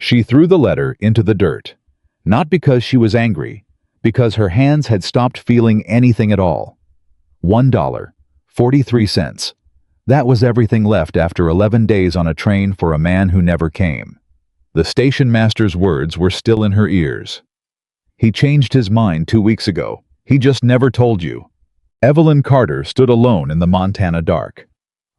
She threw the letter into the dirt. Not because she was angry, because her hands had stopped feeling anything at all. $1.43. That was everything left after 11 days on a train for a man who never came. The station master's words were still in her ears. He changed his mind 2 weeks ago. He just never told you. Evelyn Carter stood alone in the Montana dark.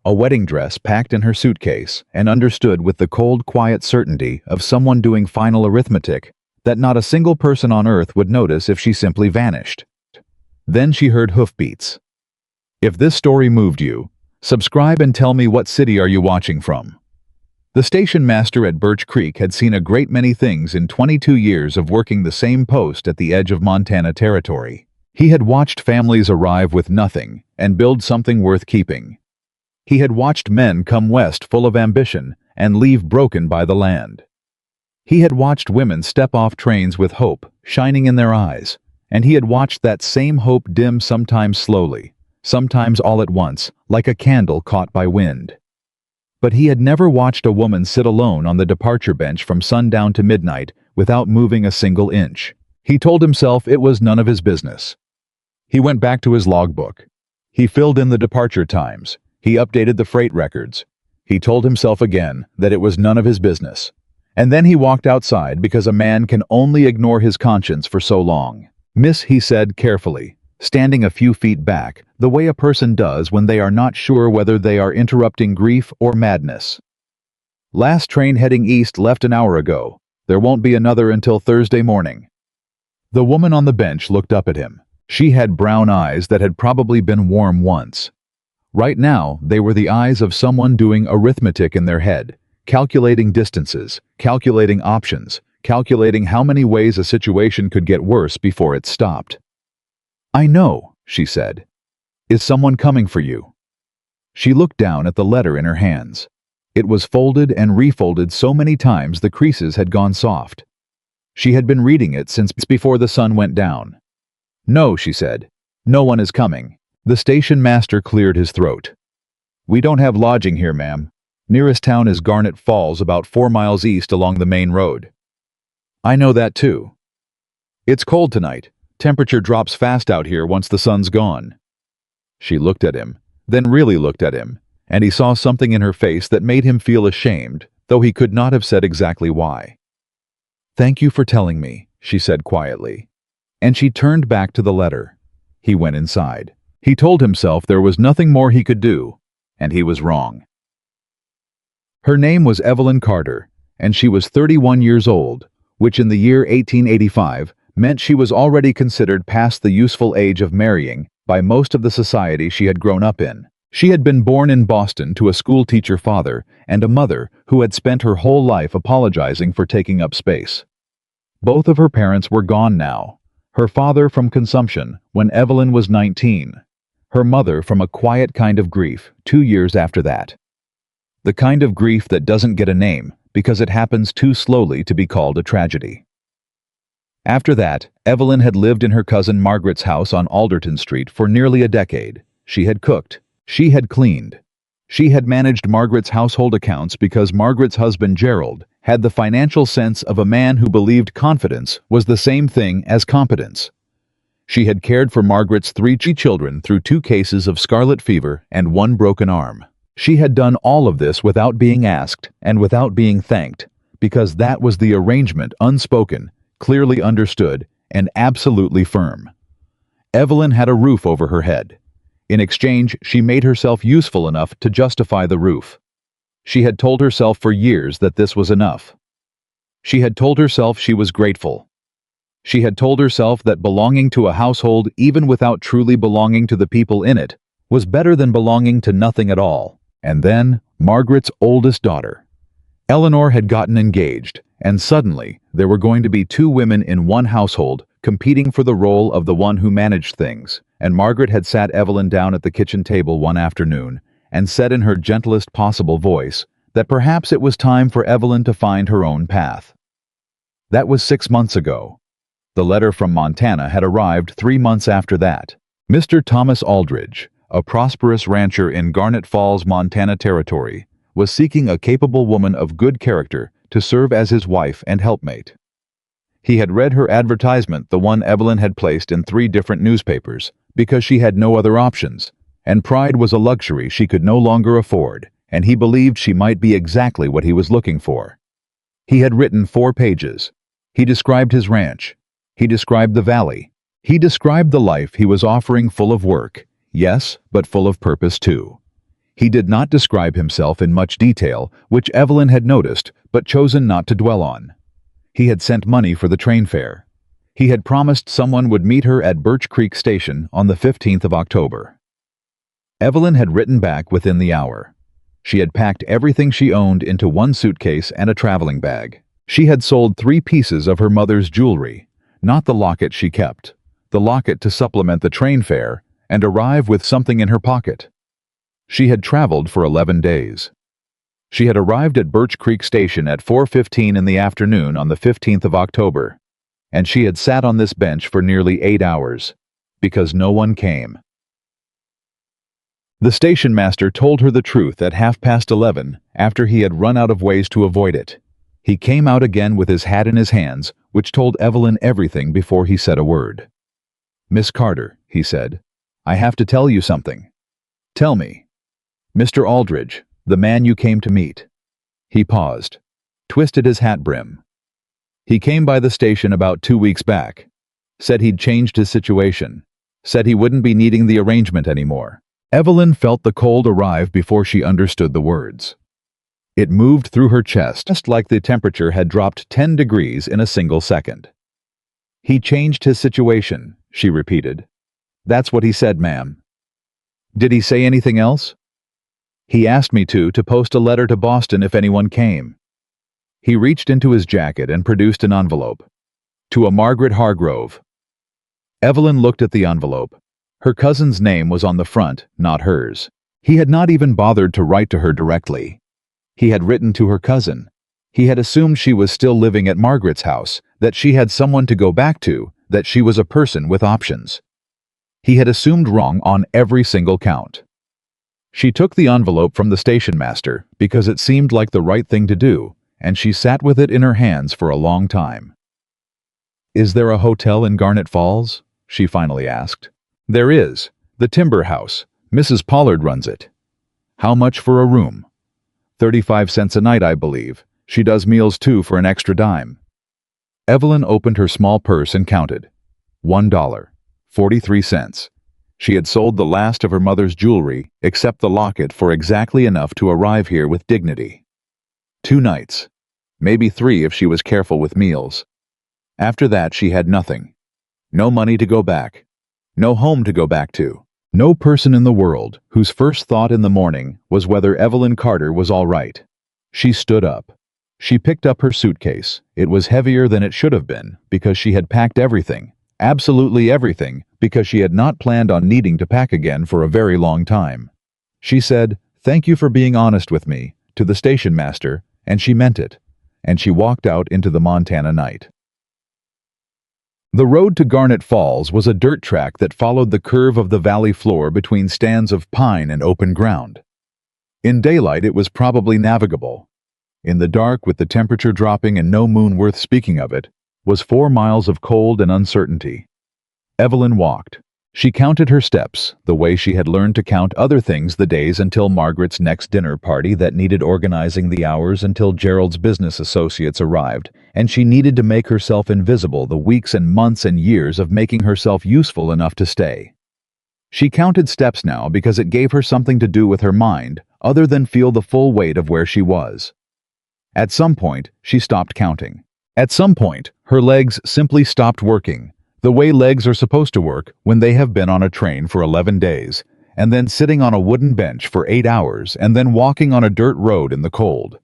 A wedding dress packed in her suitcase, and understood with the cold, quiet certainty of someone doing final arithmetic that not a single person on earth would notice if she simply vanished. Then she heard hoofbeats. If this story moved you, subscribe and tell me what city are you watching from. The station master at Birch Creek had seen a great many things in 22 years of working the same post at the edge of Montana territory. He had watched families arrive with nothing and build something worth keeping. He had watched men come west full of ambition and leave broken by the land. He had watched women step off trains with hope shining in their eyes, and he had watched that same hope dim sometimes slowly, sometimes all at once, like a candle caught by wind. But he had never watched a woman sit alone on the departure bench from sundown to midnight without moving a single inch. He told himself it was none of his business. He went back to his logbook. He filled in the departure times. He updated the freight records. He told himself again that it was none of his business. And then he walked outside because a man can only ignore his conscience for so long. "Miss," he said carefully, standing a few feet back, the way a person does when they are not sure whether they are interrupting grief or madness. "Last train heading east left an hour ago. There won't be another until Thursday morning." The woman on the bench looked up at him. She had brown eyes that had probably been warm once. Right now, they were the eyes of someone doing arithmetic in their head, calculating distances, calculating options, calculating how many ways a situation could get worse before it stopped. "I know," she said. "Is someone coming for you?" She looked down at the letter in her hands. It was folded and refolded so many times the creases had gone soft. She had been reading it since before the sun went down. "No," she said. "No one is coming." The station master cleared his throat. "We don't have lodging here, ma'am. Nearest town is Garnet Falls, about 4 miles east along the main road." "I know that too." "It's cold tonight. Temperature drops fast out here once the sun's gone." She looked at him, then really looked at him, and he saw something in her face that made him feel ashamed, though he could not have said exactly why. "Thank you for telling me," she said quietly. And she turned back to the letter. He went inside. He told himself there was nothing more he could do, and he was wrong. Her name was Evelyn Carter, and she was 31 years old, which in the year 1885 meant she was already considered past the useful age of marrying by most of the society she had grown up in. She had been born in Boston to a schoolteacher father and a mother who had spent her whole life apologizing for taking up space. Both of her parents were gone now. Her father from consumption when Evelyn was 19. Her mother from a quiet kind of grief 2 years after that. The kind of grief that doesn't get a name because it happens too slowly to be called a tragedy. After that, Evelyn had lived in her cousin Margaret's house on Alderton Street for nearly a decade. She had cooked. She had cleaned. She had managed Margaret's household accounts because Margaret's husband Gerald had the financial sense of a man who believed confidence was the same thing as competence. She had cared for Margaret's 3 children through 2 cases of scarlet fever and 1 broken arm. She had done all of this without being asked and without being thanked, because that was the arrangement, unspoken, clearly understood, and absolutely firm. Evelyn had a roof over her head. In exchange, she made herself useful enough to justify the roof. She had told herself for years that this was enough. She had told herself she was grateful. She had told herself that belonging to a household, even without truly belonging to the people in it, was better than belonging to nothing at all. And then, Margaret's oldest daughter. Eleanor had gotten engaged, and suddenly, there were going to be 2 women in one household competing for the role of the one who managed things, and Margaret had sat Evelyn down at the kitchen table one afternoon and said in her gentlest possible voice that perhaps it was time for Evelyn to find her own path. That was 6 months ago. The letter from Montana had arrived 3 months after that. Mr. Thomas Aldridge, a prosperous rancher in Garnet Falls, Montana Territory, was seeking a capable woman of good character to serve as his wife and helpmate. He had read her advertisement, the one Evelyn had placed in 3 different newspapers, because she had no other options, and pride was a luxury she could no longer afford, and he believed she might be exactly what he was looking for. He had written 4 pages. He described his ranch. He described the valley. He described the life he was offering, full of work, yes, but full of purpose too. He did not describe himself in much detail, which Evelyn had noticed, but chosen not to dwell on. He had sent money for the train fare. He had promised someone would meet her at Birch Creek Station on the 15th of October. Evelyn had written back within the hour. She had packed everything she owned into 1 suitcase and a traveling bag. She had sold 3 pieces of her mother's jewelry, not the locket she kept, the locket to supplement the train fare, and arrive with something in her pocket. She had traveled for 11 days. She had arrived at Birch Creek Station at 4:15 in the afternoon on the 15th of October, and she had sat on this bench for nearly 8 hours, because no one came. The station master told her the truth at 11:30 after he had run out of ways to avoid it. He came out again with his hat in his hands, which told Evelyn everything before he said a word. "Miss Carter," he said, "I have to tell you something." "Tell me." "Mr. Aldridge, the man you came to meet." He paused, twisted his hat brim. "He came by the station about 2 weeks back. Said he'd changed his situation. Said he wouldn't be needing the arrangement anymore." Evelyn felt the cold arrive before she understood the words. It moved through her chest, just like the temperature had dropped 10 degrees in a single second. "He changed his situation," she repeated. "That's what he said, ma'am." "Did he say anything else?" "He asked me to post a letter to Boston if anyone came." He reached into his jacket and produced an envelope. "To a Margaret Hargrove." Evelyn looked at the envelope. Her cousin's name was on the front, not hers. He had not even bothered to write to her directly. He had written to her cousin. He had assumed she was still living at Margaret's house, that she had someone to go back to, that she was a person with options. He had assumed wrong on every single count. She took the envelope from the station master because it seemed like the right thing to do, and she sat with it in her hands for a long time. "Is there a hotel in Garnet Falls?" she finally asked. "There is. The Timber House. Mrs. Pollard runs it." "How much for a room?" 35 cents a night, I believe. She does meals too for an extra dime." Evelyn opened her small purse and counted. $1.43. She had sold the last of her mother's jewelry, except the locket, for exactly enough to arrive here with dignity. 2 nights. Maybe 3 if she was careful with meals. After that she had nothing. No money to go back. No home to go back to. No person in the world whose first thought in the morning was whether Evelyn Carter was all right. She stood up. She picked up her suitcase. It was heavier than it should have been, because she had packed everything. Absolutely everything, because she had not planned on needing to pack again for a very long time. She said, "Thank you for being honest with me," to the station master, and she meant it. And she walked out into the Montana night. The road to Garnet Falls was a dirt track that followed the curve of the valley floor between stands of pine and open ground. In daylight it was probably navigable. In the dark, with the temperature dropping and no moon worth speaking of it, was 4 miles of cold and uncertainty. Evelyn walked. She counted her steps, the way she had learned to count other things the days until Margaret's next dinner party that needed organizing, the hours until Gerald's business associates arrived, and she needed to make herself invisible, the weeks and months and years of making herself useful enough to stay. She counted steps now because it gave her something to do with her mind, other than feel the full weight of where she was. At some point, she stopped counting. At some point, her legs simply stopped working, the way legs are supposed to work when they have been on a train for 11 days, and then sitting on a wooden bench for 8 hours, and then walking on a dirt road in the cold.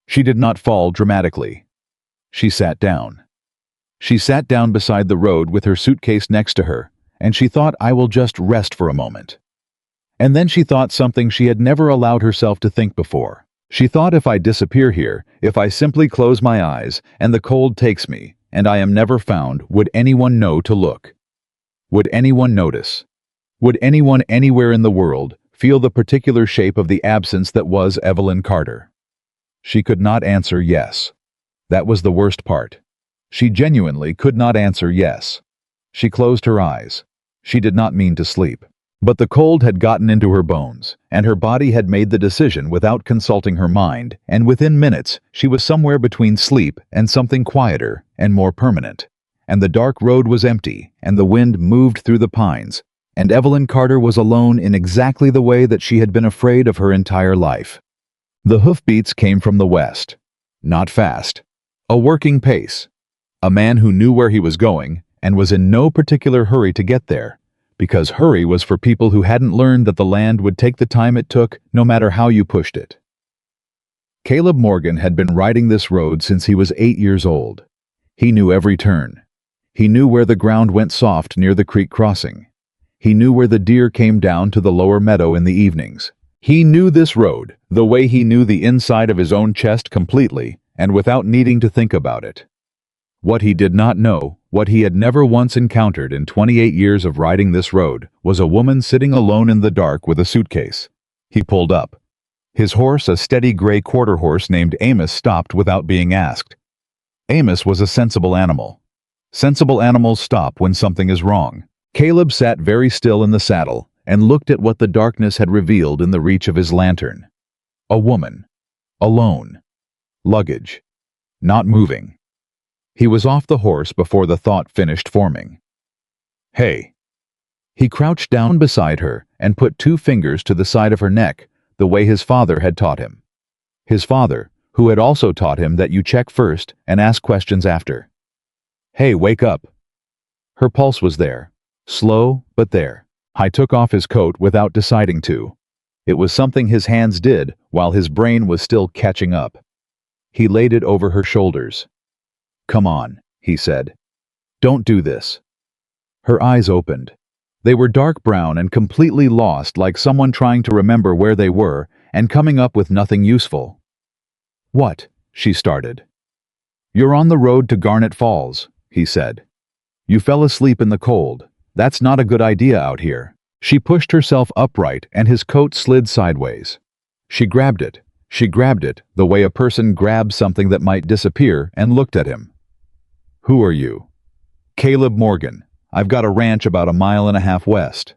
She did not fall dramatically. She sat down. She sat down beside the road with her suitcase next to her, and she thought, "I will just rest for a moment." And then she thought something she had never allowed herself to think before. She thought, if I disappear here, if I simply close my eyes, and the cold takes me, and I am never found, would anyone know to look? Would anyone notice? Would anyone anywhere in the world feel the particular shape of the absence that was Evelyn Carter? She could not answer yes. That was the worst part. She genuinely could not answer yes. She closed her eyes. She did not mean to sleep. But the cold had gotten into her bones, and her body had made the decision without consulting her mind, and within minutes she was somewhere between sleep and something quieter and more permanent. And the dark road was empty, and the wind moved through the pines, and Evelyn Carter was alone in exactly the way that she had been afraid of her entire life. The hoofbeats came from the west. Not fast. A working pace. A man who knew where he was going and was in no particular hurry to get there, because hurry was for people who hadn't learned that the land would take the time it took no matter how you pushed it. Caleb Morgan had been riding this road since he was 8 years old. He knew every turn. He knew where the ground went soft near the creek crossing. He knew where the deer came down to the lower meadow in the evenings. He knew this road the way he knew the inside of his own chest completely and without needing to think about it. What he did not know, what he had never once encountered in 28 years of riding this road, was a woman sitting alone in the dark with a suitcase. He pulled up. His horse, a steady gray quarter horse named Amos, stopped without being asked. Amos was a sensible animal. Sensible animals stop when something is wrong. Caleb sat very still in the saddle and looked at what the darkness had revealed in the reach of his lantern. A woman. Alone. Luggage. Not moving. He was off the horse before the thought finished forming. Hey. He crouched down beside her and put 2 fingers to the side of her neck, the way his father had taught him. His father, who had also taught him that you check first and ask questions after. Hey, wake up. Her pulse was there. Slow, but there. I took off his coat without deciding to. It was something his hands did while his brain was still catching up. He laid it over her shoulders. Come on, he said. Don't do this. Her eyes opened. They were dark brown and completely lost, like someone trying to remember where they were and coming up with nothing useful. What? She started. You're on the road to Garnet Falls, he said. You fell asleep in the cold. That's not a good idea out here. She pushed herself upright and his coat slid sideways. She grabbed it. She grabbed it the way a person grabs something that might disappear and looked at him. Who are you? Caleb Morgan. I've got a ranch about 1.5 miles west.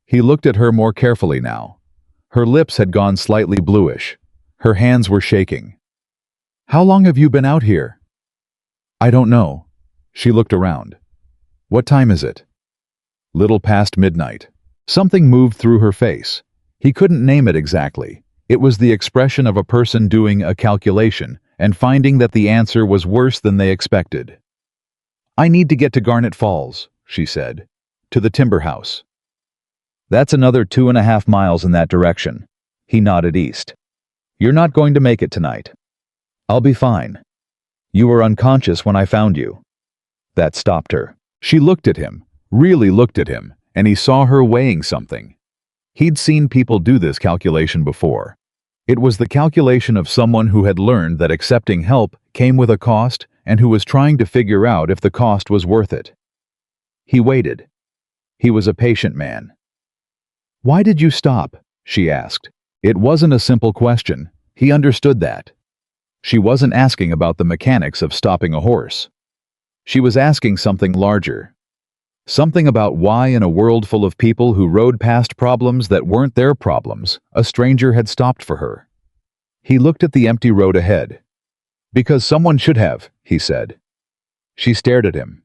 He looked at her more carefully now. Her lips had gone slightly bluish. Her hands were shaking. How long have you been out here? I don't know. She looked around. What time is it? Little past midnight. Something moved through her face. He couldn't name it exactly. It was the expression of a person doing a calculation and finding that the answer was worse than they expected. I need to get to Garnet Falls, she said. To the timber house. That's another 2.5 miles in that direction. He nodded east. You're not going to make it tonight. I'll be fine. You were unconscious when I found you. That stopped her. She looked at him, really looked at him, and he saw her weighing something. He'd seen people do this calculation before. It was the calculation of someone who had learned that accepting help came with a cost and who was trying to figure out if the cost was worth it. He waited. He was a patient man. Why did you stop? She asked. It wasn't a simple question. He understood that. She wasn't asking about the mechanics of stopping a horse. She was asking something larger. Something about why, in a world full of people who rode past problems that weren't their problems, a stranger had stopped for her. He looked at the empty road ahead. Because someone should have, he said. She stared at him.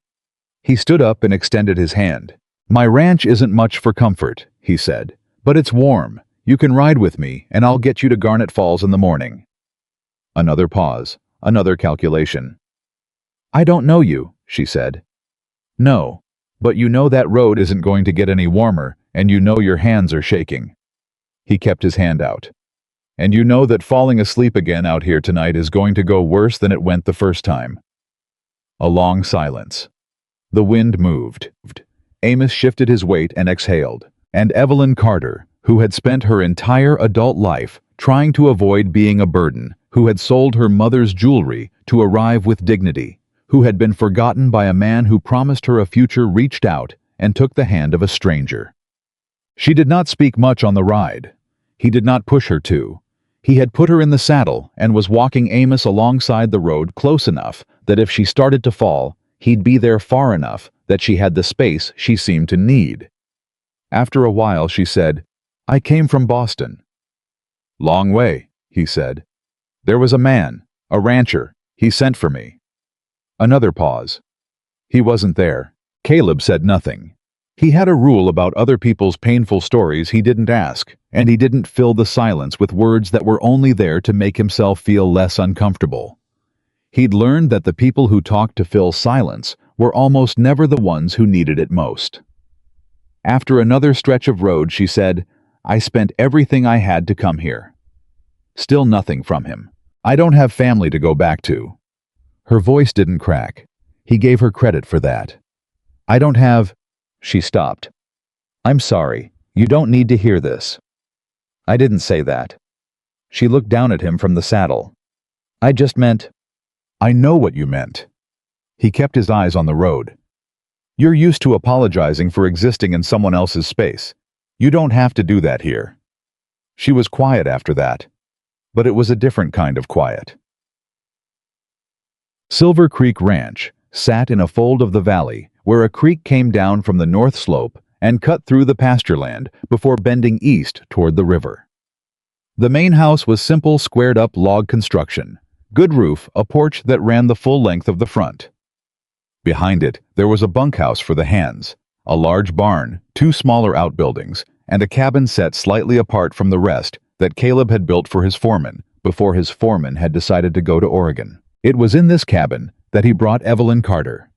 He stood up and extended his hand. My ranch isn't much for comfort, he said, but it's warm. You can ride with me, and I'll get you to Garnet Falls in the morning. Another pause, another calculation. I don't know you, she said. No. But you know that road isn't going to get any warmer, and you know your hands are shaking. He kept his hand out. And you know that falling asleep again out here tonight is going to go worse than it went the first time. A long silence. The wind moved. Amos shifted his weight and exhaled. And Evelyn Carter, who had spent her entire adult life trying to avoid being a burden, who had sold her mother's jewelry to arrive with dignity, who had been forgotten by a man who promised her a future, reached out and took the hand of a stranger. She did not speak much on the ride. He did not push her to. He had put her in the saddle and was walking Amos alongside the road close enough that if she started to fall, he'd be there far enough that she had the space she seemed to need. After a while, she said, "I came from Boston." "Long way," he said. "There was a man, a rancher. He sent for me." Another pause. "He wasn't there." Caleb said nothing. He had a rule about other people's painful stories. He didn't ask, and he didn't fill the silence with words that were only there to make himself feel less uncomfortable. He'd learned that the people who talked to fill silence were almost never the ones who needed it most. After another stretch of road, she said, "I spent everything I had to come here." Still nothing from him. "I don't have family to go back to." Her voice didn't crack. He gave her credit for that. "I don't have—" She stopped. "I'm sorry. You don't need to hear this." "I didn't say that." She looked down at him from the saddle. "I just meant—" "I know what you meant." He kept his eyes on the road. "You're used to apologizing for existing in someone else's space. You don't have to do that here." She was quiet after that, but it was a different kind of quiet. Silver Creek Ranch sat in a fold of the valley where a creek came down from the north slope and cut through the pastureland before bending east toward the river. The main house was simple, squared-up log construction, good roof, a porch that ran the full length of the front. Behind it, there was a bunkhouse for the hands, a large barn, two smaller outbuildings, and a cabin set slightly apart from the rest that Caleb had built for his foreman before his foreman had decided to go to Oregon. It was in this cabin that he brought Evelyn Carter.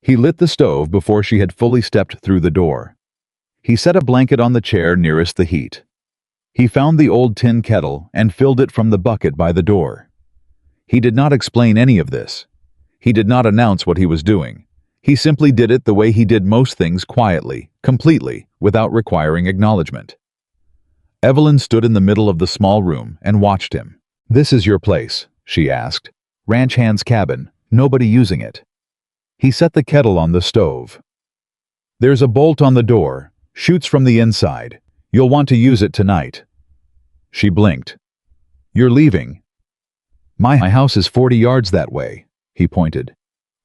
He lit the stove before she had fully stepped through the door. He set a blanket on the chair nearest the heat. He found the old tin kettle and filled it from the bucket by the door. He did not explain any of this. He did not announce what he was doing. He simply did it the way he did most things, quietly, completely, without requiring acknowledgement. Evelyn stood in the middle of the small room and watched him. "This is your place?" she asked. "Ranch hand's cabin, nobody using it." He set the kettle on the stove. "There's a bolt on the door, shoots from the inside. You'll want to use it tonight." She blinked. "You're leaving?" My house is 40 yards that way," he pointed.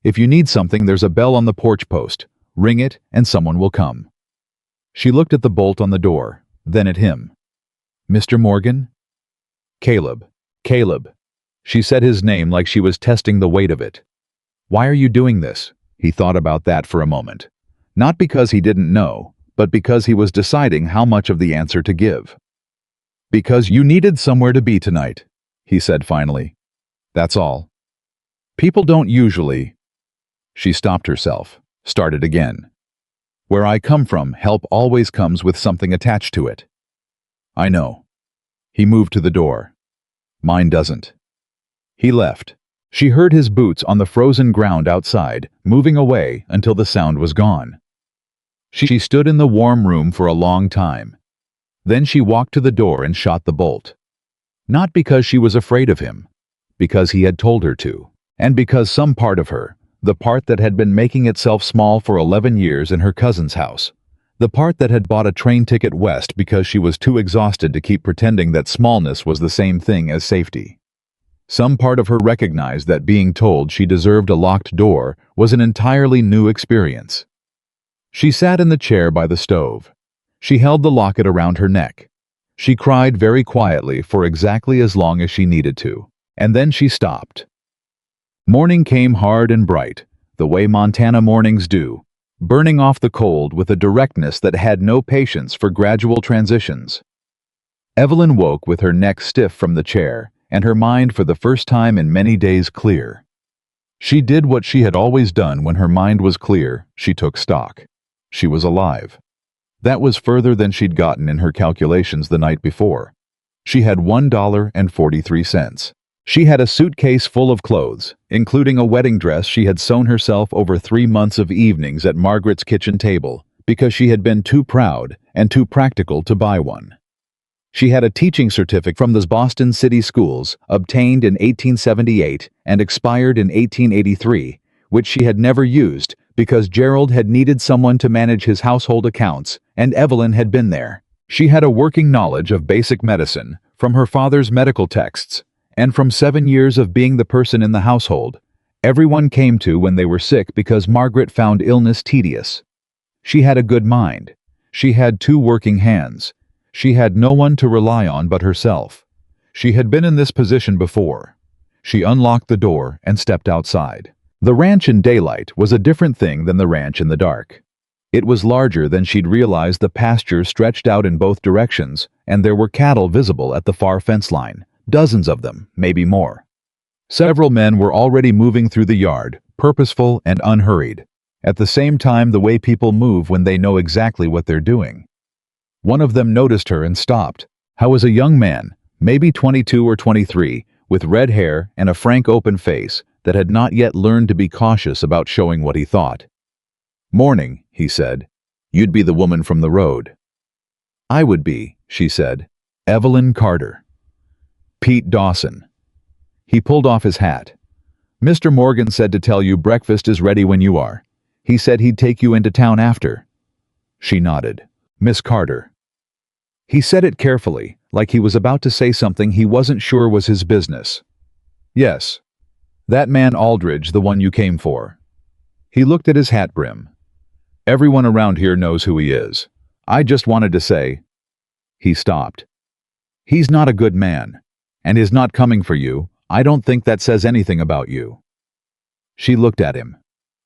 "If you need something, there's a bell on the porch post. Ring it and someone will come." She looked at the bolt on the door, then at him. "Mr. Morgan?" "Caleb. Caleb." She said his name like she was testing the weight of it. "Why are you doing this?" He thought about that for a moment. Not because he didn't know, but because he was deciding how much of the answer to give. "Because you needed somewhere to be tonight," he said finally. "That's all." "People don't usually—" She stopped herself, started again. "Where I come from, help always comes with something attached to it." "I know." He moved to the door. "Mine doesn't." He left. She heard his boots on the frozen ground outside, moving away until the sound was gone. She stood in the warm room for a long time. Then she walked to the door and shot the bolt. Not because she was afraid of him, because he had told her to, and because some part of her, the part that had been making itself small for 11 years in her cousin's house, the part that had bought a train ticket west because she was too exhausted to keep pretending that smallness was the same thing as safety. Some part of her recognized that being told she deserved a locked door was an entirely new experience. She sat in the chair by the stove. She held the locket around her neck. She cried very quietly for exactly as long as she needed to, and then she stopped. Morning came hard and bright, the way Montana mornings do, burning off the cold with a directness that had no patience for gradual transitions. Evelyn woke with her neck stiff from the chair, and her mind for the first time in many days clear. She did what she had always done when her mind was clear. She took stock. She was alive. That was further than she'd gotten in her calculations the night before. She had $1.43. She had a suitcase full of clothes, including a wedding dress she had sewn herself over 3 months of evenings at Margaret's kitchen table, because she had been too proud and too practical to buy one. She had a teaching certificate from the Boston City Schools, obtained in 1878 and expired in 1883, which she had never used because Gerald had needed someone to manage his household accounts, and Evelyn had been there. She had a working knowledge of basic medicine, From her father's medical texts, and from 7 years of being the person in the household, everyone came to when they were sick because Margaret found illness tedious. She had a good mind. She had 2 working hands. She had no one to rely on but herself. She had been in this position before. She unlocked the door and stepped outside. The ranch in daylight was a different thing than the ranch in the dark. It was larger than she'd realized. The pasture stretched out in both directions, and there were cattle visible at the far fence line, dozens of them, maybe more. Several men were already moving through the yard, purposeful and unhurried. At the same time, the way people move when they know exactly what they're doing. One of them noticed her and stopped. How was a young man, maybe 22 or 23, with red hair and a frank open face that had not yet learned to be cautious about showing what he thought. "Morning," he said. "You'd be the woman from the road." "I would be," she said. "Evelyn Carter." "Pete Dawson." He pulled off his hat. "Mr. Morgan said to tell you breakfast is ready when you are. He said he'd take you into town after." She nodded. "Miss Carter." He said it carefully, like he was about to say something he wasn't sure was his business. "Yes. That man Aldridge, the one you came for." He looked at his hat brim. "Everyone around here knows who he is. I just wanted to say—" He stopped. "He's not a good man, and his not coming for you, I don't think that says anything about you." She looked at him.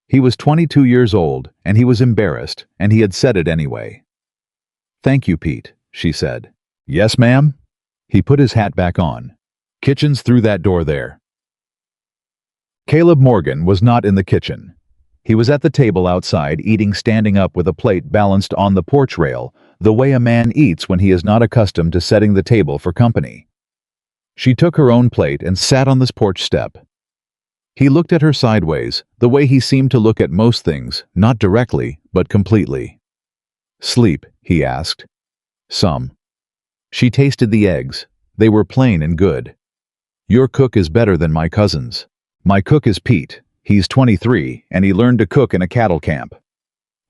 He was 22 years old, and he was embarrassed, and he had said it anyway. "Thank you, Pete," she said. "Yes, ma'am?" He put his hat back on. "Kitchen's through that door there." Caleb Morgan was not in the kitchen. He was at the table outside, eating standing up with a plate balanced on the porch rail, the way a man eats when he is not accustomed to setting the table for company. She took her own plate and sat on this porch step. He looked at her sideways, the way he seemed to look at most things, not directly, but completely. "Sleep?" he asked. "Some." She tasted the eggs. They were plain and good. "Your cook is better than my cousin's. My cook is Pete. He's 23, and he learned to cook in a cattle camp."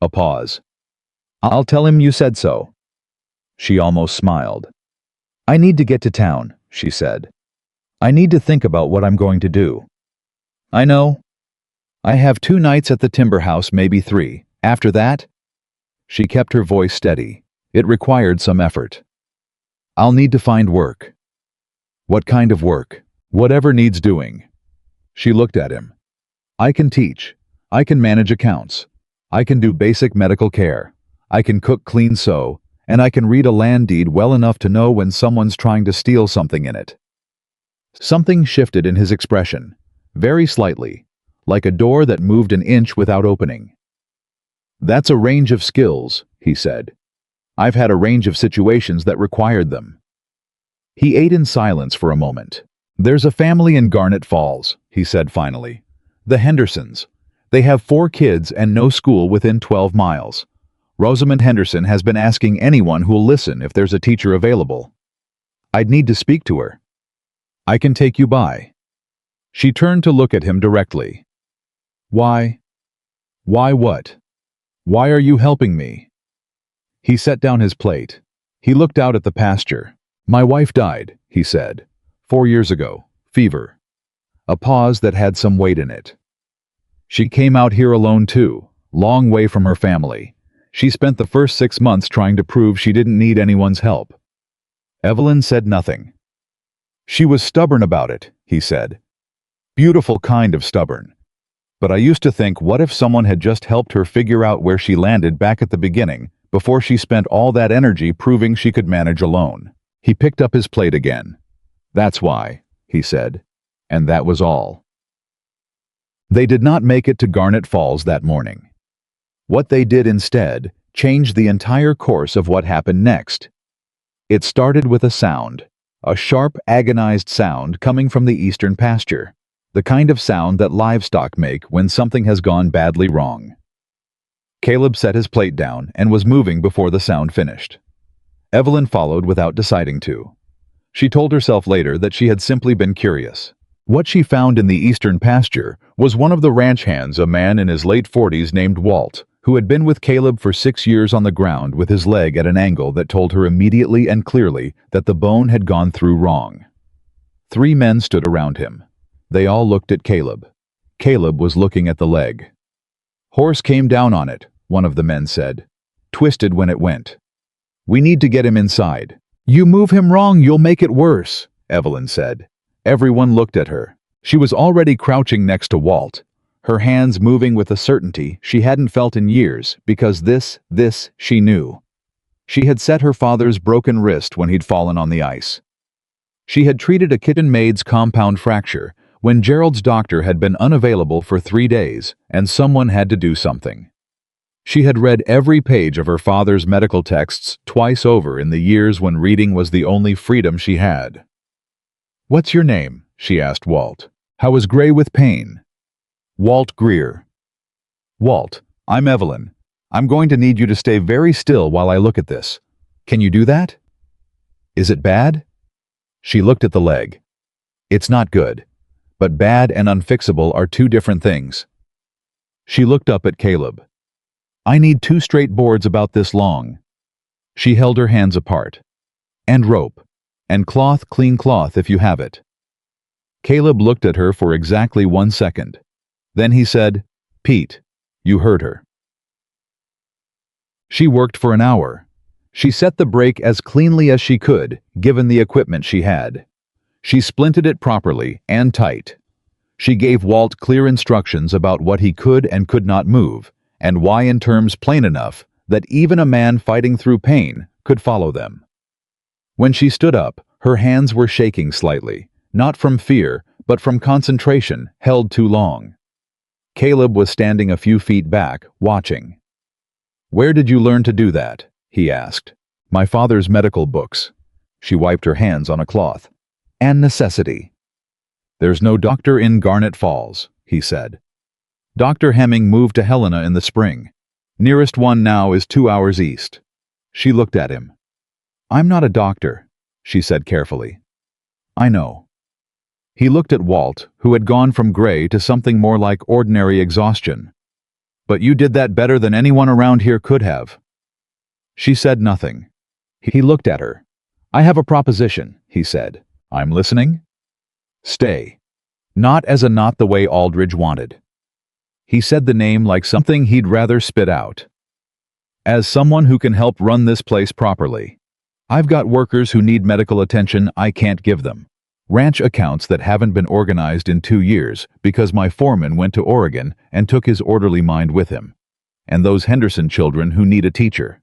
A pause. "I'll tell him you said so." She almost smiled. "I need to get to town," she said. "I need to think about what I'm going to do." "I know. I have 2 nights at the timber house, maybe 3. After that—" She kept her voice steady. It required some effort. "I'll need to find work." "What kind of work?" "Whatever needs doing." She looked at him. "I can teach. I can manage accounts. I can do basic medical care. I can cook, clean, sew, and I can read a land deed well enough to know when someone's trying to steal something in it." Something shifted in his expression, very slightly, like a door that moved an inch without opening. "That's a range of skills," he said. "I've had a range of situations that required them." He ate in silence for a moment. "There's a family in Garnet Falls," he said finally. "The Hendersons. They have 4 kids and no school within 12 miles. Rosamond Henderson has been asking anyone who'll listen if there's a teacher available. I'd need to speak to her. I can take you by." She turned to look at him directly. "Why? Why what? Why are you helping me?" He set down his plate. He looked out at the pasture. "My wife died," he said. 4 years ago. Fever." A pause that had some weight in it. "She came out here alone too, long way from her family. She spent the first 6 months trying to prove she didn't need anyone's help." Evelyn said nothing. "She was stubborn about it," he said. "Beautiful kind of stubborn. But I used to think, what if someone had just helped her figure out where she landed back at the beginning, before she spent all that energy proving she could manage alone?" He picked up his plate again. "That's why," he said. And that was all. They did not make it to Garnet Falls that morning. What they did instead changed the entire course of what happened next. It started with a sound, a sharp, agonized sound coming from the eastern pasture, the kind of sound that livestock make when something has gone badly wrong. Caleb set his plate down and was moving before the sound finished. Evelyn followed without deciding to. She told herself later that she had simply been curious. What she found in the eastern pasture was one of the ranch hands, a man in his late 40s named Walt, who had been with Caleb for 6 years on the ground with his leg at an angle that told her immediately and clearly that the bone had gone through wrong. 3 men stood around him. They all looked at Caleb. Caleb was looking at the leg. "Horse came down on it," one of the men said. "Twisted when it went. We need to get him inside." "You move him wrong, you'll make it worse," Evelyn said. Everyone looked at her. She was already crouching next to Walt, her hands moving with a certainty she hadn't felt in years, because this she knew. She had set her father's broken wrist when he'd fallen on the ice. She had treated a kitchen maid's compound fracture when Gerald's doctor had been unavailable for 3 days, and someone had to do something. She had read every page of her father's medical texts twice over in the years when reading was the only freedom she had. "What's your name?" she asked Walt. "How is Gray with pain?" "Walt Greer." "Walt, I'm Evelyn. I'm going to need you to stay very still while I look at this. Can you do that?" "Is it bad?" She looked at the leg. "It's not good. But bad and unfixable are 2 different things." She looked up at Caleb. "I need 2 straight boards about this long." She held her hands apart. "And rope. And cloth, clean cloth if you have it." Caleb looked at her for exactly 1 second. Then he said, "Pete, you heard her." She worked for an hour. She set the break as cleanly as she could, given the equipment she had. She splinted it properly and tight. She gave Walt clear instructions about what he could and could not move, and why in terms plain enough that even a man fighting through pain could follow them. When she stood up, her hands were shaking slightly, not from fear, but from concentration held too long. Caleb was standing a few feet back, watching. "Where did you learn to do that?" he asked. "My father's medical books." She wiped her hands on a cloth. "And necessity." "There's no doctor in Garnet Falls," he said. "Dr. Hemming moved to Helena in the spring. Nearest one now is 2 hours east." She looked at him. "I'm not a doctor," she said carefully. "I know." He looked at Walt, who had gone from gray to something more like ordinary exhaustion. "But you did that better than anyone around here could have." She said nothing. He looked at her. "I have a proposition," he said. "I'm listening." "Stay." Not as a not the way Aldridge wanted. He said the name like something he'd rather spit out. "As someone who can help run this place properly. I've got workers who need medical attention I can't give them. Ranch accounts that haven't been organized in 2 years because my foreman went to Oregon and took his orderly mind with him. And those Henderson children who need a teacher."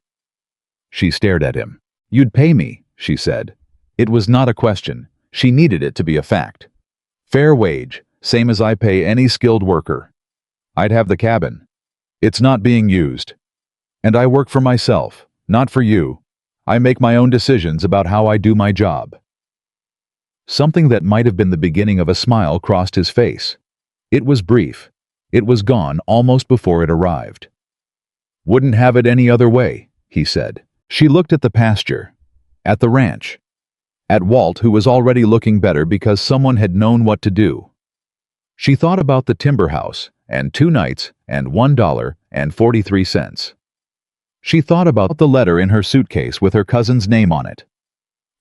She stared at him. "You'd pay me," she said. It was not a question. She needed it to be a fact. "Fair wage, same as I pay any skilled worker. I'd have the cabin. It's not being used. And I work for myself, not for you. I make my own decisions about how I do my job." Something that might have been the beginning of a smile crossed his face. It was brief. It was gone almost before it arrived. "Wouldn't have it any other way," he said. She looked at the pasture, at the ranch, at Walt, who was already looking better because someone had known what to do. She thought about the timber house, and 2 nights, and $1.43. She thought about the letter in her suitcase with her cousin's name on it.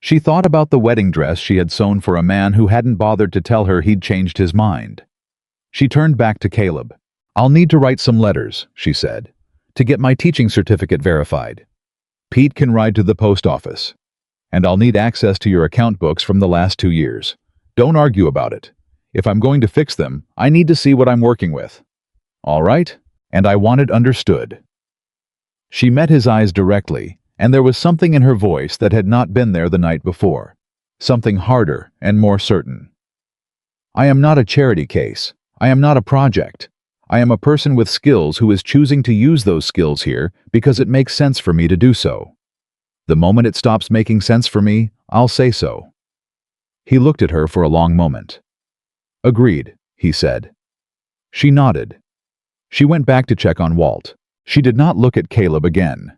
She thought about the wedding dress she had sewn for a man who hadn't bothered to tell her he'd changed his mind. She turned back to Caleb. "I'll need to write some letters," she said, "to get my teaching certificate verified. Pete can ride to the post office. And I'll need access to your account books from the last 2 years. Don't argue about it. If I'm going to fix them, I need to see what I'm working with. All right? And I want it understood." She met his eyes directly, and there was something in her voice that had not been there the night before. Something harder and more certain. "I am not a charity case. I am not a project. I am a person with skills who is choosing to use those skills here because it makes sense for me to do so. The moment it stops making sense for me, I'll say so." He looked at her for a long moment. "Agreed," he said. She nodded. She went back to check on Walt. She did not look at Caleb again,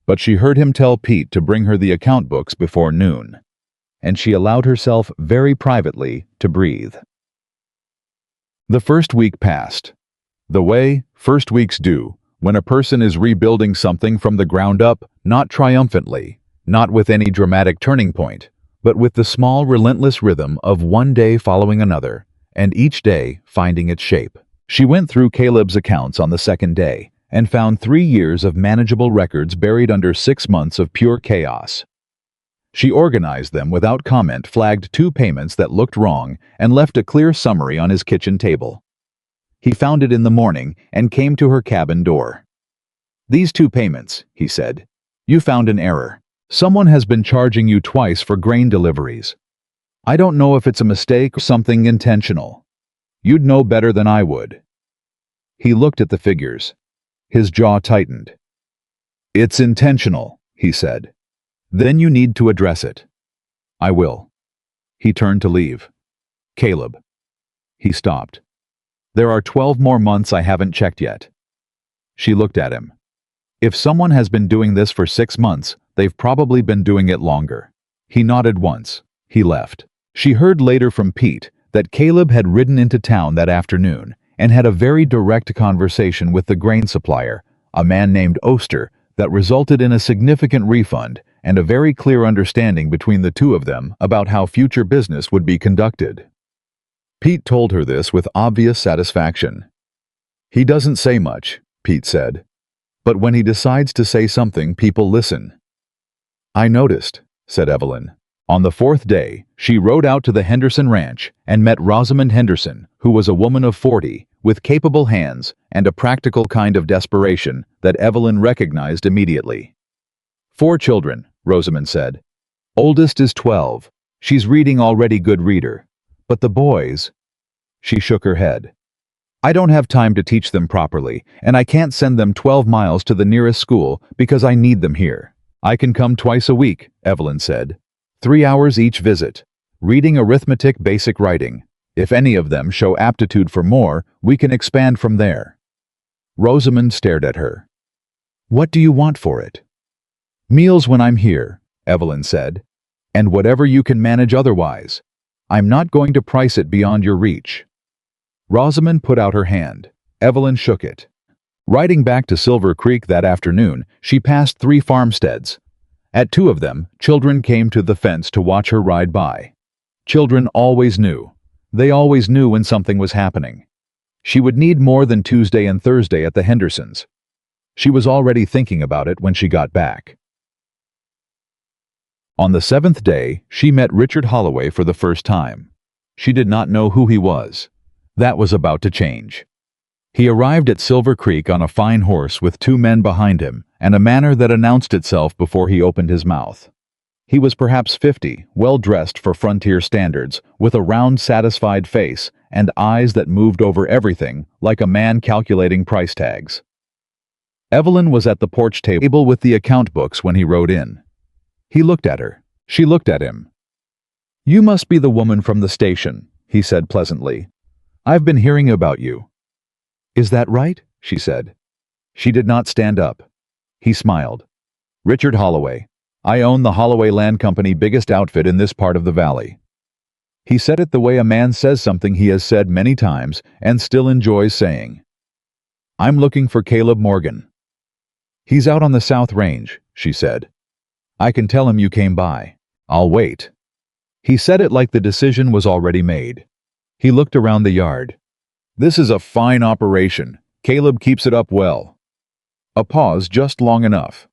but she heard him tell Pete to bring her the account books before noon, and she allowed herself very privately to breathe. The first week passed. The way first weeks do, when a person is rebuilding something from the ground up, not triumphantly, not with any dramatic turning point, but with the small, relentless rhythm of one day following another, and each day finding its shape. She went through Caleb's accounts on the second day and found 3 years of manageable records buried under 6 months of pure chaos. She organized them without comment, flagged 2 payments that looked wrong, and left a clear summary on his kitchen table. He found it in the morning and came to her cabin door. "These 2 payments," he said. "You found an error. Someone has been charging you twice for grain deliveries. I don't know if it's a mistake or something intentional. You'd know better than I would." He looked at the figures. His jaw tightened. "It's intentional," he said. "Then you need to address it." "I will." He turned to leave. "Caleb." He stopped. "There are 12 more months I haven't checked yet." She looked at him. "If someone has been doing this for 6 months, they've probably been doing it longer." He nodded once. He left. She heard later from Pete that Caleb had ridden into town that afternoon and had a very direct conversation with the grain supplier, a man named Oster, that resulted in a significant refund and a very clear understanding between the two of them about how future business would be conducted. Pete told her this with obvious satisfaction. "He doesn't say much," Pete said. "But when he decides to say something, people listen." "I noticed," said Evelyn. On the 4th day, she rode out to the Henderson ranch and met Rosamond Henderson, who was a woman of 40, with capable hands and a practical kind of desperation that Evelyn recognized immediately. "4 children," Rosamond said. "Oldest is 12. She's reading already, good reader. But the boys—" She shook her head. "I don't have time to teach them properly, and I can't send them 12 miles to the nearest school because I need them here. I can come twice a week," Evelyn said. 3 hours each visit. Reading, arithmetic, basic writing. If any of them show aptitude for more, we can expand from there." Rosamond stared at her. "What do you want for it?" "Meals when I'm here," Evelyn said. "And whatever you can manage otherwise. I'm not going to price it beyond your reach." Rosamond put out her hand. Evelyn shook it. Riding back to Silver Creek that afternoon, she passed 3 farmsteads. At 2 of them, children came to the fence to watch her ride by. Children always knew. They always knew when something was happening. She would need more than Tuesday and Thursday at the Hendersons. She was already thinking about it when she got back. On the 7th day, she met Richard Holloway for the first time. She did not know who he was. That was about to change. He arrived at Silver Creek on a fine horse with 2 men behind him and a manner that announced itself before he opened his mouth. He was perhaps 50, well-dressed for frontier standards, with a round, satisfied face and eyes that moved over everything like a man calculating price tags. Evelyn was at the porch table with the account books when he rode in. He looked at her. She looked at him. "You must be the woman from the station," he said pleasantly. "I've been hearing about you." "Is that right?" she said. She did not stand up. He smiled. "Richard Holloway. I own the Holloway Land Company, biggest outfit in this part of the valley." He said it the way a man says something he has said many times and still enjoys saying. "I'm looking for Caleb Morgan." "He's out on the South Range," she said. "I can tell him you came by. I'll wait." He said it like the decision was already made. He looked around the yard. "This is a fine operation. Caleb keeps it up well." A pause just long enough.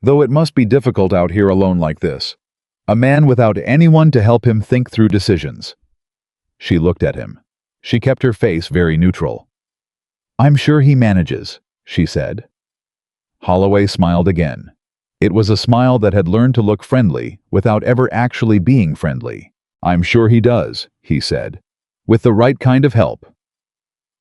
"Though it must be difficult out here alone like this. A man without anyone to help him think through decisions." She looked at him. She kept her face very neutral. "I'm sure he manages," she said. Holloway smiled again. It was a smile that had learned to look friendly without ever actually being friendly. "I'm sure he does," he said. "With the right kind of help."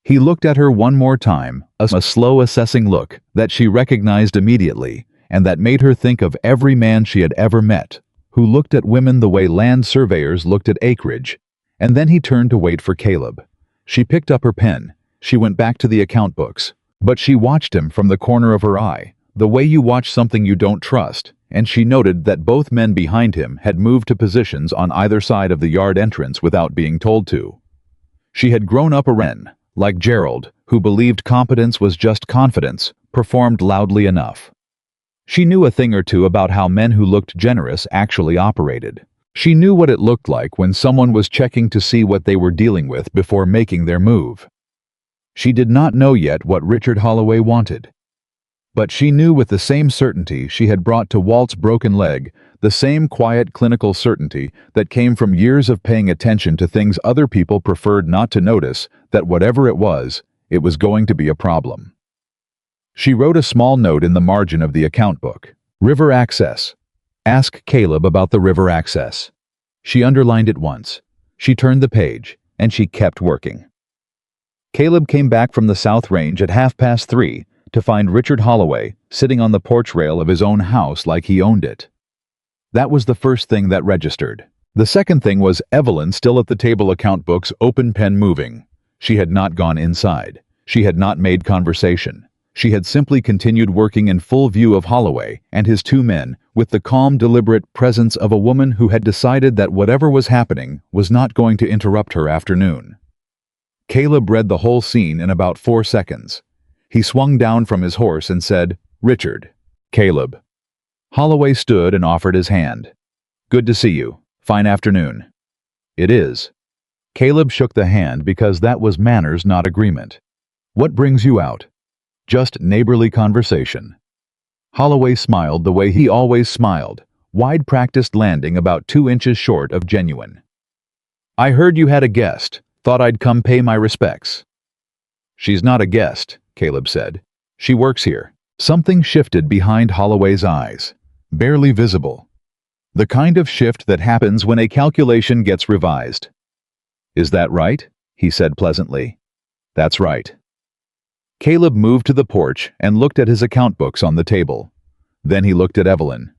He looked at her one more time, a slow assessing look that she recognized immediately and that made her think of every man she had ever met, who looked at women the way land surveyors looked at acreage, and then he turned to wait for Caleb. She picked up her pen. She went back to the account books, but she watched him from the corner of her eye, the way you watch something you don't trust, and she noted that both men behind him had moved to positions on either side of the yard entrance without being told to. She had grown up a wren, like Gerald, who believed competence was just confidence, performed loudly enough. She knew a thing or two about how men who looked generous actually operated. She knew what it looked like when someone was checking to see what they were dealing with before making their move. She did not know yet what Richard Holloway wanted. But she knew with the same certainty she had brought to Walt's broken leg, the same quiet clinical certainty that came from years of paying attention to things other people preferred not to notice, that whatever it was going to be a problem. She wrote a small note in the margin of the account book. River access. Ask Caleb about the river access. She underlined it once. She turned the page, and she kept working. Caleb came back from the South Range at 3:30 to find Richard Holloway sitting on the porch rail of his own house like he owned it. That was the first thing that registered. The second thing was Evelyn still at the table, account books, open, pen moving. She had not gone inside. She had not made conversation. She had simply continued working in full view of Holloway and his two men, with the calm, deliberate presence of a woman who had decided that whatever was happening was not going to interrupt her afternoon. Caleb read the whole scene in about 4 seconds. He swung down from his horse and said, "Richard." "Caleb." Holloway stood and offered his hand. "Good to see you. Fine afternoon." "It is." Caleb shook the hand because that was manners, not agreement. "What brings you out?" "Just neighborly conversation." Holloway smiled the way he always smiled, wide practiced landing about 2 inches short of genuine. "I heard you had a guest. Thought I'd come pay my respects." "She's not a guest," Caleb said. "She works here." Something shifted behind Holloway's eyes, barely visible. The kind of shift that happens when a calculation gets revised. "Is that right?" he said pleasantly. "That's right." Caleb moved to the porch and looked at his account books on the table. Then he looked at Evelyn.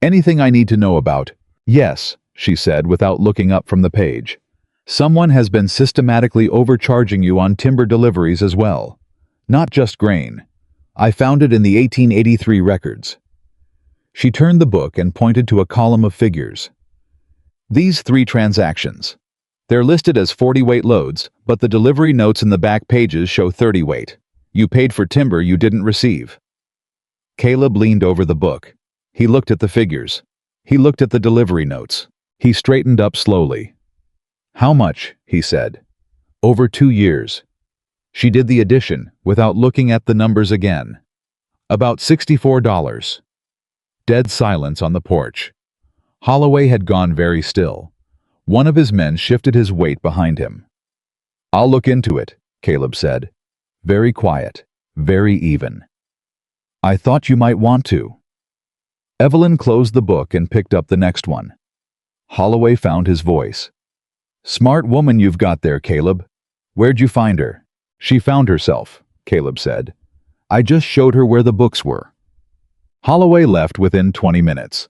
"Anything I need to know about?" "Yes," she said without looking up from the page. "Someone has been systematically overcharging you on timber deliveries as well. Not just grain. I found it in the 1883 records." She turned the book and pointed to a column of figures. "These 3 transactions. They're listed as 40-weight loads, but the delivery notes in the back pages show 30-weight. You paid for timber you didn't receive." Caleb leaned over the book. He looked at the figures. He looked at the delivery notes. He straightened up slowly. "How much?" he said. "Over 2 years." She did the addition, without looking at the numbers again. "About $64. Dead silence on the porch. Holloway had gone very still. One of his men shifted his weight behind him. "I'll look into it," Caleb said. Very quiet, very even. "I thought you might want to." Evelyn closed the book and picked up the next one. Holloway found his voice. "Smart woman you've got there, Caleb. Where'd you find her?" "She found herself," Caleb said. "I just showed her where the books were." Holloway left within 20 minutes.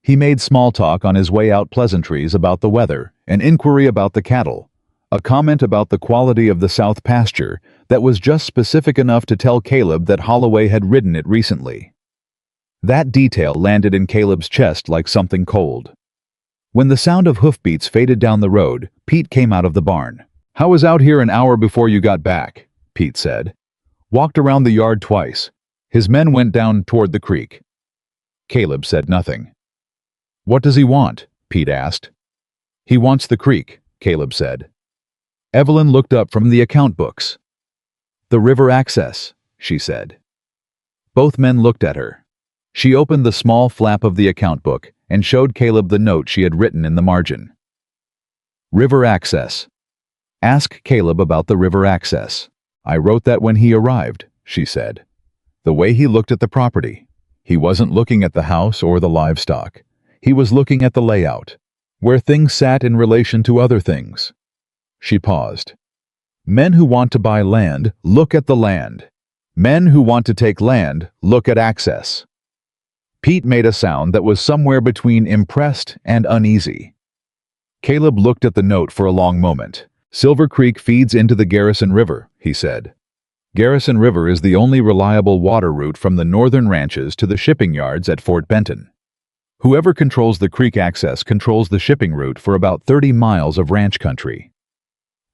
He made small talk on his way out, pleasantries about the weather, an inquiry about the cattle, a comment about the quality of the south pasture that was just specific enough to tell Caleb that Holloway had ridden it recently. That detail landed in Caleb's chest like something cold. When the sound of hoofbeats faded down the road, Pete came out of the barn. "I was out here an hour before you got back," Pete said. "Walked around the yard twice. His men went down toward the creek." Caleb said nothing. "What does he want?" Pete asked. "He wants the creek," Caleb said. Evelyn looked up from the account books. "The river access," she said. Both men looked at her. She opened the small flap of the account book and showed Caleb the note she had written in the margin. "River access. Ask Caleb about the river access. I wrote that when he arrived," she said. "The way he looked at the property. He wasn't looking at the house or the livestock. He was looking at the layout, where things sat in relation to other things." She paused. "Men who want to buy land, look at the land. Men who want to take land, look at access." Pete made a sound that was somewhere between impressed and uneasy. Caleb looked at the note for a long moment. "Silver Creek feeds into the Garrison River," he said. "Garrison River is the only reliable water route from the northern ranches to the shipping yards at Fort Benton. Whoever controls the creek access controls the shipping route for about 30 miles of ranch country."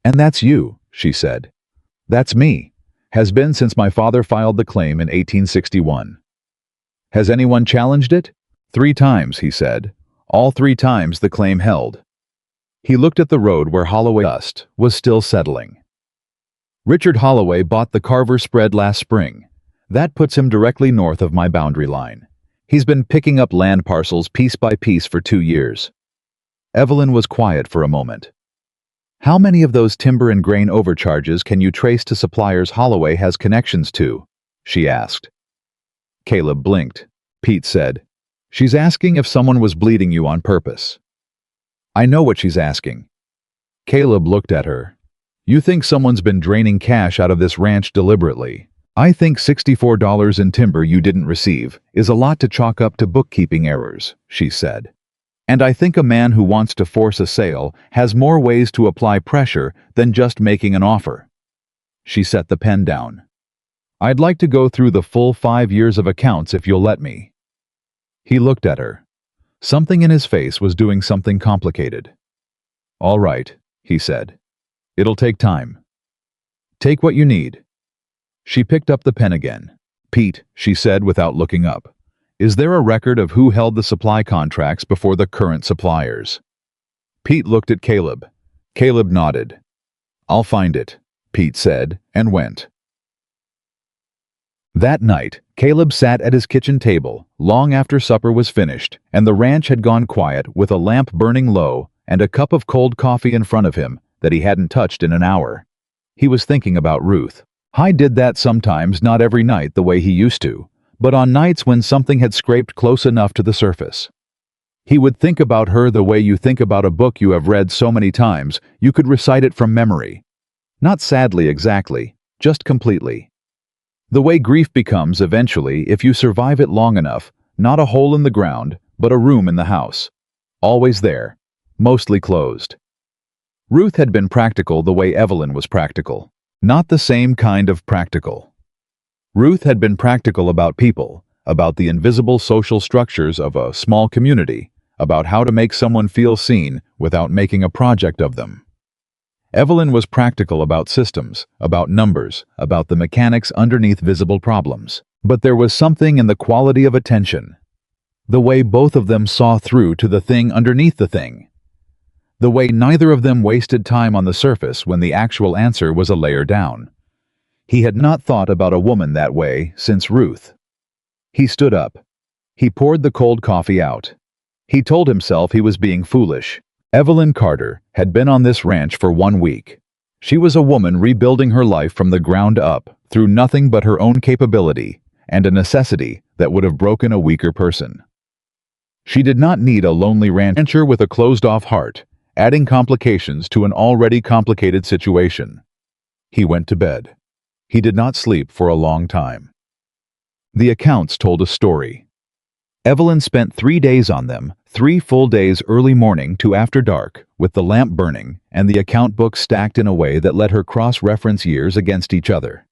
"And that's you," she said. "That's me," Has been since my father filed the claim in 1861. Has anyone challenged it? 3 times, he said. All 3 times the claim held. He looked at the road where Holloway dust was still settling. Richard Holloway bought the Carver spread last spring. That puts him directly north of my boundary line. He's been picking up land parcels piece by piece for 2 years. Evelyn was quiet for a moment. How many of those timber and grain overcharges can you trace to suppliers Holloway has connections to? She asked. Caleb blinked. Pete said, "She's asking if someone was bleeding you on purpose." "I know what she's asking." Caleb looked at her. "You think someone's been draining cash out of this ranch deliberately. I think $64 in timber you didn't receive is a lot to chalk up to bookkeeping errors," she said. "And I think a man who wants to force a sale has more ways to apply pressure than just making an offer." She set the pen down. "I'd like to go through the full 5 years of accounts if you'll let me." He looked at her. Something in his face was doing something complicated. "All right," he said. "It'll take time. Take what you need." She picked up the pen again. "Pete," she said without looking up, "is there a record of who held the supply contracts before the current suppliers?" Pete looked at Caleb. Caleb nodded. "I'll find it," Pete said, and went. That night, Caleb sat at his kitchen table, long after supper was finished, and the ranch had gone quiet with a lamp burning low and a cup of cold coffee in front of him that he hadn't touched in an hour. He was thinking about Ruth. He did that sometimes, not every night the way he used to, but on nights when something had scraped close enough to the surface. He would think about her the way you think about a book you have read so many times you could recite it from memory. Not sadly exactly, just completely. The way grief becomes eventually if you survive it long enough, not a hole in the ground, but a room in the house. Always there, mostly closed. Ruth had been practical the way Evelyn was practical. Not the same kind of practical. Ruth had been practical about people, about the invisible social structures of a small community, about how to make someone feel seen without making a project of them. Evelyn was practical about systems, about numbers, about the mechanics underneath visible problems. But there was something in the quality of attention. The way both of them saw through to the thing underneath the thing. The way neither of them wasted time on the surface when the actual answer was a layer down. He had not thought about a woman that way since Ruth. He stood up. He poured the cold coffee out. He told himself he was being foolish. Evelyn Carter had been on this ranch for 1 week. She was a woman rebuilding her life from the ground up through nothing but her own capability and a necessity that would have broken a weaker person. She did not need a lonely rancher with a closed-off heart, adding complications to an already complicated situation. He went to bed. He did not sleep for a long time. The accounts told a story. Evelyn spent 3 days on them, 3 full days early morning to after dark, with the lamp burning and the account book stacked in a way that let her cross-reference years against each other.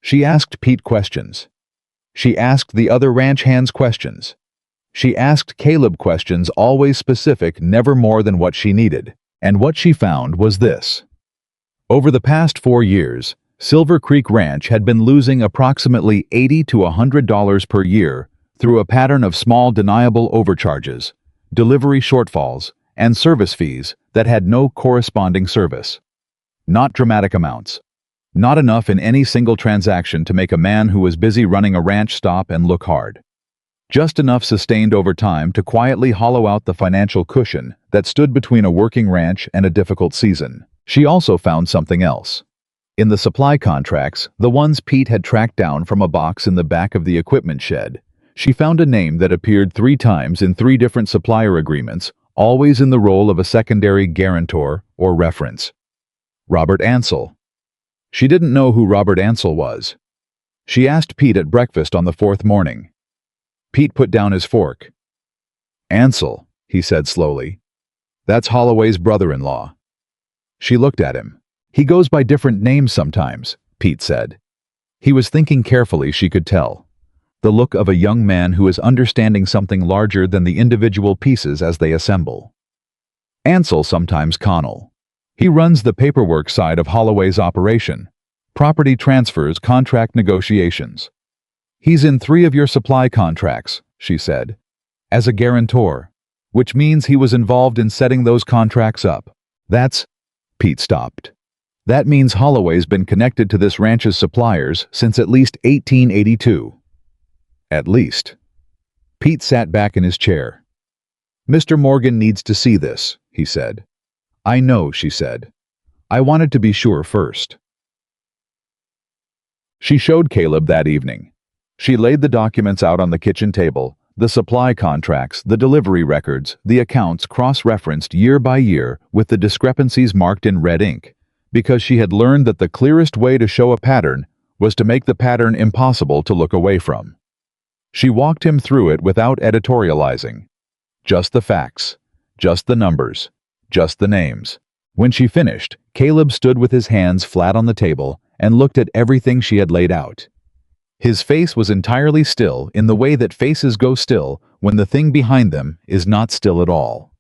She asked Pete questions. She asked the other ranch hands questions. She asked Caleb questions, always specific, never more than what she needed. And what she found was this. Over the past 4 years, Silver Creek Ranch had been losing approximately $80 to $100 per year through a pattern of small deniable overcharges, delivery shortfalls, and service fees that had no corresponding service. Not dramatic amounts. Not enough in any single transaction to make a man who was busy running a ranch stop and look hard. Just enough sustained over time to quietly hollow out the financial cushion that stood between a working ranch and a difficult season. She also found something else. In the supply contracts, the ones Pete had tracked down from a box in the back of the equipment shed, she found a name that appeared 3 times in 3 different supplier agreements, always in the role of a secondary guarantor or reference. Robert Ansell. She didn't know who Robert Ansell was. She asked Pete at breakfast on the 4th morning. Pete put down his fork. "Ansell," he said slowly. "That's Holloway's brother-in-law." She looked at him. "He goes by different names sometimes," Pete said. He was thinking carefully, she could tell. The look of a young man who is understanding something larger than the individual pieces as they assemble. "Ansell, sometimes Connell. He runs the paperwork side of Holloway's operation. property transfers, contract negotiations. He's in 3 of your supply contracts, she said, as a guarantor, which means he was involved in setting those contracts up. Pete stopped. That means Holloway's been connected to this ranch's suppliers since at least 1882. At least. Pete sat back in his chair. Mr. Morgan needs to see this, he said. I know, she said. I wanted to be sure first. She showed Caleb that evening. She laid the documents out on the kitchen table, the supply contracts, the delivery records, the accounts cross-referenced year by year with the discrepancies marked in red ink, because she had learned that the clearest way to show a pattern was to make the pattern impossible to look away from. She walked him through it without editorializing. Just the facts, just the numbers, just the names. When she finished, Caleb stood with his hands flat on the table and looked at everything she had laid out. His face was entirely still in the way that faces go still when the thing behind them is not still at all.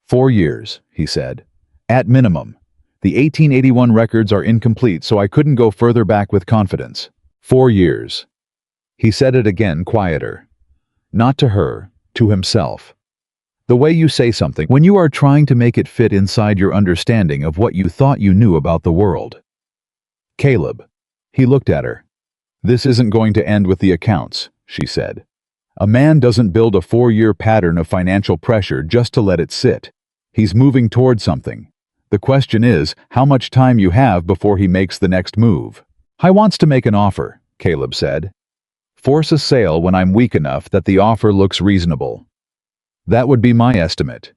4 years, he said. At minimum. The 1881 records are incomplete, so I couldn't go further back with confidence. 4 years. He said it again, quieter. Not to her, to himself. The way you say something when you are trying to make it fit inside your understanding of what you thought you knew about the world. Caleb. He looked at her. This isn't going to end with the accounts, she said. A man doesn't build a 4-year pattern of financial pressure just to let it sit. He's moving toward something. The question is how much time you have before he makes the next move. I wants to make an offer, Caleb said. Force a sale when I'm weak enough that the offer looks reasonable. That would be my estimate.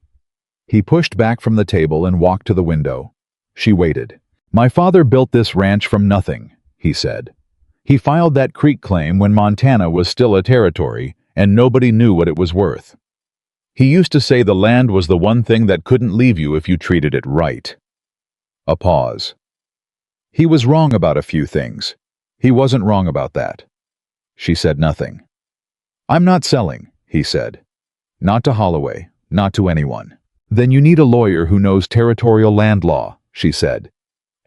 He pushed back from the table and walked to the window. She waited. My father built this ranch from nothing, he said. He filed that creek claim when Montana was still a territory and nobody knew what it was worth. He used to say the land was the one thing that couldn't leave you if you treated it right. A pause. He was wrong about a few things. He wasn't wrong about that. She said nothing. I'm not selling, he said. Not to Holloway, not to anyone. Then you need a lawyer who knows territorial land law, she said.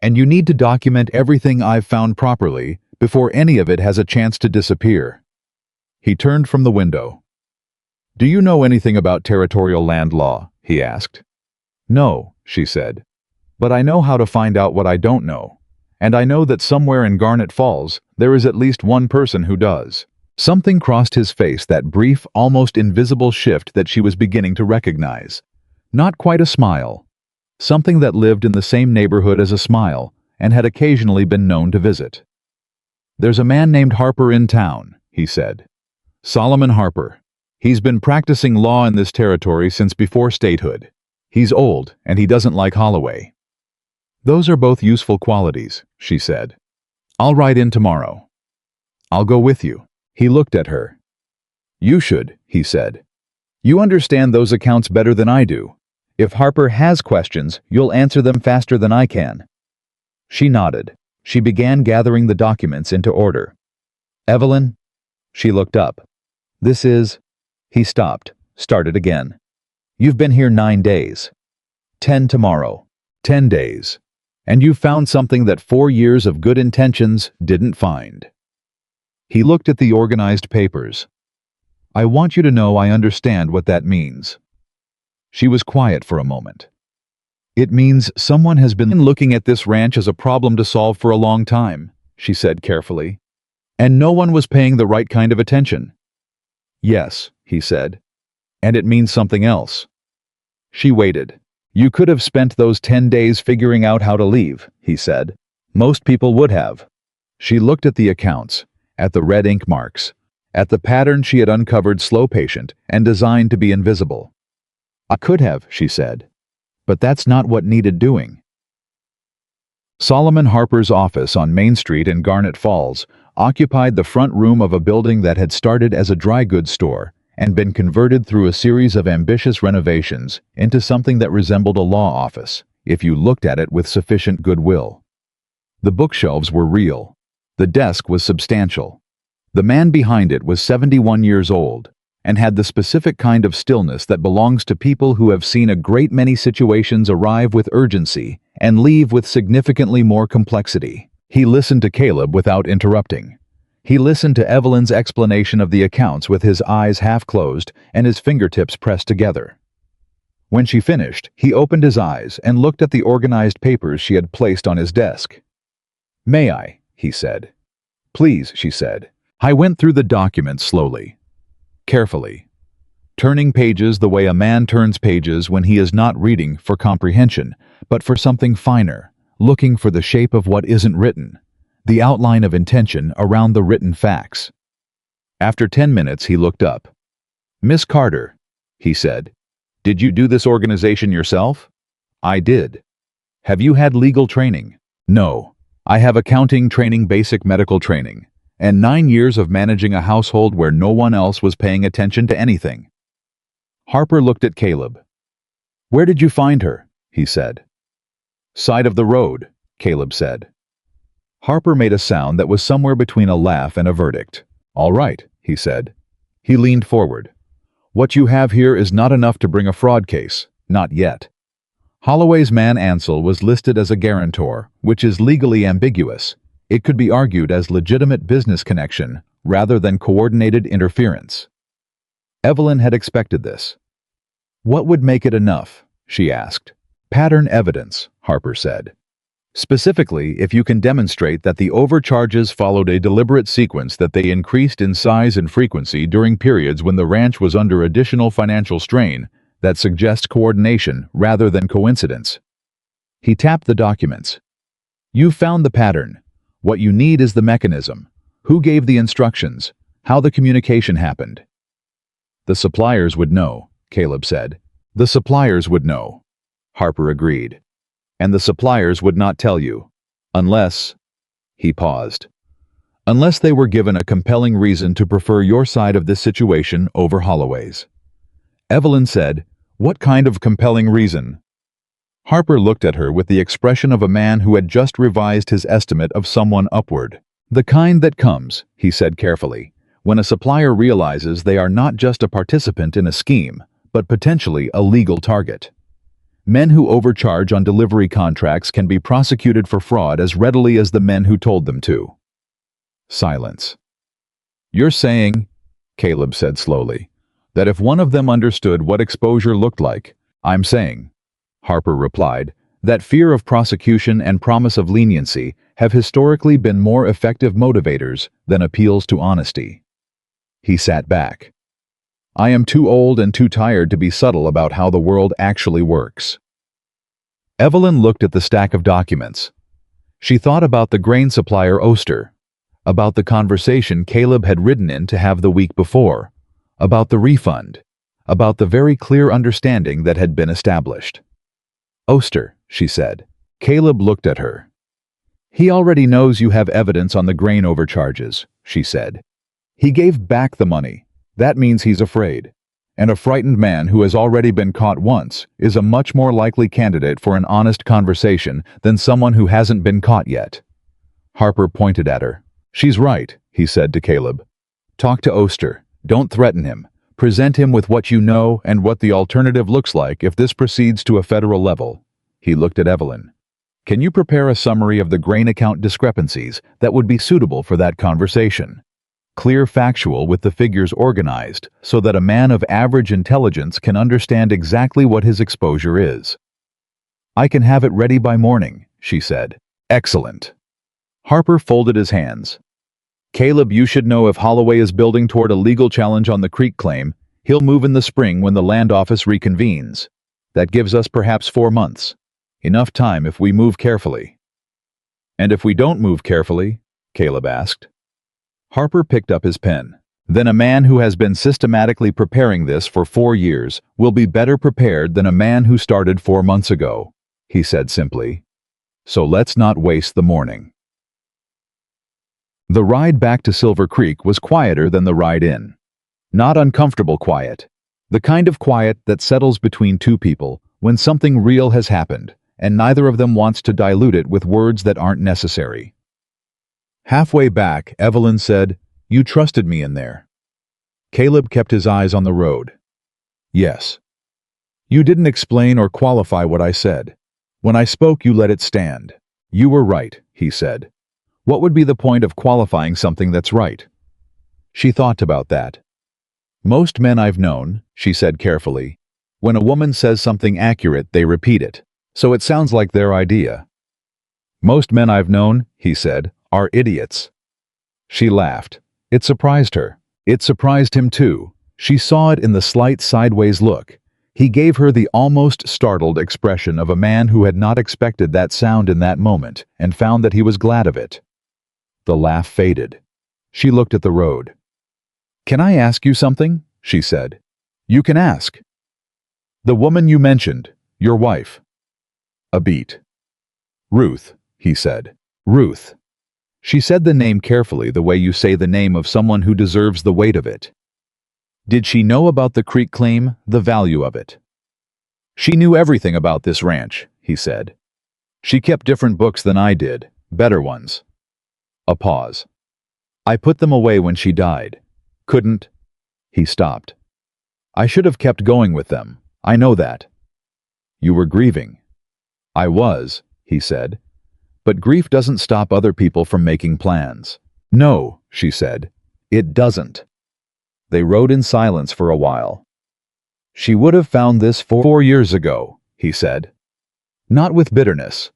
And you need to document everything I've found properly before any of it has a chance to disappear. He turned from the window. Do you know anything about territorial land law? He asked. No, she said. But I know how to find out what I don't know. And I know that somewhere in Garnet Falls, there is at least one person who does. Something crossed his face, that brief, almost invisible shift that she was beginning to recognize. Not quite a smile. Something that lived in the same neighborhood as a smile and had occasionally been known to visit. There's a man named Harper in town, he said. Solomon Harper. He's been practicing law in this territory since before statehood. He's old, and he doesn't like Holloway. Those are both useful qualities, she said. I'll ride in tomorrow. I'll go with you. He looked at her. You should, he said. You understand those accounts better than I do. If Harper has questions, you'll answer them faster than I can. She nodded. She began gathering the documents into order. Evelyn? She looked up. This is... He stopped, started again. You've been here 9 days. 10 tomorrow. 10 days. And you've found something that 4 years of good intentions didn't find. He looked at the organized papers. I want you to know I understand what that means. She was quiet for a moment. It means someone has been looking at this ranch as a problem to solve for a long time, she said carefully. And no one was paying the right kind of attention. Yes, he said. And it means something else. She waited. You could have spent those 10 days figuring out how to leave, he said. Most people would have. She looked at the accounts, at the red ink marks, at the pattern she had uncovered, slow, patient, and designed to be invisible. I could have, she said. But that's not what needed doing. Solomon Harper's office on Main Street in Garnet Falls occupied the front room of a building that had started as a dry goods store and been converted through a series of ambitious renovations into something that resembled a law office, if you looked at it with sufficient goodwill. The bookshelves were real. The desk was substantial. The man behind it was 71 years old and had the specific kind of stillness that belongs to people who have seen a great many situations arrive with urgency and leave with significantly more complexity. He listened to Caleb without interrupting. He listened to Evelyn's explanation of the accounts with his eyes half closed and his fingertips pressed together. When she finished, he opened his eyes and looked at the organized papers she had placed on his desk. "May I?" he said. "Please," she said. I went through the documents slowly, carefully, turning pages the way a man turns pages when he is not reading for comprehension, but for something finer, looking for the shape of what isn't written, the outline of intention around the written facts. After 10 minutes, he looked up. "Miss Carter," he said, "did you do this organization yourself?" "I did." "Have you had legal training?" "No. I have accounting training, basic medical training, and 9 years of managing a household where no one else was paying attention to anything." Harper looked at Caleb. "Where did you find her?" he said. "Side of the road," Caleb said. Harper made a sound that was somewhere between a laugh and a verdict. "All right," he said. He leaned forward. "What you have here is not enough to bring a fraud case. Not yet." Holloway's man Ansel was listed as a guarantor, which is legally ambiguous. It could be argued as legitimate business connection rather than coordinated interference. Evelyn had expected this. "What would make it enough?" she asked. "Pattern evidence," Harper said. "Specifically, if you can demonstrate that the overcharges followed a deliberate sequence, that they increased in size and frequency during periods when the ranch was under additional financial strain, that suggests coordination rather than coincidence." He tapped the documents. "You found the pattern. What you need is the mechanism. Who gave the instructions? How the communication happened?" "The suppliers would know," Caleb said. "The suppliers would know," Harper agreed. "And the suppliers would not tell you. Unless—" he paused. "Unless they were given a compelling reason to prefer your side of this situation over Holloway's." Evelyn said, "What kind of compelling reason?" Harper looked at her with the expression of a man who had just revised his estimate of someone upward. "The kind that comes," he said carefully, "when a supplier realizes they are not just a participant in a scheme, but potentially a legal target. Men who overcharge on delivery contracts can be prosecuted for fraud as readily as the men who told them to." Silence. "You're saying," Caleb said slowly, "that if one of them understood what exposure looked like—" "I'm saying," Harper replied, "that fear of prosecution and promise of leniency have historically been more effective motivators than appeals to honesty." He sat back. "I am too old and too tired to be subtle about how the world actually works." Evelyn looked at the stack of documents. She thought about the grain supplier Oster, about the conversation Caleb had ridden in to have the week before, about the refund, about the very clear understanding that had been established. "Oster," she said. Caleb looked at her. "He already knows you have evidence on the grain overcharges," she said. "He gave back the money. That means he's afraid. And a frightened man who has already been caught once is a much more likely candidate for an honest conversation than someone who hasn't been caught yet." Harper pointed at her. "She's right," he said to Caleb. "Talk to Oster. Don't threaten him. Present him with what you know and what the alternative looks like if this proceeds to a federal level." He looked at Evelyn. "Can you prepare a summary of the grain account discrepancies that would be suitable for that conversation? Clear, factual, with the figures organized so that a man of average intelligence can understand exactly what his exposure is." "I can have it ready by morning," she said. "Excellent." Harper folded his hands. "Caleb, you should know if Holloway is building toward a legal challenge on the creek claim, he'll move in the spring when the land office reconvenes. That gives us perhaps 4 months. Enough time if we move carefully." "And if we don't move carefully?" Caleb asked. Harper picked up his pen. "Then a man who has been systematically preparing this for 4 years will be better prepared than a man who started 4 months ago," he said simply. "So let's not waste the morning." The ride back to Silver Creek was quieter than the ride in. Not uncomfortable quiet. The kind of quiet that settles between two people when something real has happened, and neither of them wants to dilute it with words that aren't necessary. Halfway back, Evelyn said, "You trusted me in there." Caleb kept his eyes on the road. "Yes." "You didn't explain or qualify what I said. When I spoke, you let it stand." "You were right," he said. What would be the point of qualifying something that's right? She thought about that. Most men I've known, she said carefully, when a woman says something accurate, they repeat it, so it sounds like their idea. Most men I've known, he said, are idiots. She laughed. It surprised her. It surprised him too. She saw it in the slight sideways look. He gave her the almost startled expression of a man who had not expected that sound in that moment and found that he was glad of it. The laugh faded. She looked at the road. "Can I ask you something?" she said. "You can ask." "The woman you mentioned, your wife." A beat. "Ruth," he said. "Ruth." She said the name carefully, the way you say the name of someone who deserves the weight of it. Did she know about the creek claim, the value of it? "She knew everything about this ranch," he said. "She kept different books than I did, better ones." A pause. "I put them away when she died. Couldn't—" He stopped. "I should have kept going with them. I know that." "You were grieving." "I was," he said. "But grief doesn't stop other people from making plans." "No," she said. "It doesn't." They rode in silence for a while. "She would have found this 4 years ago," he said. Not with bitterness,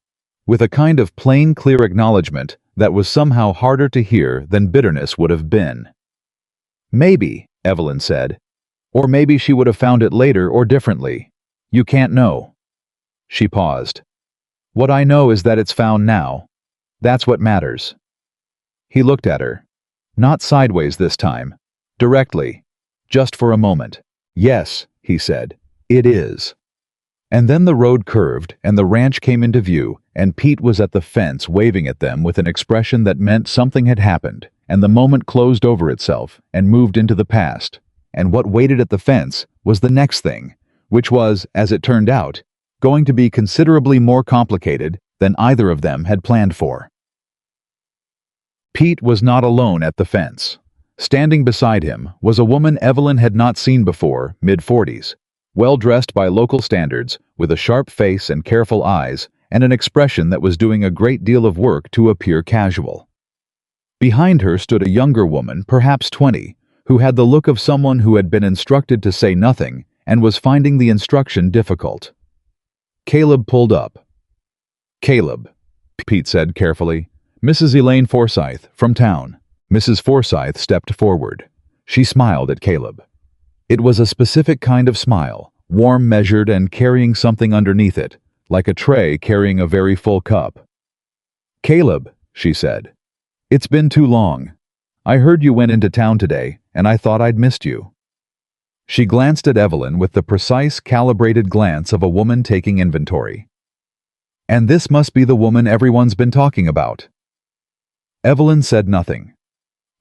with a kind of plain, clear acknowledgement that was somehow harder to hear than bitterness would have been. "Maybe," Evelyn said. "Or maybe she would have found it later or differently. You can't know." She paused. "What I know is that it's found now. That's what matters." He looked at her. Not sideways this time. Directly. Just for a moment. "Yes," he said. "It is." And then the road curved, and the ranch came into view, and Pete was at the fence waving at them with an expression that meant something had happened, and the moment closed over itself and moved into the past. And what waited at the fence was the next thing, which was, as it turned out, going to be considerably more complicated than either of them had planned for. Pete was not alone at the fence. Standing beside him was a woman Evelyn had not seen before, mid-40s, well-dressed by local standards, with a sharp face and careful eyes, and an expression that was doing a great deal of work to appear casual. Behind her stood a younger woman, perhaps 20, who had the look of someone who had been instructed to say nothing and was finding the instruction difficult. Caleb pulled up. "Caleb," Pete said carefully. "Mrs. Elaine Forsythe, from town." Mrs. Forsythe stepped forward. She smiled at Caleb. It was a specific kind of smile, warm, measured, and carrying something underneath it, like a tray carrying a very full cup. "Caleb," she said. "It's been too long. I heard you went into town today, and I thought I'd missed you." She glanced at Evelyn with the precise, calibrated glance of a woman taking inventory. "And this must be the woman everyone's been talking about." Evelyn said nothing.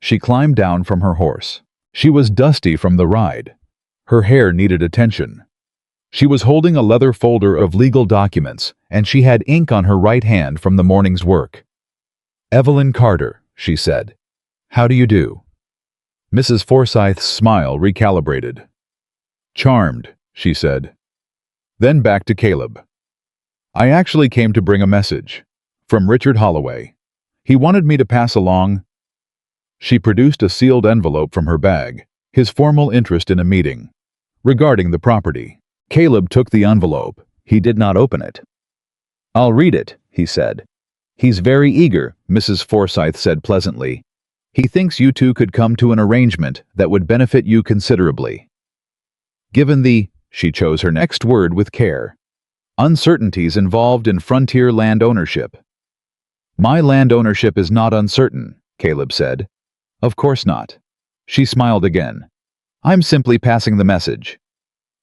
She climbed down from her horse. She was dusty from the ride. Her hair needed attention. She was holding a leather folder of legal documents, and she had ink on her right hand from the morning's work. "Evelyn Carter," she said. "How do you do?" Mrs. Forsythe's smile recalibrated. "Charmed," she said. Then back to Caleb. "I actually came to bring a message. From Richard Holloway. He wanted me to pass along—" She produced a sealed envelope from her bag, his formal interest in a meeting. Regarding the property. Caleb took the envelope. He did not open it. "I'll read it," he said. "He's very eager," Mrs. Forsythe said pleasantly. "He thinks you two could come to an arrangement that would benefit you considerably. Given the," she chose her next word with care, "uncertainties involved in frontier land ownership." "My land ownership is not uncertain," Caleb said. "Of course not." She smiled again. "I'm simply passing the message."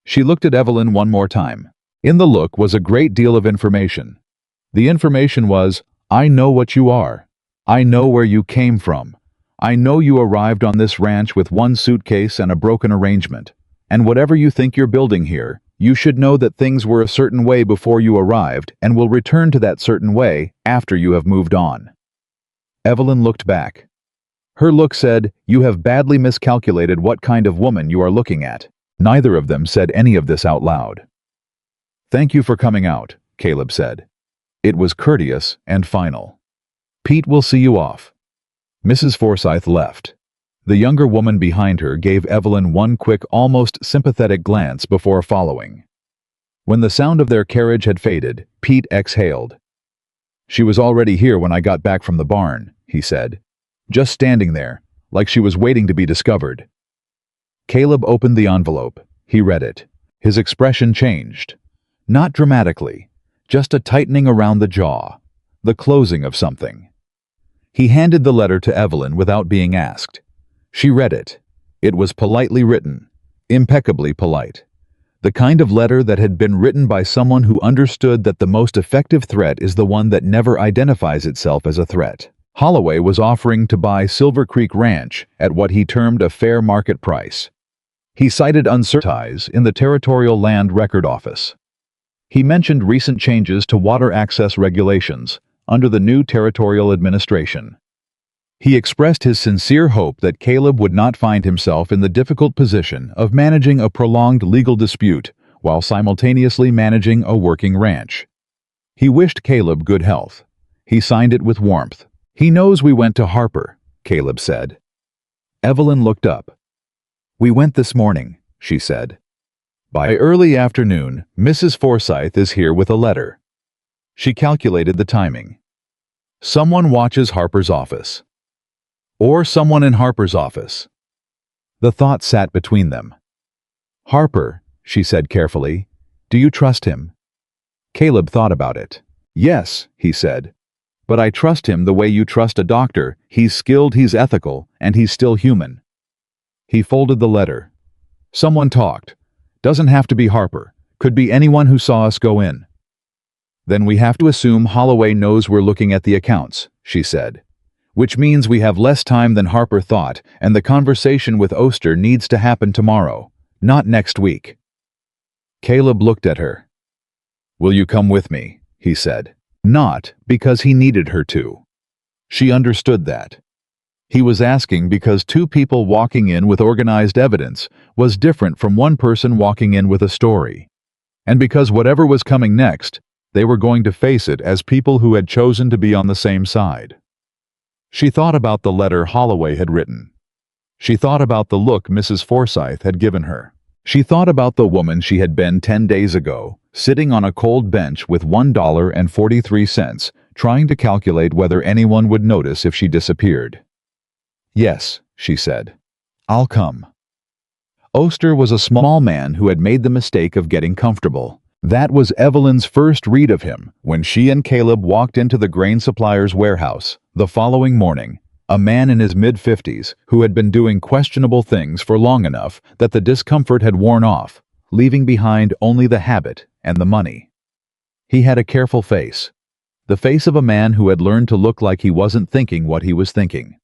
She looked at Evelyn one more time. In the look was a great deal of information. The information was, "I know what you are. I know where you came from. I know you arrived on this ranch with one suitcase and a broken arrangement. And whatever you think you're building here, you should know that things were a certain way before you arrived and will return to that certain way after you have moved on." Evelyn looked back. Her look said, "You have badly miscalculated what kind of woman you are looking at." Neither of them said any of this out loud. "Thank you for coming out," Caleb said. It was courteous and final. Pete will see you off." Mrs. Forsythe left. The younger woman behind her gave Evelyn one quick, almost sympathetic glance before following. When the sound of their carriage had faded, Pete exhaled. "She was already here when I got back from the barn," he said. "Just standing there, like she was waiting to be discovered." Caleb opened the envelope. He read it. His expression changed. Not dramatically, just a tightening around the jaw, the closing of something. He handed the letter to Evelyn without being asked. She read it. It was politely written, impeccably polite. The kind of letter that had been written by someone who understood that the most effective threat is the one that never identifies itself as a threat. Holloway was offering to buy Silver Creek Ranch at what he termed a fair market price. He cited uncertainties in the Territorial Land Record Office. He mentioned recent changes to water access regulations under the new territorial administration. He expressed his sincere hope that Caleb would not find himself in the difficult position of managing a prolonged legal dispute while simultaneously managing a working ranch. He wished Caleb good health. He signed it with warmth. "He knows we went to Harper," Caleb said. Evelyn looked up. "We went this morning," she said. "By early afternoon, Mrs. Forsythe is here with a letter." She calculated the timing. "Someone watches Harper's office. Or someone in Harper's office." The thought sat between them. "Harper," she said carefully, "do you trust him?" Caleb thought about it. "Yes," he said. "But I trust him the way you trust a doctor. He's skilled, he's ethical, and he's still human." He folded the letter. "Someone talked. Doesn't have to be Harper. Could be anyone who saw us go in." "Then we have to assume Holloway knows we're looking at the accounts," she said. "Which means we have less time than Harper thought, and the conversation with Oster needs to happen tomorrow, not next week." Caleb looked at her. "Will you come with me?" he said. Not because he needed her to. She understood that. He was asking because two people walking in with organized evidence was different from one person walking in with a story. And because whatever was coming next, they were going to face it as people who had chosen to be on the same side. She thought about the letter Holloway had written. She thought about the look Mrs. Forsythe had given her. She thought about the woman she had been 10 days ago, sitting on a cold bench with $1.43, trying to calculate whether anyone would notice if she disappeared. "Yes," she said. "I'll come." Oster was a small man who had made the mistake of getting comfortable. That was Evelyn's first read of him when she and Caleb walked into the grain supplier's warehouse the following morning, a man in his mid-50s who had been doing questionable things for long enough that the discomfort had worn off, leaving behind only the habit and the money. He had a careful face, the face of a man who had learned to look like he wasn't thinking what he was thinking.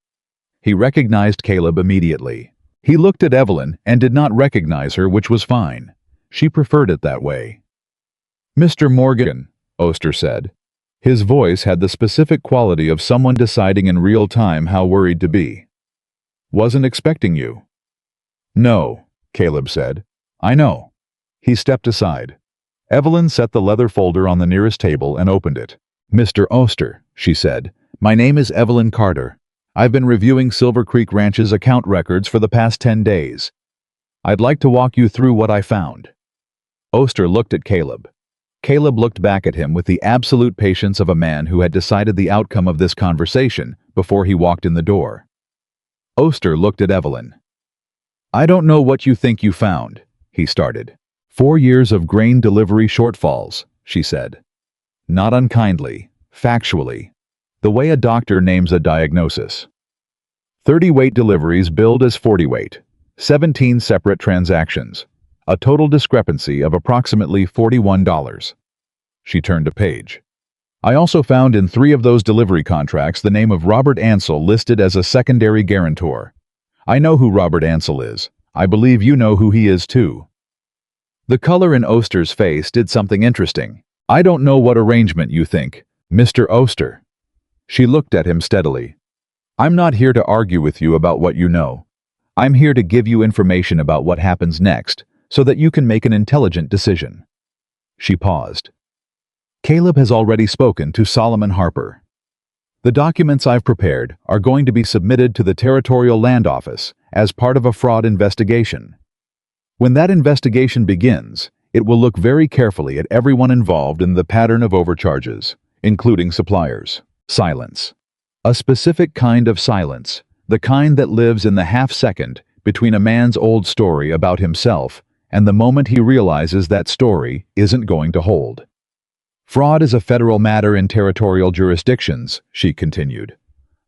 He recognized Caleb immediately. He looked at Evelyn and did not recognize her, which was fine. She preferred it that way. "Mr. Morgan," Oster said. His voice had the specific quality of someone deciding in real time how worried to be. "Wasn't expecting you." "No," Caleb said. "I know." He stepped aside. Evelyn set the leather folder on the nearest table and opened it. "Mr. Oster," she said, "my name is Evelyn Carter. I've been reviewing Silver Creek Ranch's account records for the past 10 days. I'd like to walk you through what I found." Oster looked at Caleb. Caleb looked back at him with the absolute patience of a man who had decided the outcome of this conversation before he walked in the door. Oster looked at Evelyn. "I don't know what you think you found," he started. 4 years of grain delivery shortfalls," she said. Not unkindly, factually, the way a doctor names a diagnosis. 30 weight deliveries billed as 40 weight, 17 separate transactions, a total discrepancy of approximately $41. She turned a page. "I also found in 3 of those delivery contracts the name of Robert Ansell listed as a secondary guarantor. I know who Robert Ansell is. I believe you know who he is too." The color in Oster's face did something interesting. "I don't know what arrangement you think, Mr. Oster." She looked at him steadily. "I'm not here to argue with you about what you know. I'm here to give you information about what happens next, so that you can make an intelligent decision." She paused. "Caleb has already spoken to Solomon Harper." The documents I've prepared are going to be submitted to the Territorial Land Office as part of a fraud investigation. When that investigation begins, it will look very carefully at everyone involved in the pattern of overcharges, including suppliers. Silence. A specific kind of silence, the kind that lives in the half-second between a man's old story about himself and the moment he realizes that story isn't going to hold. Fraud is a federal matter in territorial jurisdictions, she continued.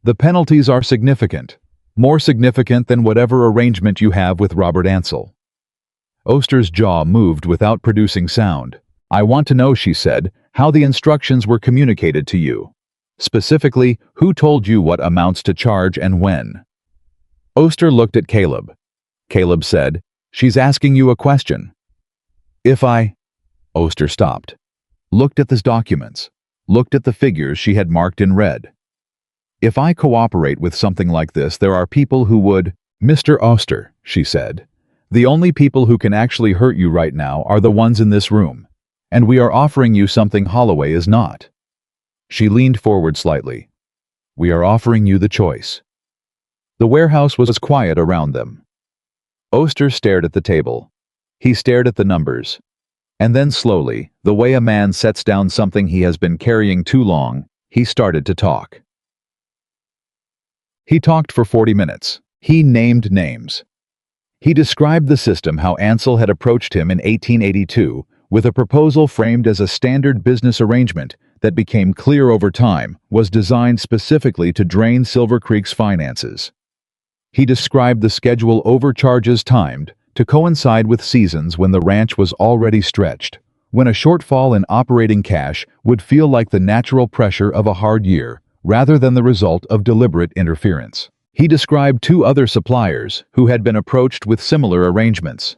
The penalties are significant, more significant than whatever arrangement you have with Robert Ansel. Oster's jaw moved without producing sound. I want to know, she said, how the instructions were communicated to you. Specifically, who told you what amounts to charge and when? Oster looked at Caleb. Caleb said, she's asking you a question. If I... Oster stopped. Looked at the documents. Looked at the figures she had marked in red. If I cooperate with something like this, there are people who would... Mr. Oster, she said, the only people who can actually hurt you right now are the ones in this room. And we are offering you something Holloway is not. She leaned forward slightly. We are offering you the choice. The warehouse was quiet around them. Oster stared at the table. He stared at the numbers. And then slowly, the way a man sets down something he has been carrying too long, he started to talk. He talked for 40 minutes. He named names. He described the system how Ansel had approached him in 1882 with a proposal framed as a standard business arrangement that became clear over time was designed specifically to drain Silver Creek's finances. He described the schedule overcharges timed to coincide with seasons when the ranch was already stretched, when a shortfall in operating cash would feel like the natural pressure of a hard year rather than the result of deliberate interference. He described 2 other suppliers who had been approached with similar arrangements.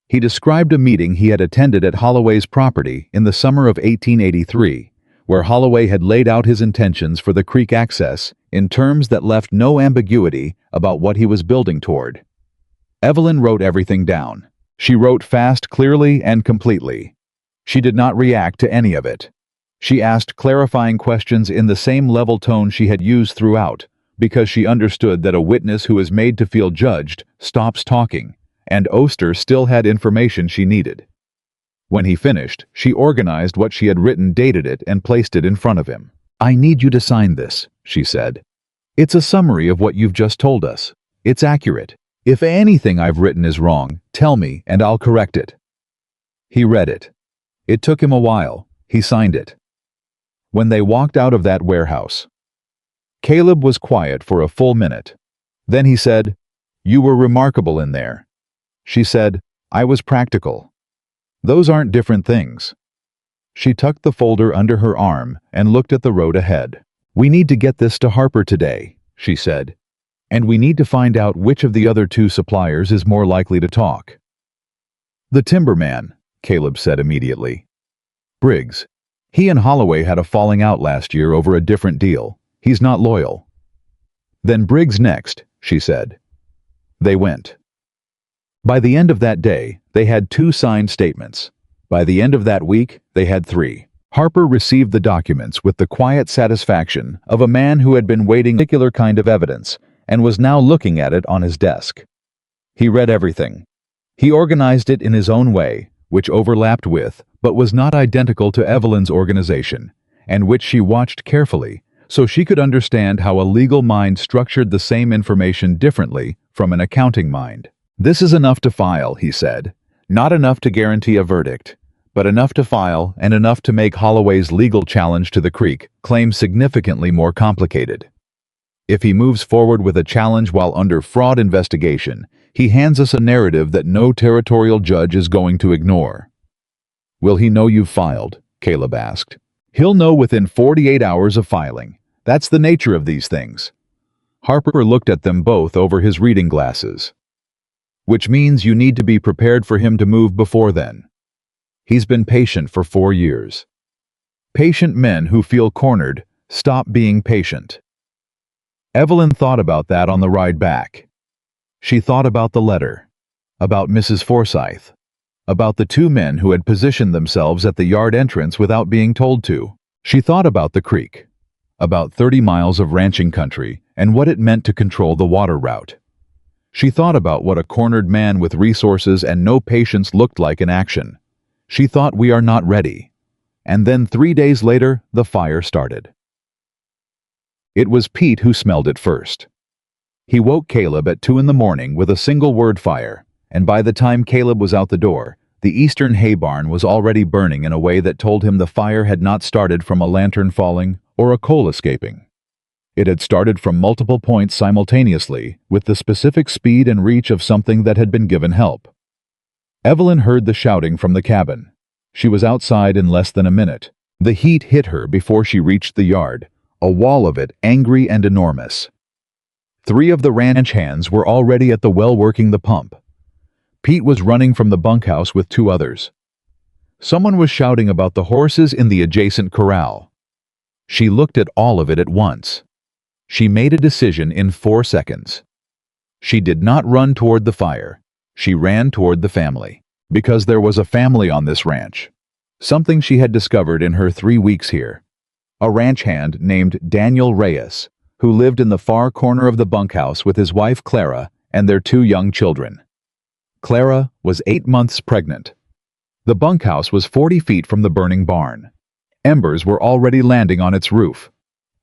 He described a meeting he had attended at Holloway's property in the summer of 1883, where Holloway had laid out his intentions for the creek access in terms that left no ambiguity about what he was building toward. Evelyn wrote everything down. She wrote fast, clearly, and completely. She did not react to any of it. She asked clarifying questions in the same level tone she had used throughout, because she understood that a witness who is made to feel judged stops talking, and Oster still had information she needed. When he finished, she organized what she had written, dated it, and placed it in front of him. I need you to sign this, she said. It's a summary of what you've just told us. It's accurate. If anything I've written is wrong, tell me and I'll correct it. He read it. It took him a while. He signed it. When they walked out of that warehouse, Caleb was quiet for a full minute. Then he said, You were remarkable in there. She said, I was practical. Those aren't different things. She tucked the folder under her arm and looked at the road ahead. We need to get this to Harper today, she said. And we need to find out which of the other 2 suppliers is more likely to talk. The timberman, Caleb said immediately. Briggs. He and Holloway had a falling out last year over a different deal. He's not loyal. Then Briggs next, she said. They went. By the end of that day, they had 2 signed statements. By the end of that week, they had 3. Harper received the documents with the quiet satisfaction of a man who had been waiting for a particular kind of evidence and was now looking at it on his desk. He read everything. He organized it in his own way, which overlapped with, but was not identical to Evelyn's organization, and which she watched carefully, so she could understand how a legal mind structured the same information differently from an accounting mind. This is enough to file, he said. Not enough to guarantee a verdict, but enough to file and enough to make Holloway's legal challenge to the creek claim significantly more complicated. If he moves forward with a challenge while under fraud investigation, he hands us a narrative that no territorial judge is going to ignore. Will he know you've filed? Caleb asked. He'll know within 48 hours of filing. That's the nature of these things. Harper looked at them both over his reading glasses. Which means you need to be prepared for him to move before then. He's been patient for 4 years. Patient men who feel cornered stop being patient. Evelyn thought about that on the ride back. She thought about the letter, about Mrs. Forsyth, about the 2 men who had positioned themselves at the yard entrance without being told to. She thought about the creek, about 30 miles of ranching country, and what it meant to control the water route. She thought about what a cornered man with resources and no patience looked like in action. She thought, we are not ready. And then 3 days later, the fire started. It was Pete who smelled it first. He woke Caleb at 2 in the morning with a single word, fire, and by the time Caleb was out the door, the eastern hay barn was already burning in a way that told him the fire had not started from a lantern falling or a coal escaping. It had started from multiple points simultaneously, with the specific speed and reach of something that had been given help. Evelyn heard the shouting from the cabin. She was outside in less than a minute. The heat hit her before she reached the yard, a wall of it, angry and enormous. 3 of the ranch hands were already at the well working the pump. Pete was running from the bunkhouse with 2 others. Someone was shouting about the horses in the adjacent corral. She looked at all of it at once. She made a decision in 4 seconds. She did not run toward the fire. She ran toward the family. Because there was a family on this ranch. Something she had discovered in her 3 weeks here. A ranch hand named Daniel Reyes, who lived in the far corner of the bunkhouse with his wife Clara and their 2 young children. Clara was 8 months pregnant. The bunkhouse was 40 feet from the burning barn. Embers were already landing on its roof.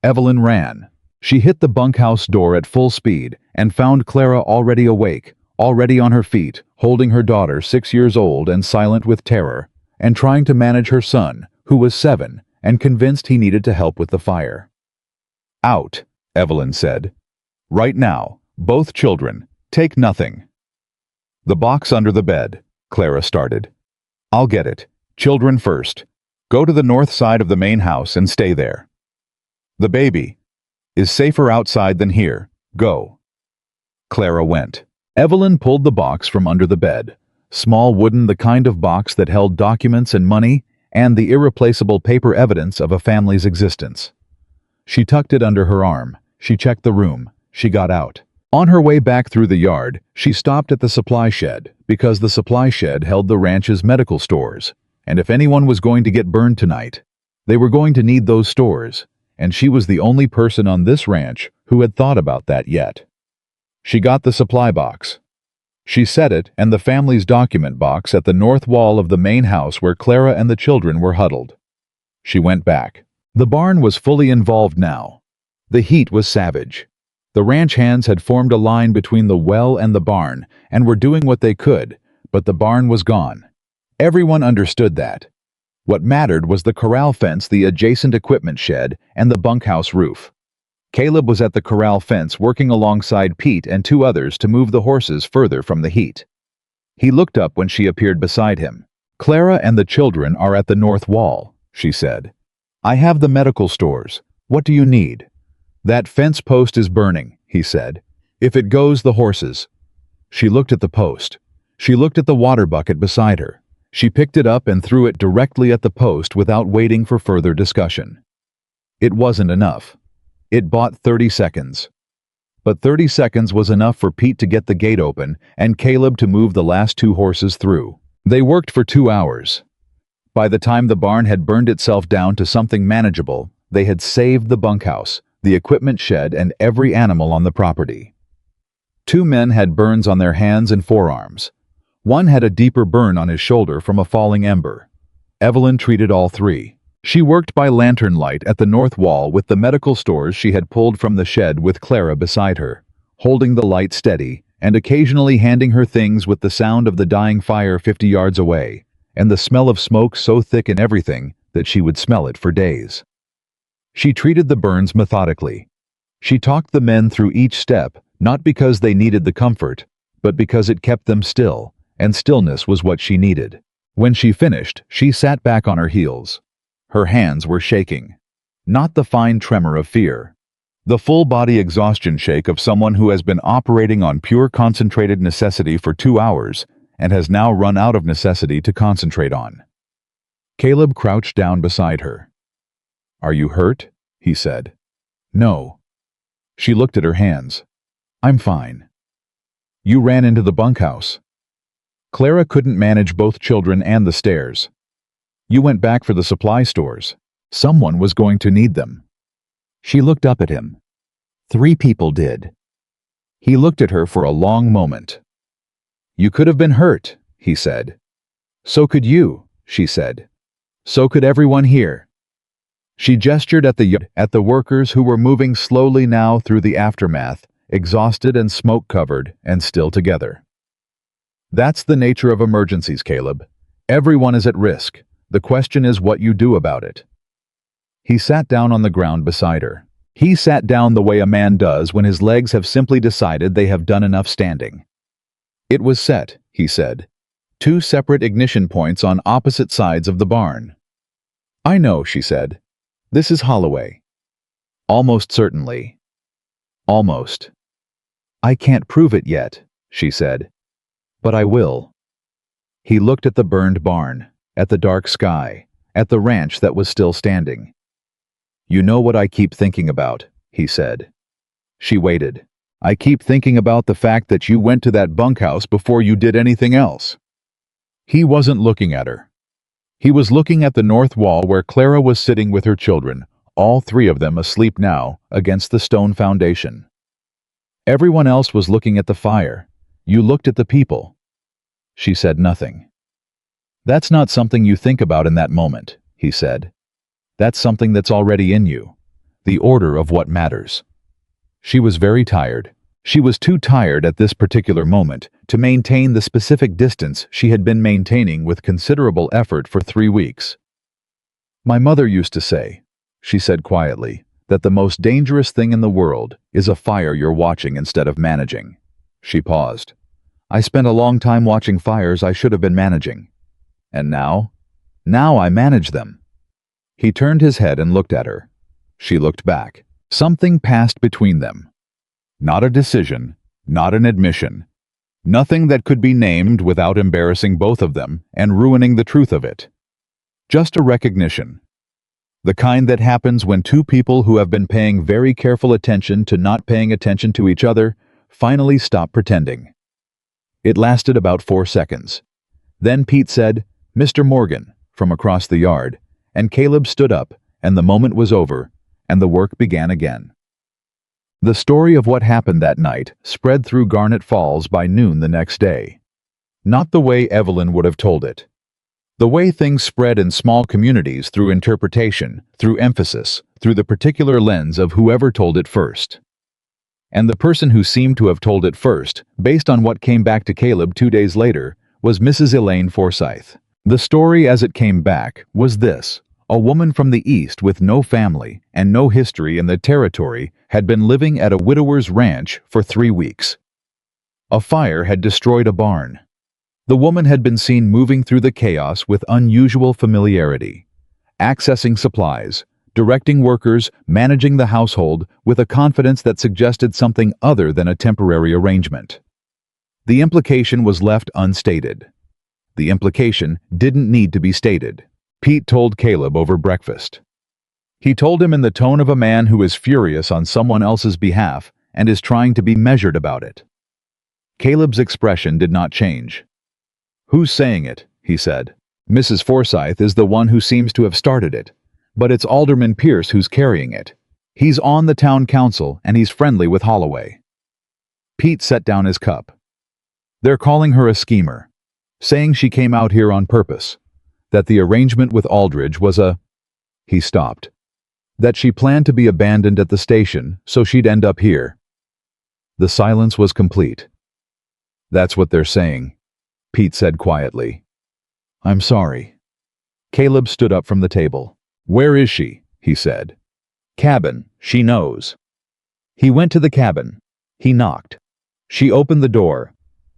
Evelyn ran. She hit the bunkhouse door at full speed and found Clara already awake, already on her feet, holding her daughter 6 years old and silent with terror, and trying to manage her son, who was 7, and convinced he needed to help with the fire. Out, Evelyn said. Right now, both children, take nothing. The box under the bed, Clara started. I'll get it. Children first. Go to the north side of the main house and stay there. The baby is safer outside than here. Go. Clara went. Evelyn pulled the box from under the bed. Small wooden, the kind of box that held documents and money, and the irreplaceable paper evidence of a family's existence. She tucked it under her arm. She checked the room. She got out. On her way back through the yard, she stopped at the supply shed, because the supply shed held the ranch's medical stores, and if anyone was going to get burned tonight, they were going to need those stores, and she was the only person on this ranch who had thought about that yet. She got the supply box. She set it and the family's document box at the north wall of the main house where Clara and the children were huddled. She went back. The barn was fully involved now. The heat was savage. The ranch hands had formed a line between the well and the barn and were doing what they could, but the barn was gone. Everyone understood that. What mattered was the corral fence, the adjacent equipment shed, and the bunkhouse roof. Caleb was at the corral fence working alongside Pete and 2 others to move the horses further from the heat. He looked up when she appeared beside him. Clara and the children are at the north wall, she said. I have the medical stores. What do you need? That fence post is burning, he said. If it goes, the horses. She looked at the post. She looked at the water bucket beside her. She picked it up and threw it directly at the post without waiting for further discussion. It wasn't enough. It bought 30 seconds. But 30 seconds was enough for Pete to get the gate open and Caleb to move the last 2 horses through. They worked for 2 hours. By the time the barn had burned itself down to something manageable, they had saved the bunkhouse, the equipment shed, and every animal on the property. 2 men had burns on their hands and forearms. One had a deeper burn on his shoulder from a falling ember. Evelyn treated all 3. She worked by lantern light at the north wall with the medical stores she had pulled from the shed with Clara beside her, holding the light steady and occasionally handing her things with the sound of the dying fire 50 yards away, and the smell of smoke so thick in everything that she would smell it for days. She treated the burns methodically. She talked the men through each step, not because they needed the comfort, but because it kept them still, and stillness was what she needed. When she finished, she sat back on her heels. Her hands were shaking. Not the fine tremor of fear. The full-body exhaustion shake of someone who has been operating on pure concentrated necessity for 2 hours and has now run out of necessity to concentrate on. Caleb crouched down beside her. "Are you hurt?" he said. "No." She looked at her hands. "I'm fine." "You ran into the bunkhouse." Clara couldn't manage both children and the stairs. "You went back for the supply stores. Someone was going to need them." She looked up at him. 3 people did. He looked at her for a long moment. "You could have been hurt," he said. "So could you," she said. "So could everyone here." She gestured at the workers who were moving slowly now through the aftermath, exhausted and smoke-covered, and still together. "That's the nature of emergencies, Caleb. Everyone is at risk. The question is what you do about it." He sat down on the ground beside her. He sat down the way a man does when his legs have simply decided they have done enough standing. "It was set," he said. 2 separate ignition points on opposite sides of the barn. "I know," she said. "This is Holloway." "Almost certainly." "Almost." "I can't prove it yet," she said. "But I will." He looked at the burned barn, at the dark sky, at the ranch that was still standing. "You know what I keep thinking about," he said. She waited. "I keep thinking about the fact that you went to that bunkhouse before you did anything else." He wasn't looking at her. He was looking at the north wall where Clara was sitting with her children, all 3 of them asleep now, against the stone foundation. Everyone else was looking at the fire. "You looked at the people." She said nothing. "That's not something you think about in that moment," he said. "That's something that's already in you. The order of what matters." She was very tired. She was too tired at this particular moment to maintain the specific distance she had been maintaining with considerable effort for 3 weeks. "My mother used to say," she said quietly, "that the most dangerous thing in the world is a fire you're watching instead of managing." She paused. "I spent a long time watching fires I should have been managing. And now? Now I manage them." He turned his head and looked at her. She looked back. Something passed between them. Not a decision, not an admission. Nothing that could be named without embarrassing both of them and ruining the truth of it. Just a recognition. The kind that happens when 2 people who have been paying very careful attention to not paying attention to each other finally stop pretending. It lasted about 4 seconds. Then Pete said, "Mr. Morgan," from across the yard, and Caleb stood up, and the moment was over, and the work began again. The story of what happened that night spread through Garnet Falls by noon the next day. Not the way Evelyn would have told it. The way things spread in small communities through interpretation, through emphasis, through the particular lens of whoever told it first. And the person who seemed to have told it first, based on what came back to Caleb 2 days later, was Mrs. Elaine Forsythe. The story as it came back was this. A woman from the East with no family and no history in the territory had been living at a widower's ranch for 3 weeks. A fire had destroyed a barn. The woman had been seen moving through the chaos with unusual familiarity, accessing supplies, directing workers, managing the household with a confidence that suggested something other than a temporary arrangement. The implication was left unstated. The implication didn't need to be stated. Pete told Caleb over breakfast. He told him in the tone of a man who is furious on someone else's behalf and is trying to be measured about it. Caleb's expression did not change. "Who's saying it?" he said. "Mrs. Forsythe is the one who seems to have started it, but it's Alderman Pierce who's carrying it. He's on the town council and he's friendly with Holloway." Pete set down his cup. "They're calling her a schemer, saying she came out here on purpose. That the arrangement with Aldridge was a—" He stopped. "That she planned to be abandoned at the station so she'd end up here." The silence was complete. "That's what they're saying," Pete said quietly. "I'm sorry." Caleb stood up from the table. "Where is she?" he said. "Cabin. She knows." He went to the cabin. He knocked. She opened the door.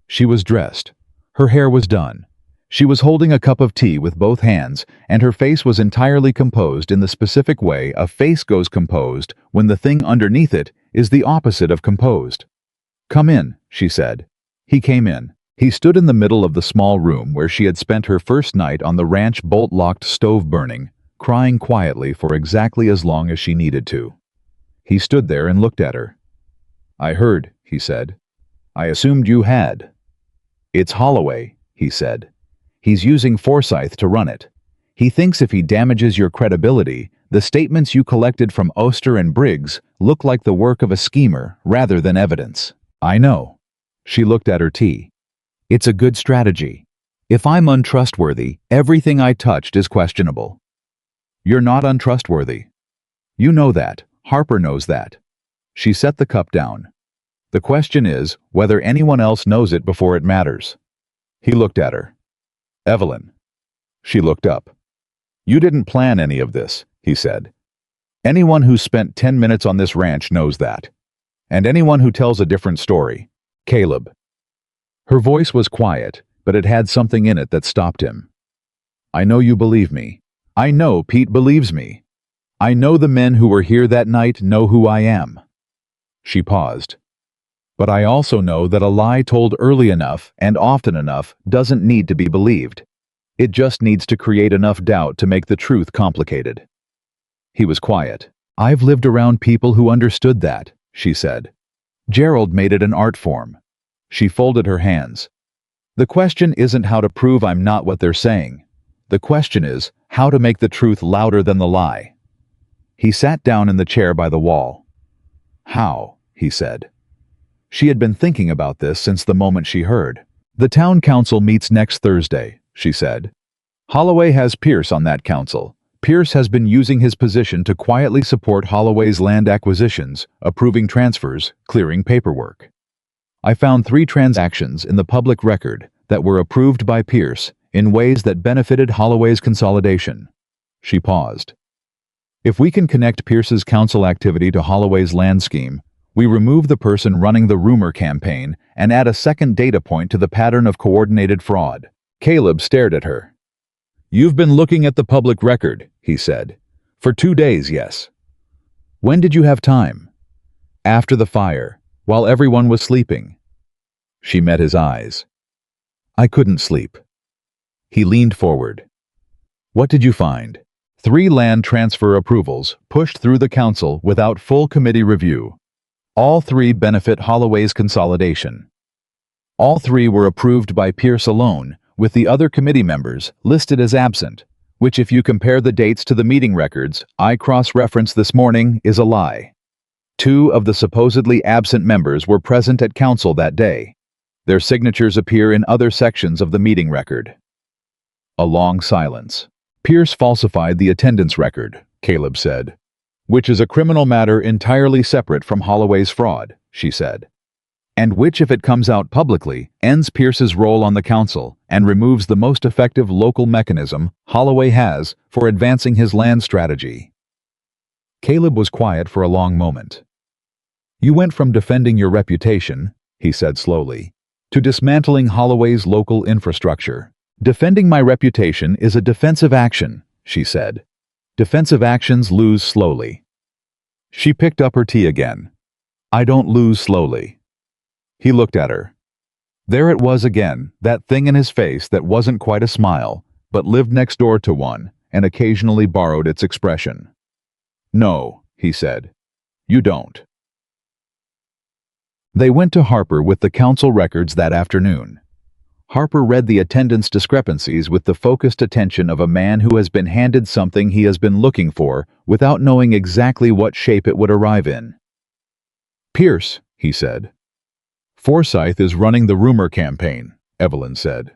She was dressed. Her hair was done. She was holding a cup of tea with both hands, and her face was entirely composed in the specific way a face goes composed when the thing underneath it is the opposite of composed. "Come in," she said. He came in. He stood in the middle of the small room where she had spent her first night on the ranch bolt-locked stove burning, crying quietly for exactly as long as she needed to. He stood there and looked at her. "I heard," he said. "I assumed you had." "It's Holloway," he said. "He's using Forsythe to run it. He thinks if he damages your credibility, The statements you collected from Oster and Briggs look like the work of a schemer rather than evidence. I know. She looked at her tea. It's a good strategy. If I'm untrustworthy, everything I touched is questionable. You're not untrustworthy. You know that. Harper knows that. She set the cup down. The question is whether anyone else knows it before it matters. He looked at her. Evelyn. She looked up. You didn't plan any of this, he said. Anyone who's spent 10 minutes on this ranch knows that. And anyone who tells a different story. Caleb. Her voice was quiet, but it had something in it that stopped him. I know you believe me. I know Pete believes me. I know the men who were here that night know who I am. She paused. But I also know that a lie told early enough and often enough doesn't need to be believed. It just needs to create enough doubt to make the truth complicated. He was quiet. I've lived around people who understood that, she said. Gerald made it an art form. She folded her hands. The question isn't how to prove I'm not what they're saying. The question is how to make the truth louder than the lie. He sat down in the chair by the wall. How? He said. She had been thinking about this since the moment she heard. The town council meets next Thursday, she said. Holloway has Pierce on that council. Pierce has been using his position to quietly support Holloway's land acquisitions, approving transfers, clearing paperwork. I found 3 transactions in the public record that were approved by Pierce in ways that benefited Holloway's consolidation. She paused. If we can connect Pierce's council activity to Holloway's land scheme, we remove the person running the rumor campaign and add a second data point to the pattern of coordinated fraud. Caleb stared at her. You've been looking at the public record, he said. For 2 days, yes. When did you have time? After the fire, while everyone was sleeping. She met his eyes. I couldn't sleep. He leaned forward. What did you find? 3 land transfer approvals pushed through the council without full committee review. All 3 benefit Holloway's consolidation. All 3 were approved by Pierce alone, with the other committee members listed as absent, which if you compare the dates to the meeting records I cross-referenced this morning is a lie. 2 of the supposedly absent members were present at council that day. Their signatures appear in other sections of the meeting record. A long silence. Pierce falsified the attendance record, Caleb said. Which is a criminal matter entirely separate from Holloway's fraud, she said. And which, if it comes out publicly, ends Pierce's role on the council and removes the most effective local mechanism Holloway has for advancing his land strategy. Caleb was quiet for a long moment. You went from defending your reputation, he said slowly, to dismantling Holloway's local infrastructure. Defending my reputation is a defensive action, she said. Defensive actions lose slowly. She picked up her tea again. I don't lose slowly. He looked at her. There it was again, that thing in his face that wasn't quite a smile, but lived next door to one, and occasionally borrowed its expression. No, he said. You don't. They went to Harper with the council records that afternoon. Harper read the attendance discrepancies with the focused attention of a man who has been handed something he has been looking for without knowing exactly what shape it would arrive in. Pierce, he said. Forsyth is running the rumor campaign, Evelyn said.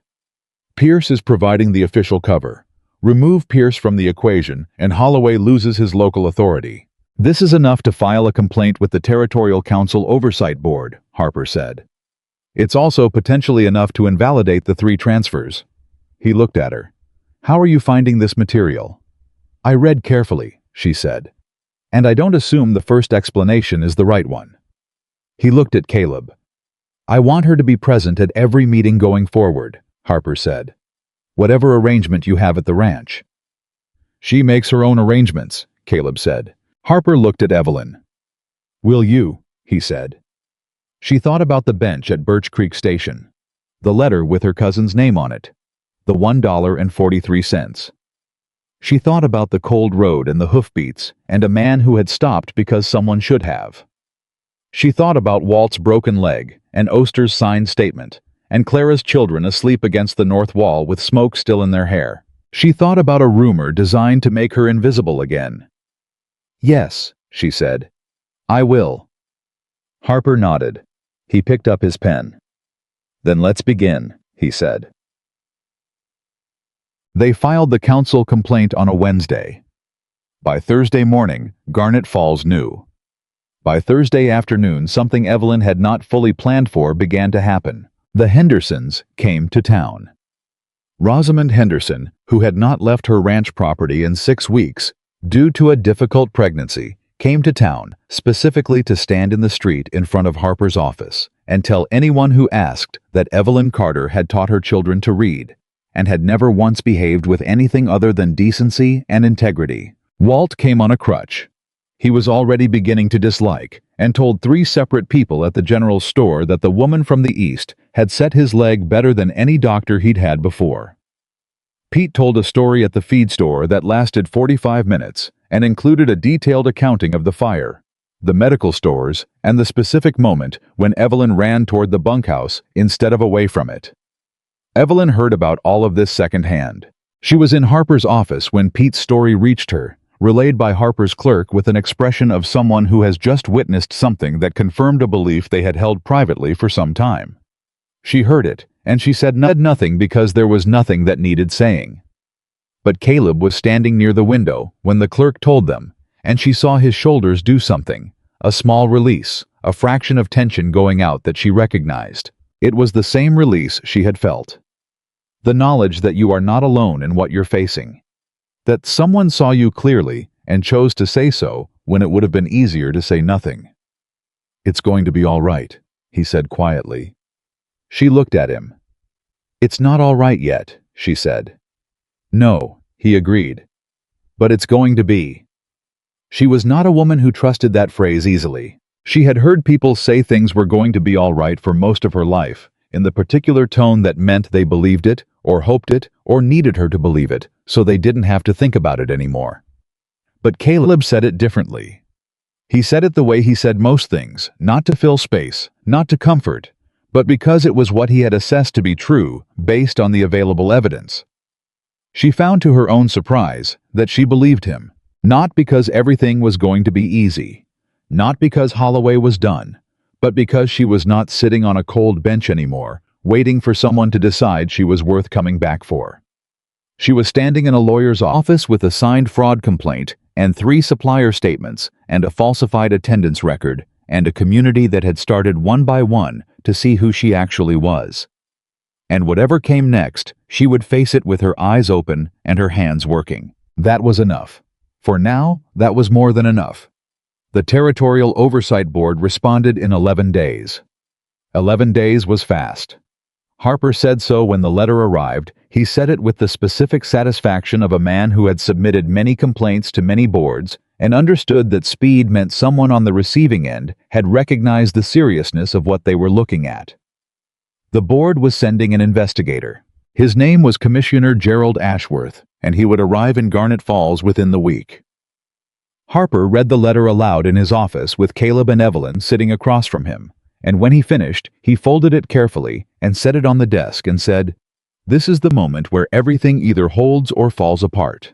Pierce is providing the official cover. Remove Pierce from the equation and Holloway loses his local authority. This is enough to file a complaint with the Territorial Council Oversight Board, Harper said. It's also potentially enough to invalidate the 3 transfers. He looked at her. How are you finding this material? I read carefully, she said. And I don't assume the first explanation is the right one. He looked at Caleb. I want her to be present at every meeting going forward, Harper said. Whatever arrangement you have at the ranch. She makes her own arrangements, Caleb said. Harper looked at Evelyn. Will you? He said. She thought about the bench at Birch Creek Station. The letter with her cousin's name on it. The $1.43. She thought about the cold road and the hoofbeats and a man who had stopped because someone should have. She thought about Walt's broken leg and Oster's signed statement and Clara's children asleep against the north wall with smoke still in their hair. She thought about a rumor designed to make her invisible again Yes, she said. I will. Harper nodded. He picked up his pen. Then let's begin, he said. They filed the council complaint on a Wednesday. By Thursday morning, Garnet Falls knew. By Thursday afternoon, something Evelyn had not fully planned for began to happen. The Hendersons came to town. Rosamond Henderson, who had not left her ranch property in 6 weeks due to a difficult pregnancy, came to town specifically to stand in the street in front of Harper's office and tell anyone who asked that Evelyn Carter had taught her children to read and had never once behaved with anything other than decency and integrity. Walt came on a crutch. He was already beginning to dislike and told 3 separate people at the general store that the woman from the East had set his leg better than any doctor he'd had before. Pete told a story at the feed store that lasted 45 minutes and included a detailed accounting of the fire, the medical stores, and the specific moment when Evelyn ran toward the bunkhouse instead of away from it. Evelyn heard about all of this secondhand. She was in Harper's office when Pete's story reached her, relayed by Harper's clerk with an expression of someone who has just witnessed something that confirmed a belief they had held privately for some time. She heard it, and she said nothing because there was nothing that needed saying. But Caleb was standing near the window when the clerk told them, and she saw his shoulders do something, a small release, a fraction of tension going out that she recognized. It was the same release she had felt. The knowledge that you are not alone in what you're facing. That someone saw you clearly and chose to say so when it would have been easier to say nothing. "It's going to be all right," he said quietly. She looked at him. "It's not all right yet," she said. "No," he agreed. "But it's going to be." She was not a woman who trusted that phrase easily. She had heard people say things were going to be all right for most of her life, in the particular tone that meant they believed it, or hoped it, or needed her to believe it, so they didn't have to think about it anymore. But Caleb said it differently. He said it the way he said most things, not to fill space, not to comfort, but because it was what he had assessed to be true based on the available evidence. She found to her own surprise that she believed him, not because everything was going to be easy, not because Holloway was done, but because she was not sitting on a cold bench anymore, waiting for someone to decide she was worth coming back for. She was standing in a lawyer's office with a signed fraud complaint and 3 supplier statements and a falsified attendance record and a community that had started one by one to see who she actually was. And whatever came next, she would face it with her eyes open and her hands working. That was enough. For now, that was more than enough. The Territorial Oversight Board responded in 11 days. 11 days was fast. Harper said so when the letter arrived. He said it with the specific satisfaction of a man who had submitted many complaints to many boards and understood that speed meant someone on the receiving end had recognized the seriousness of what they were looking at. The board was sending an investigator. His name was Commissioner Gerald Ashworth, and he would arrive in Garnet Falls within the week. Harper read the letter aloud in his office with Caleb and Evelyn sitting across from him, and when he finished, he folded it carefully and set it on the desk and said, "This is the moment where everything either holds or falls apart."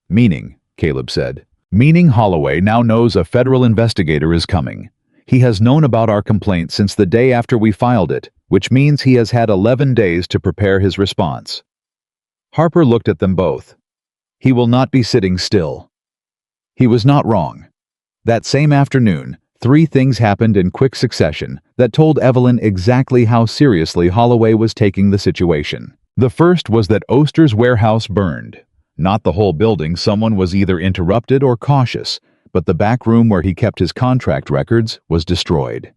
"Meaning," Caleb said, "meaning Holloway now knows a federal investigator is coming. He has known about our complaint since the day after we filed it, which means he has had 11 days to prepare his response." Harper looked at them both. He will not be sitting still. He was not wrong. That same afternoon, 3 things happened in quick succession that told Evelyn exactly how seriously Holloway was taking the situation. The first was that Oster's warehouse burned. Not the whole building. Someone was either interrupted or cautious, but the back room where he kept his contract records was destroyed.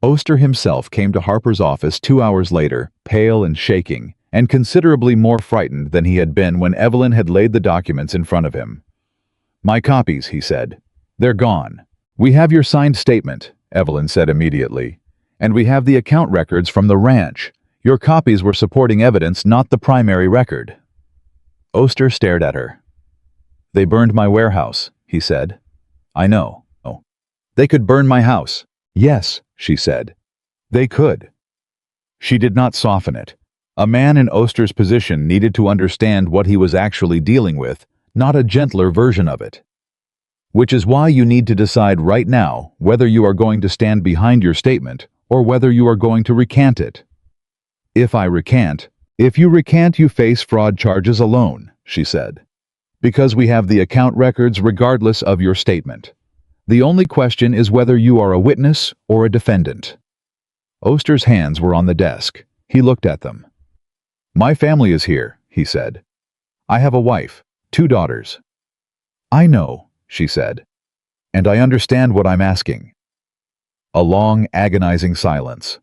Oster himself came to Harper's office 2 hours later, pale and shaking, and considerably more frightened than he had been when Evelyn had laid the documents in front of him. "My copies," he said. "They're gone." "We have your signed statement," Evelyn said immediately. "And we have the account records from the ranch. Your copies were supporting evidence, not the primary record." Oster stared at her. "They burned my warehouse," he said. "I know. Oh. They could burn my house." "Yes," she said. "They could." She did not soften it. A man in Oster's position needed to understand what he was actually dealing with, not a gentler version of it. Which is why you need to decide right now whether you are going to stand behind your statement or whether you are going to recant it. If you recant, you face fraud charges alone, she said. Because we have the account records regardless of your statement. The only question is whether you are a witness or a defendant. Oster's hands were on the desk. He looked at them. My family is here, he said. I have a wife, 2 daughters. I know, she said. And I understand what I'm asking. A long, agonizing silence.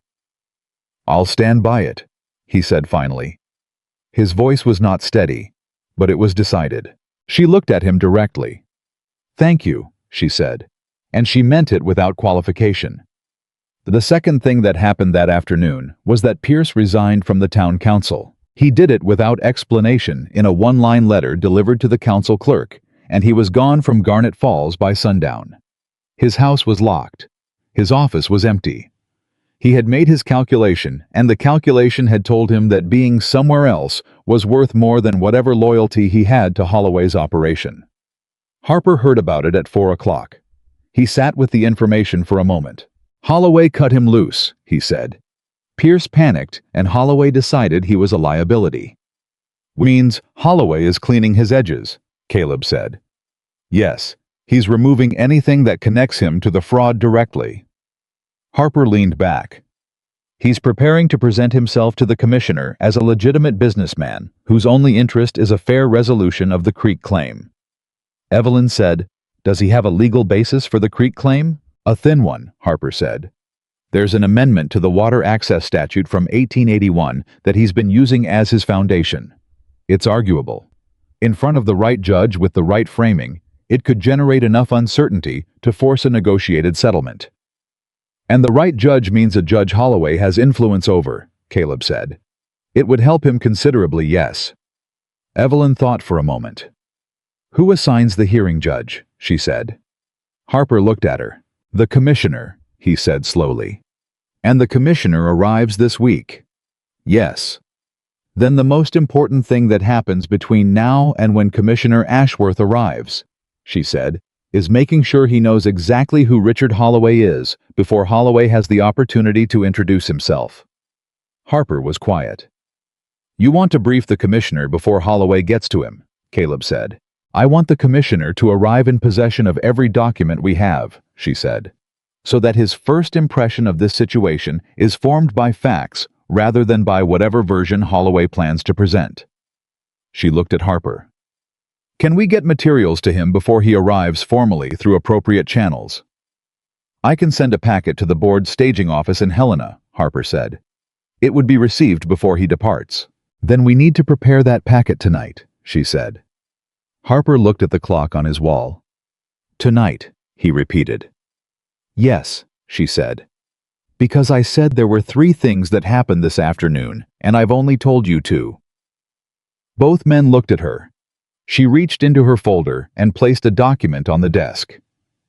I'll stand by it, he said finally. His voice was not steady, but it was decided. She looked at him directly. Thank you, she said, and she meant it without qualification. The second thing that happened that afternoon was that Pierce resigned from the town council. He did it without explanation in a one-line letter delivered to the council clerk, and he was gone from Garnet Falls by sundown. His house was locked. His office was empty. He had made his calculation, and the calculation had told him that being somewhere else was worth more than whatever loyalty he had to Holloway's operation. Harper heard about it at 4 o'clock. He sat with the information for a moment. Holloway cut him loose, he said. Pierce panicked, and Holloway decided he was a liability. Means Holloway is cleaning his edges, Caleb said. Yes, he's removing anything that connects him to the fraud directly. Harper leaned back. He's preparing to present himself to the commissioner as a legitimate businessman whose only interest is a fair resolution of the Creek claim. Evelyn said, Does he have a legal basis for the Creek claim? A thin one, Harper said. There's an amendment to the Water Access Statute from 1881 that he's been using as his foundation. It's arguable. In front of the right judge with the right framing, it could generate enough uncertainty to force a negotiated settlement. And the right judge means a Judge Holloway has influence over, Caleb said. It would help him considerably, yes. Evelyn thought for a moment. Who assigns the hearing judge? She said. Harper looked at her. The commissioner, he said slowly. And the commissioner arrives this week. Yes. Then the most important thing that happens between now and when Commissioner Ashworth arrives, she said, is making sure he knows exactly who Richard Holloway is before Holloway has the opportunity to introduce himself. Harper was quiet. You want to brief the commissioner before Holloway gets to him, Caleb said. I want the commissioner to arrive in possession of every document we have, she said, so that his first impression of this situation is formed by facts rather than by whatever version Holloway plans to present. She looked at Harper. Can we get materials to him before he arrives formally through appropriate channels? I can send a packet to the board's staging office in Helena, Harper said. It would be received before he departs. Then we need to prepare that packet tonight, she said. Harper looked at the clock on his wall. Tonight, he repeated. Yes, she said. Because I said there were 3 things that happened this afternoon, and I've only told you 2. Both men looked at her. She reached into her folder and placed a document on the desk.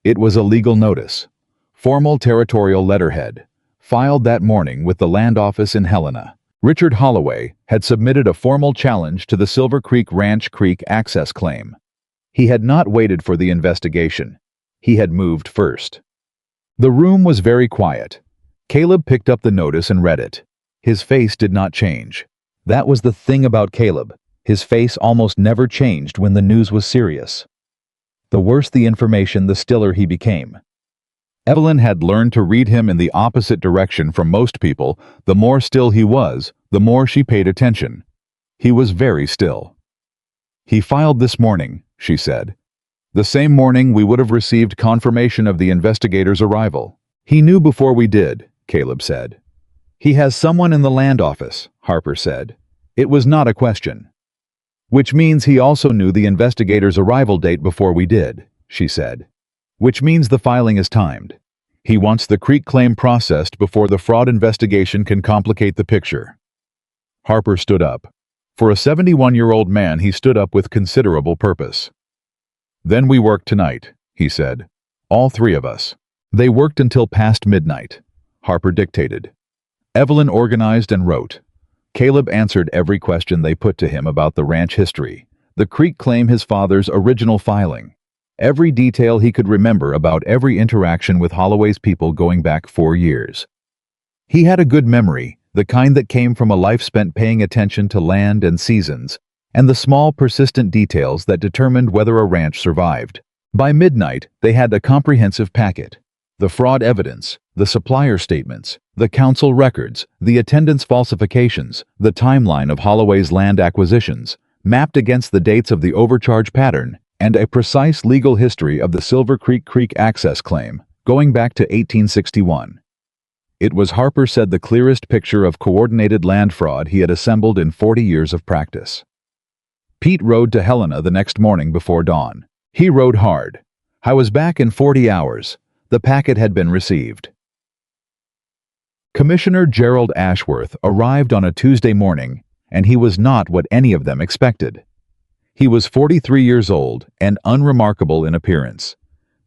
It was a legal notice, formal territorial letterhead, filed that morning with the land office in Helena. Richard Holloway had submitted a formal challenge to the Silver Creek Ranch Creek access claim. He had not waited for the investigation. He had moved first. The room was very quiet. Caleb picked up the notice and read it. His face did not change. That was the thing about Caleb. His face almost never changed when the news was serious. The worse the information, the stiller he became. Evelyn had learned to read him in the opposite direction from most people. The more still he was, the more she paid attention. He was very still. He filed this morning, she said. The same morning we would have received confirmation of the investigator's arrival. He knew before we did, Caleb said. He has someone in the land office, Harper said. It was not a question. Which means he also knew the investigator's arrival date before we did, she said. Which means the filing is timed. He wants the Creek claim processed before the fraud investigation can complicate the picture. Harper stood up. For a 71-year-old man, he stood up with considerable purpose. Then we worked tonight, he said. All 3 of us. They worked until past midnight. Harper dictated. Evelyn organized and wrote. Caleb answered every question they put to him about the ranch history, the Creek claim, his father's original filing. every detail he could remember about every interaction with Holloway's people going back 4 years. He had a good memory, the kind that came from a life spent paying attention to land and seasons, and the small, persistent details that determined whether a ranch survived. By midnight, they had a comprehensive packet. The fraud evidence, the supplier statements, the council records, the attendance falsifications, the timeline of Holloway's land acquisitions, mapped against the dates of the overcharge pattern, and a precise legal history of the Silver Creek access claim, going back to 1861. It was, Harper said, the clearest picture of coordinated land fraud he had assembled in 40 years of practice. Pete rode to Helena the next morning before dawn. He rode hard. "I was back in 40 hours. The packet had been received." Commissioner Gerald Ashworth arrived on a Tuesday morning, and he was not what any of them expected. He was 43 years old and unremarkable in appearance.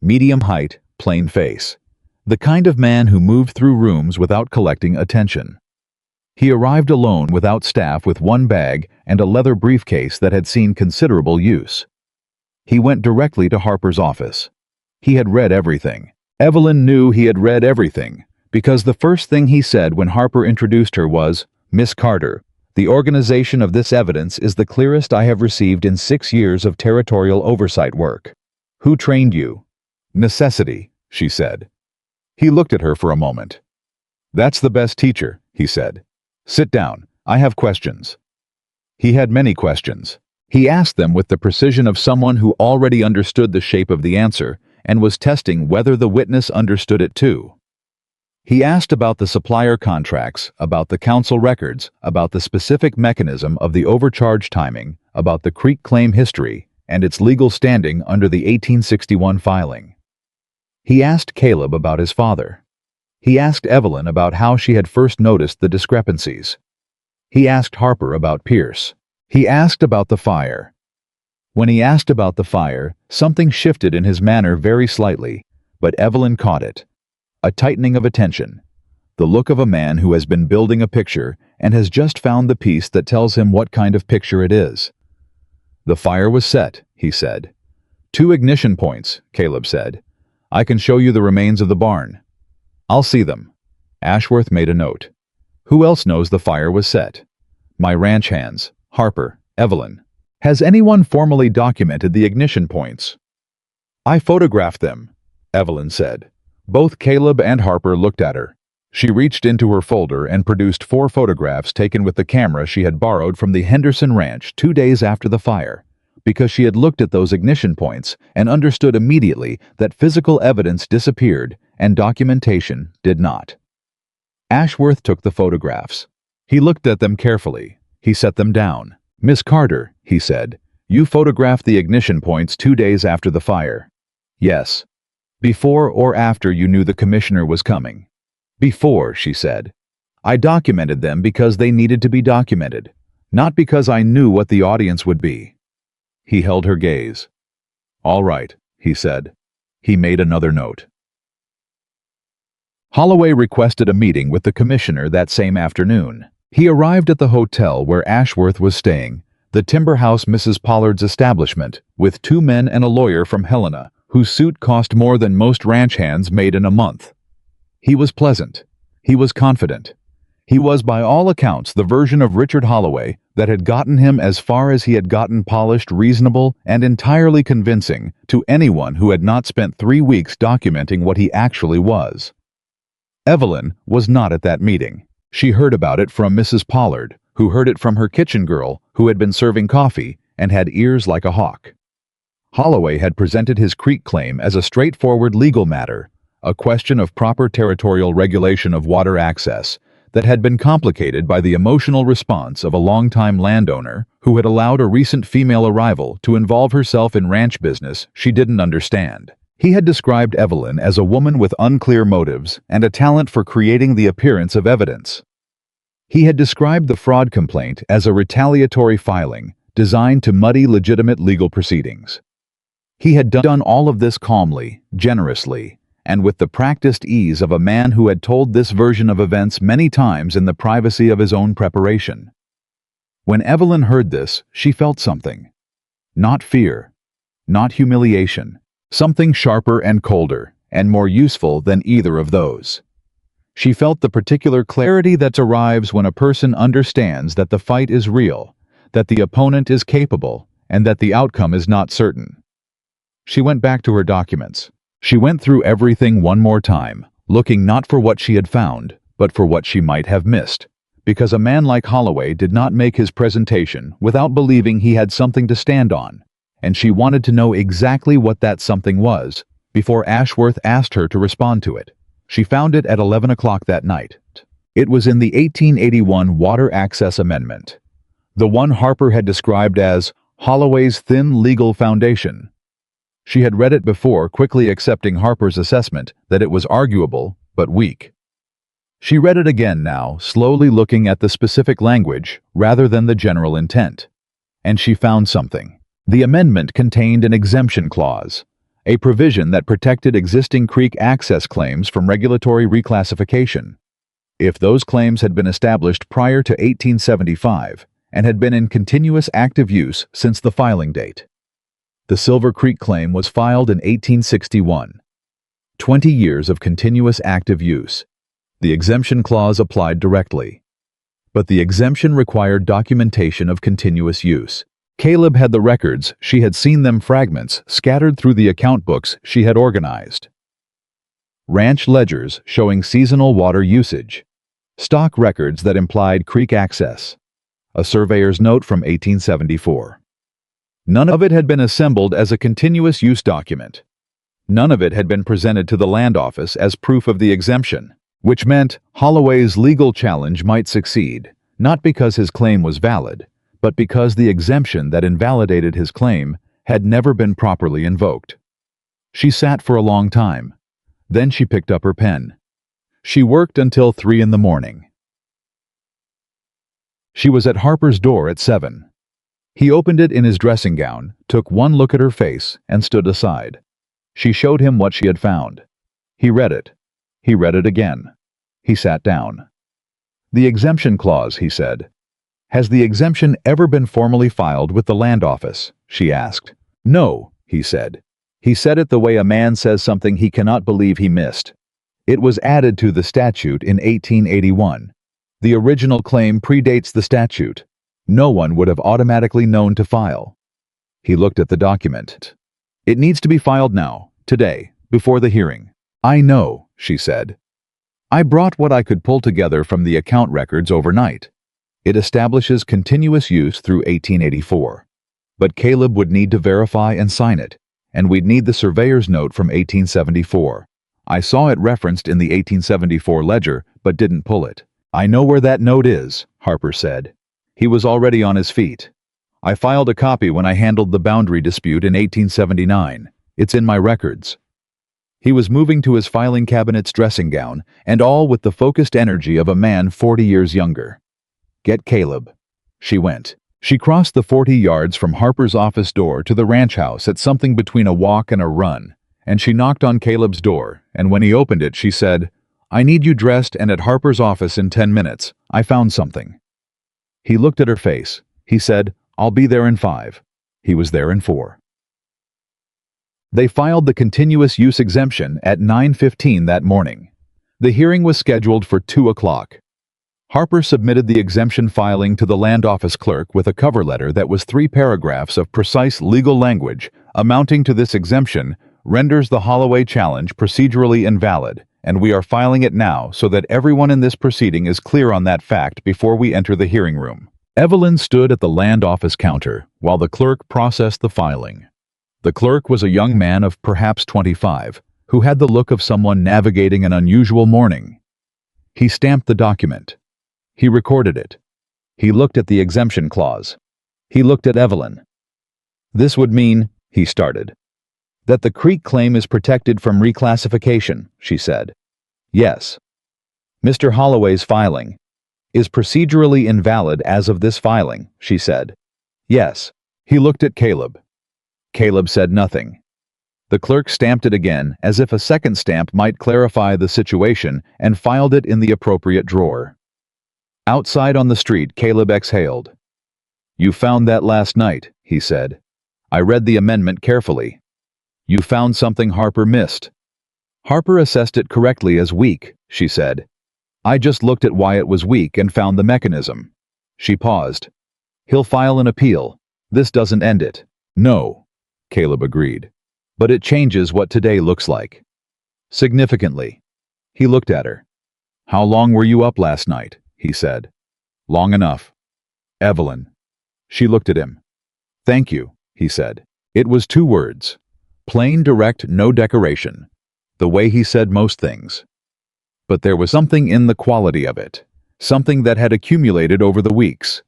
Medium height, plain face. The kind of man who moved through rooms without collecting attention. He arrived alone without staff with one bag and a leather briefcase that had seen considerable use. He went directly to Harper's office. He had read everything. Evelyn knew he had read everything, because the first thing he said when Harper introduced her was, "Miss Carter, the organization of this evidence is the clearest I have received in 6 years of territorial oversight work." "Who trained you?" "Necessity," she said. He looked at her for a moment. "That's the best teacher," he said. "Sit down, I have questions." He had many questions. He asked them with the precision of someone who already understood the shape of the answer and was testing whether the witness understood it too. He asked about the supplier contracts, about the council records, about the specific mechanism of the overcharge timing, about the Creek claim history, and its legal standing under the 1861 filing. He asked Caleb about his father. He asked Evelyn about how she had first noticed the discrepancies. He asked Harper about Pierce. He asked about the fire. When he asked about the fire, something shifted in his manner very slightly, but Evelyn caught it. A tightening of attention. The look of a man who has been building a picture and has just found the piece that tells him what kind of picture it is. "The fire was set," he said. "2 ignition points," Caleb said. "I can show you the remains of the barn." "I'll see them." Ashworth made a note. "Who else knows the fire was set?" "My ranch hands. Harper, Evelyn." "Has anyone formally documented the ignition points?" "I photographed them," Evelyn said. Both Caleb and Harper looked at her. She reached into her folder and produced 4 photographs taken with the camera she had borrowed from the Henderson Ranch 2 days after the fire, because she had looked at those ignition points and understood immediately that physical evidence disappeared and documentation did not. Ashworth took the photographs. He looked at them carefully. He set them down. "Miss Carter," he said, "you photographed the ignition points 2 days after the fire." "Yes." "Before or after you knew the commissioner was coming?" "Before," she said. "I documented them because they needed to be documented, not because I knew what the audience would be." He held her gaze. "All right," he said. He made another note. Holloway requested a meeting with the commissioner that same afternoon. He arrived at the hotel where Ashworth was staying, the timber house Mrs. Pollard's establishment, with 2 men and a lawyer from Helena, whose suit cost more than most ranch hands made in a month. He was pleasant. He was confident. He was by all accounts the version of Richard Holloway that had gotten him as far as he had gotten polished, reasonable, and entirely convincing to anyone who had not spent 3 weeks documenting what he actually was. Evelyn was not at that meeting. She heard about it from Mrs. Pollard, who heard it from her kitchen girl, who had been serving coffee and had ears like a hawk. Holloway had presented his Creek claim as a straightforward legal matter, a question of proper territorial regulation of water access that had been complicated by the emotional response of a longtime landowner who had allowed a recent female arrival to involve herself in ranch business she didn't understand. He had described Evelyn as a woman with unclear motives and a talent for creating the appearance of evidence. He had described the fraud complaint as a retaliatory filing designed to muddy legitimate legal proceedings. He had done all of this calmly, generously, and with the practiced ease of a man who had told this version of events many times in the privacy of his own preparation. When Evelyn heard this, she felt something. Not fear, not humiliation, Something sharper and colder, and more useful than either of those. She felt the particular clarity that arrives when a person understands that the fight is real, that the opponent is capable, and that the outcome is not certain. She went back to her documents. She went through everything one more time, looking not for what she had found, but for what she might have missed. Because a man like Holloway did not make his presentation without believing he had something to stand on, and she wanted to know exactly what that something was before Ashworth asked her to respond to it. She found it at 11 o'clock that night. It was in the 1881 Water Access Amendment, the one Harper had described as Holloway's thin legal foundation. She had read it before, quickly accepting Harper's assessment that it was arguable but weak. She read it again now, slowly looking at the specific language rather than the general intent. And she found something. The amendment contained an exemption clause, a provision that protected existing creek access claims from regulatory reclassification. If those claims had been established prior to 1875 and had been in continuous active use since the filing date. The Silver Creek claim was filed in 1861. 20 years of continuous active use. The exemption clause applied directly. But the exemption required documentation of continuous use. Caleb had the records. She had seen them, fragments scattered through the account books she had organized. Ranch ledgers showing seasonal water usage. Stock records that implied creek access. A surveyor's note from 1874. None of it had been assembled as a continuous use document. None of it had been presented to the land office as proof of the exemption, which meant Holloway's legal challenge might succeed, not because his claim was valid, but because the exemption that invalidated his claim had never been properly invoked. She sat for a long time. Then she picked up her pen. She worked until 3 in the morning. She was at Harper's door at 7. He opened it in his dressing gown, took one look at her face, and stood aside. She showed him what she had found. He read it. He read it again. He sat down. The exemption clause, he said. Has the exemption ever been formally filed with the land office? She asked. No, he said. He said it the way a man says something he cannot believe he missed. It was added to the statute in 1881. The original claim predates the statute. No one would have automatically known to file. He looked at the document. It needs to be filed now, today, before the hearing. I know, she said. I brought what I could pull together from the account records overnight. It establishes continuous use through 1884. But Caleb would need to verify and sign it, and we'd need the surveyor's note from 1874. I saw it referenced in the 1874 ledger, but didn't pull it. I know where that note is, Harper said. He was already on his feet. I filed a copy when I handled the boundary dispute in 1879. It's in my records. He was moving to his filing cabinet's dressing gown, and all with the focused energy of a man 40 years younger. Get Caleb. She went. She crossed the 40 yards from Harper's office door to the ranch house at something between a walk and a run, and she knocked on Caleb's door, and when he opened it, she said, I need you dressed and at Harper's office in 10 minutes. I found something. He looked at her face. He said, I'll be there in 5. He was there in 4. They filed the continuous use exemption at 9:15 that morning. The hearing was scheduled for 2 o'clock. Harper submitted the exemption filing to the land office clerk with a cover letter that was 3 paragraphs of precise legal language amounting to this exemption renders the Holloway challenge procedurally invalid, and we are filing it now so that everyone in this proceeding is clear on that fact before we enter the hearing room. Evelyn stood at the land office counter while the clerk processed the filing. The clerk was a young man of perhaps 25, who had the look of someone navigating an unusual morning. He stamped the document. He recorded it. He looked at the exemption clause. He looked at Evelyn. This would mean, he started, that the creek claim is protected from reclassification, she said. Yes. Mr. Holloway's filing is procedurally invalid as of this filing, she said. Yes. He looked at Caleb. Caleb said nothing. The clerk stamped it again, as if a second stamp might clarify the situation, and filed it in the appropriate drawer. Outside on the street, Caleb exhaled. You found that last night, he said. I read the amendment carefully. You found something Harper missed. Harper assessed it correctly as weak, she said. I just looked at why it was weak and found the mechanism. She paused. He'll file an appeal. This doesn't end it. No, Caleb agreed. But it changes what today looks like. Significantly. He looked at her. How long were you up last night? He said. Long enough. Evelyn. She looked at him. Thank you, he said. It was 2 words. Plain, direct, no decoration. The way he said most things. But there was something in the quality of it. Something that had accumulated over the weeks.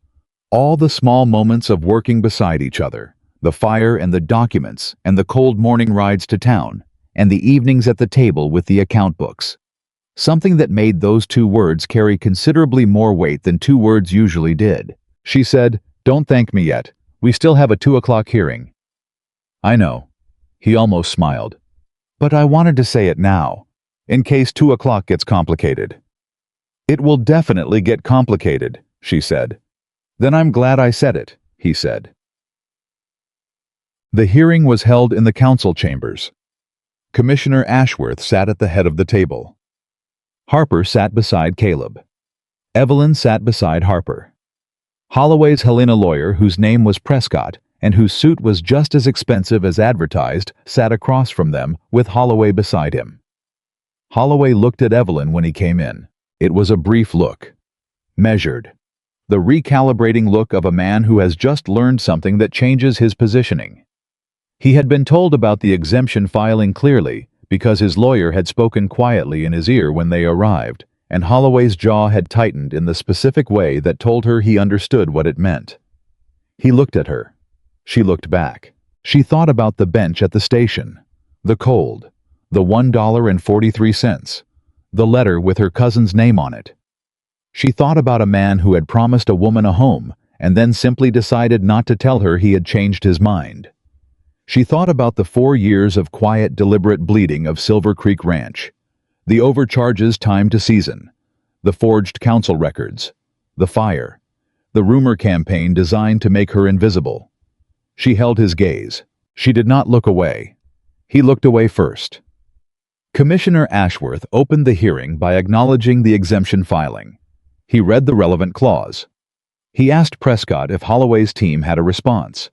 All the small moments of working beside each other. The fire and the documents and the cold morning rides to town and the evenings at the table with the account books. Something that made those 2 words carry considerably more weight than 2 words usually did. She said, Don't thank me yet. We still have a 2 o'clock hearing. I know. He almost smiled. But I wanted to say it now, in case 2 o'clock gets complicated. It will definitely get complicated, she said. Then I'm glad I said it, he said. The hearing was held in the council chambers. Commissioner Ashworth sat at the head of the table. Harper sat beside Caleb. Evelyn sat beside Harper. Holloway's Helena lawyer, whose name was Prescott, and whose suit was just as expensive as advertised, sat across from them, with Holloway beside him. Holloway looked at Evelyn when he came in. It was a brief look. Measured. The recalibrating look of a man who has just learned something that changes his positioning. He had been told about the exemption filing clearly, because his lawyer had spoken quietly in his ear when they arrived, and Holloway's jaw had tightened in the specific way that told her he understood what it meant. He looked at her. She looked back. She thought about the bench at the station, the cold, the $1.43, the letter with her cousin's name on it. She thought about a man who had promised a woman a home and then simply decided not to tell her he had changed his mind. She thought about the 4 years of quiet, deliberate bleeding of Silver Creek Ranch, the overcharges timed to season, the forged council records, the fire, the rumor campaign designed to make her invisible. She held his gaze. She did not look away. He looked away first. Commissioner Ashworth opened the hearing by acknowledging the exemption filing. He read the relevant clause. He asked Prescott if Holloway's team had a response.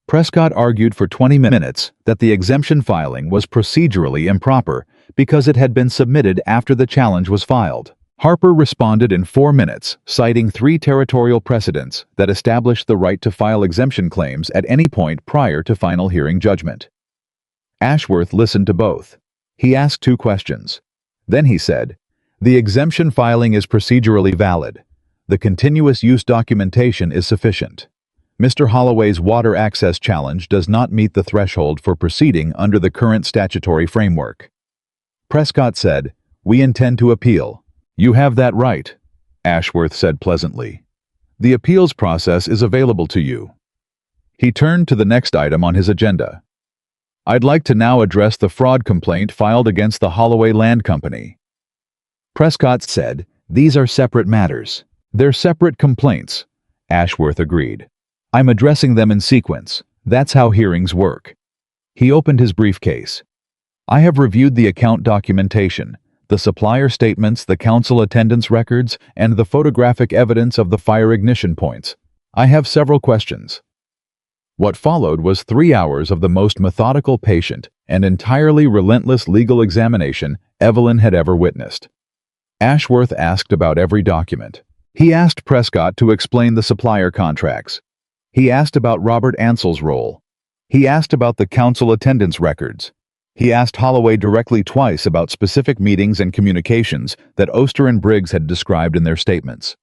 Prescott argued for 20 minutes that the exemption filing was procedurally improper because it had been submitted after the challenge was filed. Harper responded in 4 minutes, citing 3 territorial precedents that established the right to file exemption claims at any point prior to final hearing judgment. Ashworth listened to both. He asked 2 questions. Then he said, "The exemption filing is procedurally valid. The continuous use documentation is sufficient. Mr. Holloway's water access challenge does not meet the threshold for proceeding under the current statutory framework." Prescott said, "We intend to appeal." "You have that right," Ashworth said pleasantly. "The appeals process is available to you." He turned to the next item on his agenda. "I'd like to now address the fraud complaint filed against the Holloway Land Company." Prescott said, "These are separate matters. They're separate complaints," Ashworth agreed. "I'm addressing them in sequence. That's how hearings work." He opened his briefcase. "I have reviewed the account documentation, the supplier statements, the council attendance records, and the photographic evidence of the fire ignition points. I have several questions." What followed was 3 hours of the most methodical, patient, and entirely relentless legal examination Evelyn had ever witnessed. Ashworth asked about every document. He asked Prescott to explain the supplier contracts. He asked about Robert Ansell's role. He asked about the council attendance records. He asked Holloway directly twice about specific meetings and communications that Oster and Briggs had described in their statements.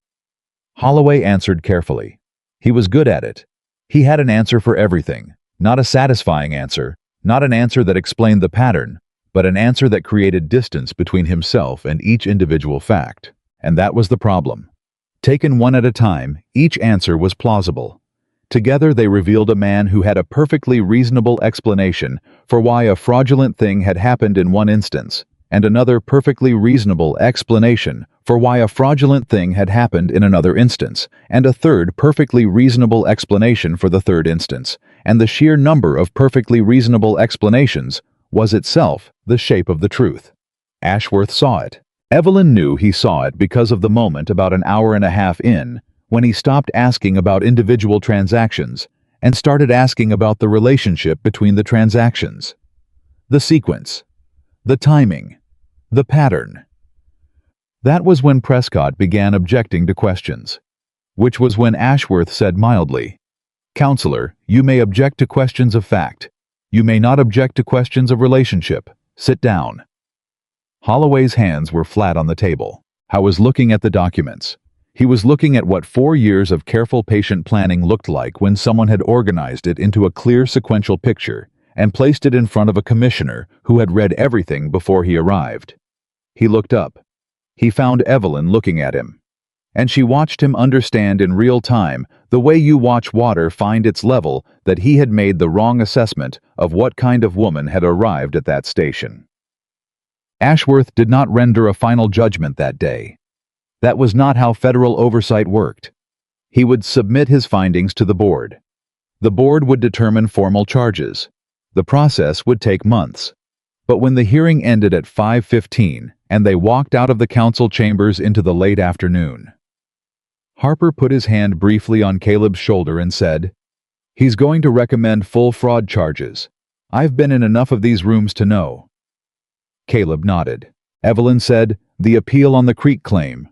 Holloway answered carefully. He was good at it. He had an answer for everything, not a satisfying answer, not an answer that explained the pattern, but an answer that created distance between himself and each individual fact. And that was the problem. Taken one at a time, each answer was plausible. Together they revealed a man who had a perfectly reasonable explanation for why a fraudulent thing had happened in one instance, and another perfectly reasonable explanation for why a fraudulent thing had happened in another instance, and a third perfectly reasonable explanation for the third instance, and the sheer number of perfectly reasonable explanations was itself the shape of the truth. Ashworth saw it. Evelyn knew he saw it because of the moment about an hour and a half in, when he stopped asking about individual transactions and started asking about the relationship between the transactions. The sequence. The timing. The pattern. That was when Prescott began objecting to questions. Which was when Ashworth said mildly, "Counselor, you may object to questions of fact. You may not object to questions of relationship. Sit down." Holloway's hands were flat on the table. Howe was looking at the documents. He was looking at what 4 years of careful patient planning looked like when someone had organized it into a clear sequential picture and placed it in front of a commissioner who had read everything before he arrived. He looked up. He found Evelyn looking at him. And she watched him understand in real time, the way you watch water find its level, that he had made the wrong assessment of what kind of woman had arrived at that station. Ashworth did not render a final judgment that day. That was not how federal oversight worked. He would submit his findings to the board. The board would determine formal charges. The process would take months. But when the hearing ended at 5:15 and they walked out of the council chambers into the late afternoon, Harper put his hand briefly on Caleb's shoulder and said, "He's going to recommend full fraud charges. I've been in enough of these rooms to know." Caleb nodded. Evelyn said, "The appeal on the creek claim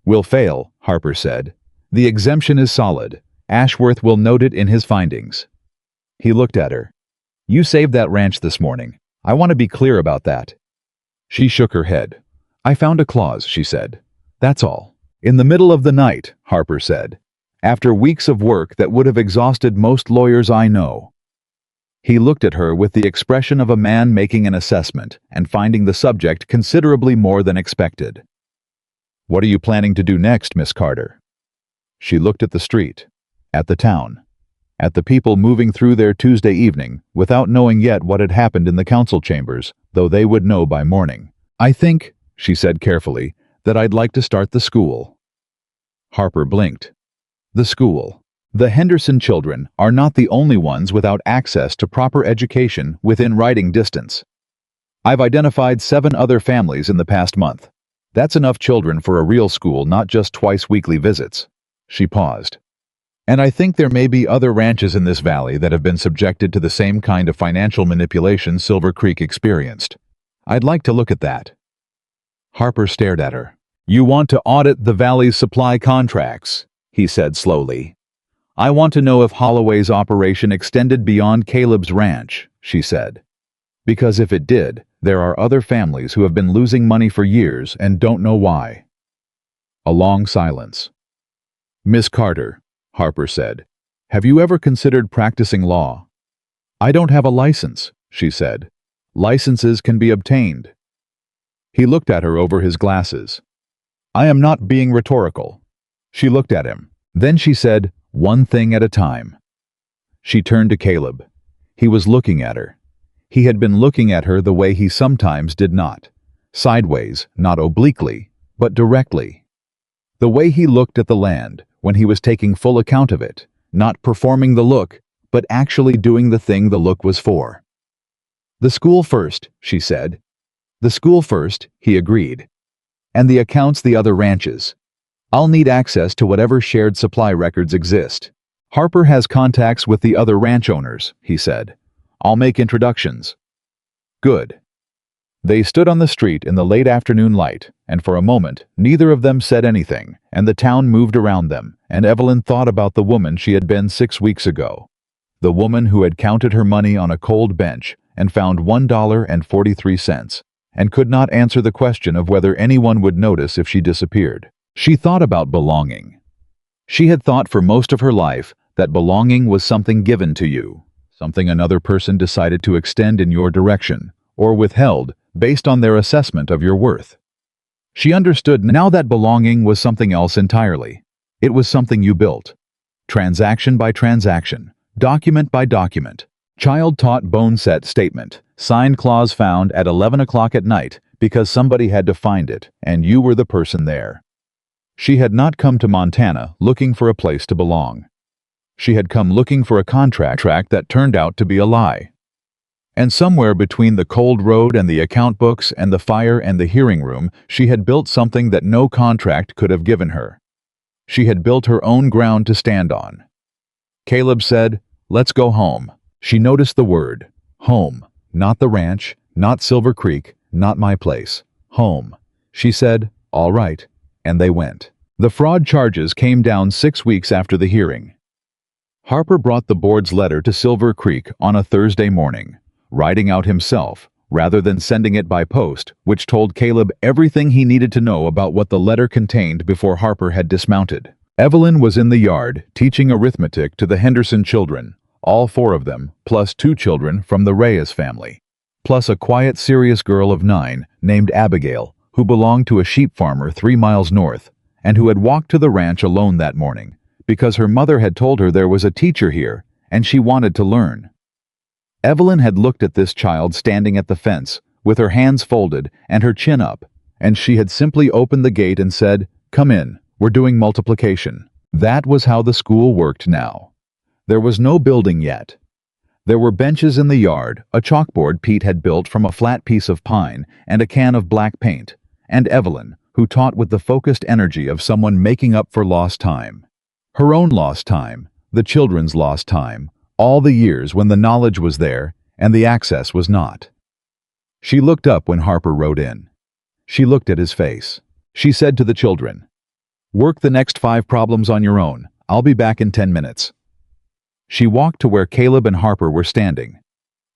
will fail," Harper said. "The exemption is solid. Ashworth will note it in his findings." He looked at her. "You saved that ranch this morning. I want to be clear about that." She shook her head. "I found a clause," she said. "That's all." "In the middle of the night," Harper said. "After weeks of work that would have exhausted most lawyers I know." He looked at her with the expression of a man making an assessment and finding the subject considerably more than expected. "What are you planning to do next, Miss Carter?" She looked at the street, at the town, at the people moving through there Tuesday evening without knowing yet what had happened in the council chambers, though they would know by morning. "I think," she said carefully, "that I'd like to start the school." Harper blinked. The school. The Henderson children are not the only ones without access to proper education within riding distance. I've identified 7 other families in the past month. That's enough children for a real school, not just twice-weekly visits. She paused. And I think there may be other ranches in this valley that have been subjected to the same kind of financial manipulation Silver Creek experienced. I'd like to look at that. Harper stared at her. "You want to audit the valley's supply contracts," he said slowly. "I want to know if Holloway's operation extended beyond Caleb's ranch," she said. "Because if it did, there are other families who have been losing money for years and don't know why." A long silence. "Miss Carter," Harper said, "have you ever considered practicing law?" "I don't have a license," she said. "Licenses can be obtained." He looked at her over his glasses. "I am not being rhetorical." She looked at him. Then she said, "One thing at a time." She turned to Caleb. He was looking at her. He had been looking at her the way he sometimes did not. Sideways, not obliquely, but directly. The way he looked at the land when he was taking full account of it, not performing the look, but actually doing the thing the look was for. "The school first," she said. "The school first," he agreed. "And the accounts the other ranches. I'll need access to whatever shared supply records exist. Harper has contacts with the other ranch owners," he said. "I'll make introductions." "Good." They stood on the street in the late afternoon light, and for a moment neither of them said anything, and the town moved around them, and Evelyn thought about the woman she had been 6 weeks ago. The woman who had counted her money on a cold bench and found $1.43, and could not answer the question of whether anyone would notice if she disappeared. She thought about belonging. She had thought for most of her life that belonging was something given to you, something another person decided to extend in your direction, or withheld based on their assessment of your worth. She understood now that belonging was something else entirely. It was something you built. Transaction by transaction, document by document, child-taught bone-set statement, signed clause found at 11 o'clock at night because somebody had to find it, and you were the person there. She had not come to Montana looking for a place to belong. She had come looking for a contract that turned out to be a lie. And somewhere between the cold road and the account books and the fire and the hearing room, she had built something that no contract could have given her. She had built her own ground to stand on. Caleb said, "Let's go home." She noticed the word, home, not the ranch, not Silver Creek, not my place. Home. She said, "All right," and they went. The fraud charges came down 6 weeks after the hearing. Harper brought the board's letter to Silver Creek on a Thursday morning, writing out himself, rather than sending it by post, which told Caleb everything he needed to know about what the letter contained before Harper had dismounted. Evelyn was in the yard, teaching arithmetic to the Henderson children, all 4 of them, plus 2 children from the Reyes family, plus a quiet, serious girl of 9 named Abigail, who belonged to a sheep farmer 3 miles north, and who had walked to the ranch alone that morning, because her mother had told her there was a teacher here, and she wanted to learn. Evelyn had looked at this child standing at the fence, with her hands folded and her chin up, and she had simply opened the gate and said, "Come in, we're doing multiplication." That was how the school worked now. There was no building yet. There were benches in the yard, a chalkboard Pete had built from a flat piece of pine, and a can of black paint, and Evelyn, who taught with the focused energy of someone making up for lost time. Her own lost time, the children's lost time, all the years when the knowledge was there and the access was not. She looked up when Harper rode in. She looked at his face. She said to the children, "Work the next 5 problems on your own. I'll be back in 10 minutes. She walked to where Caleb and Harper were standing.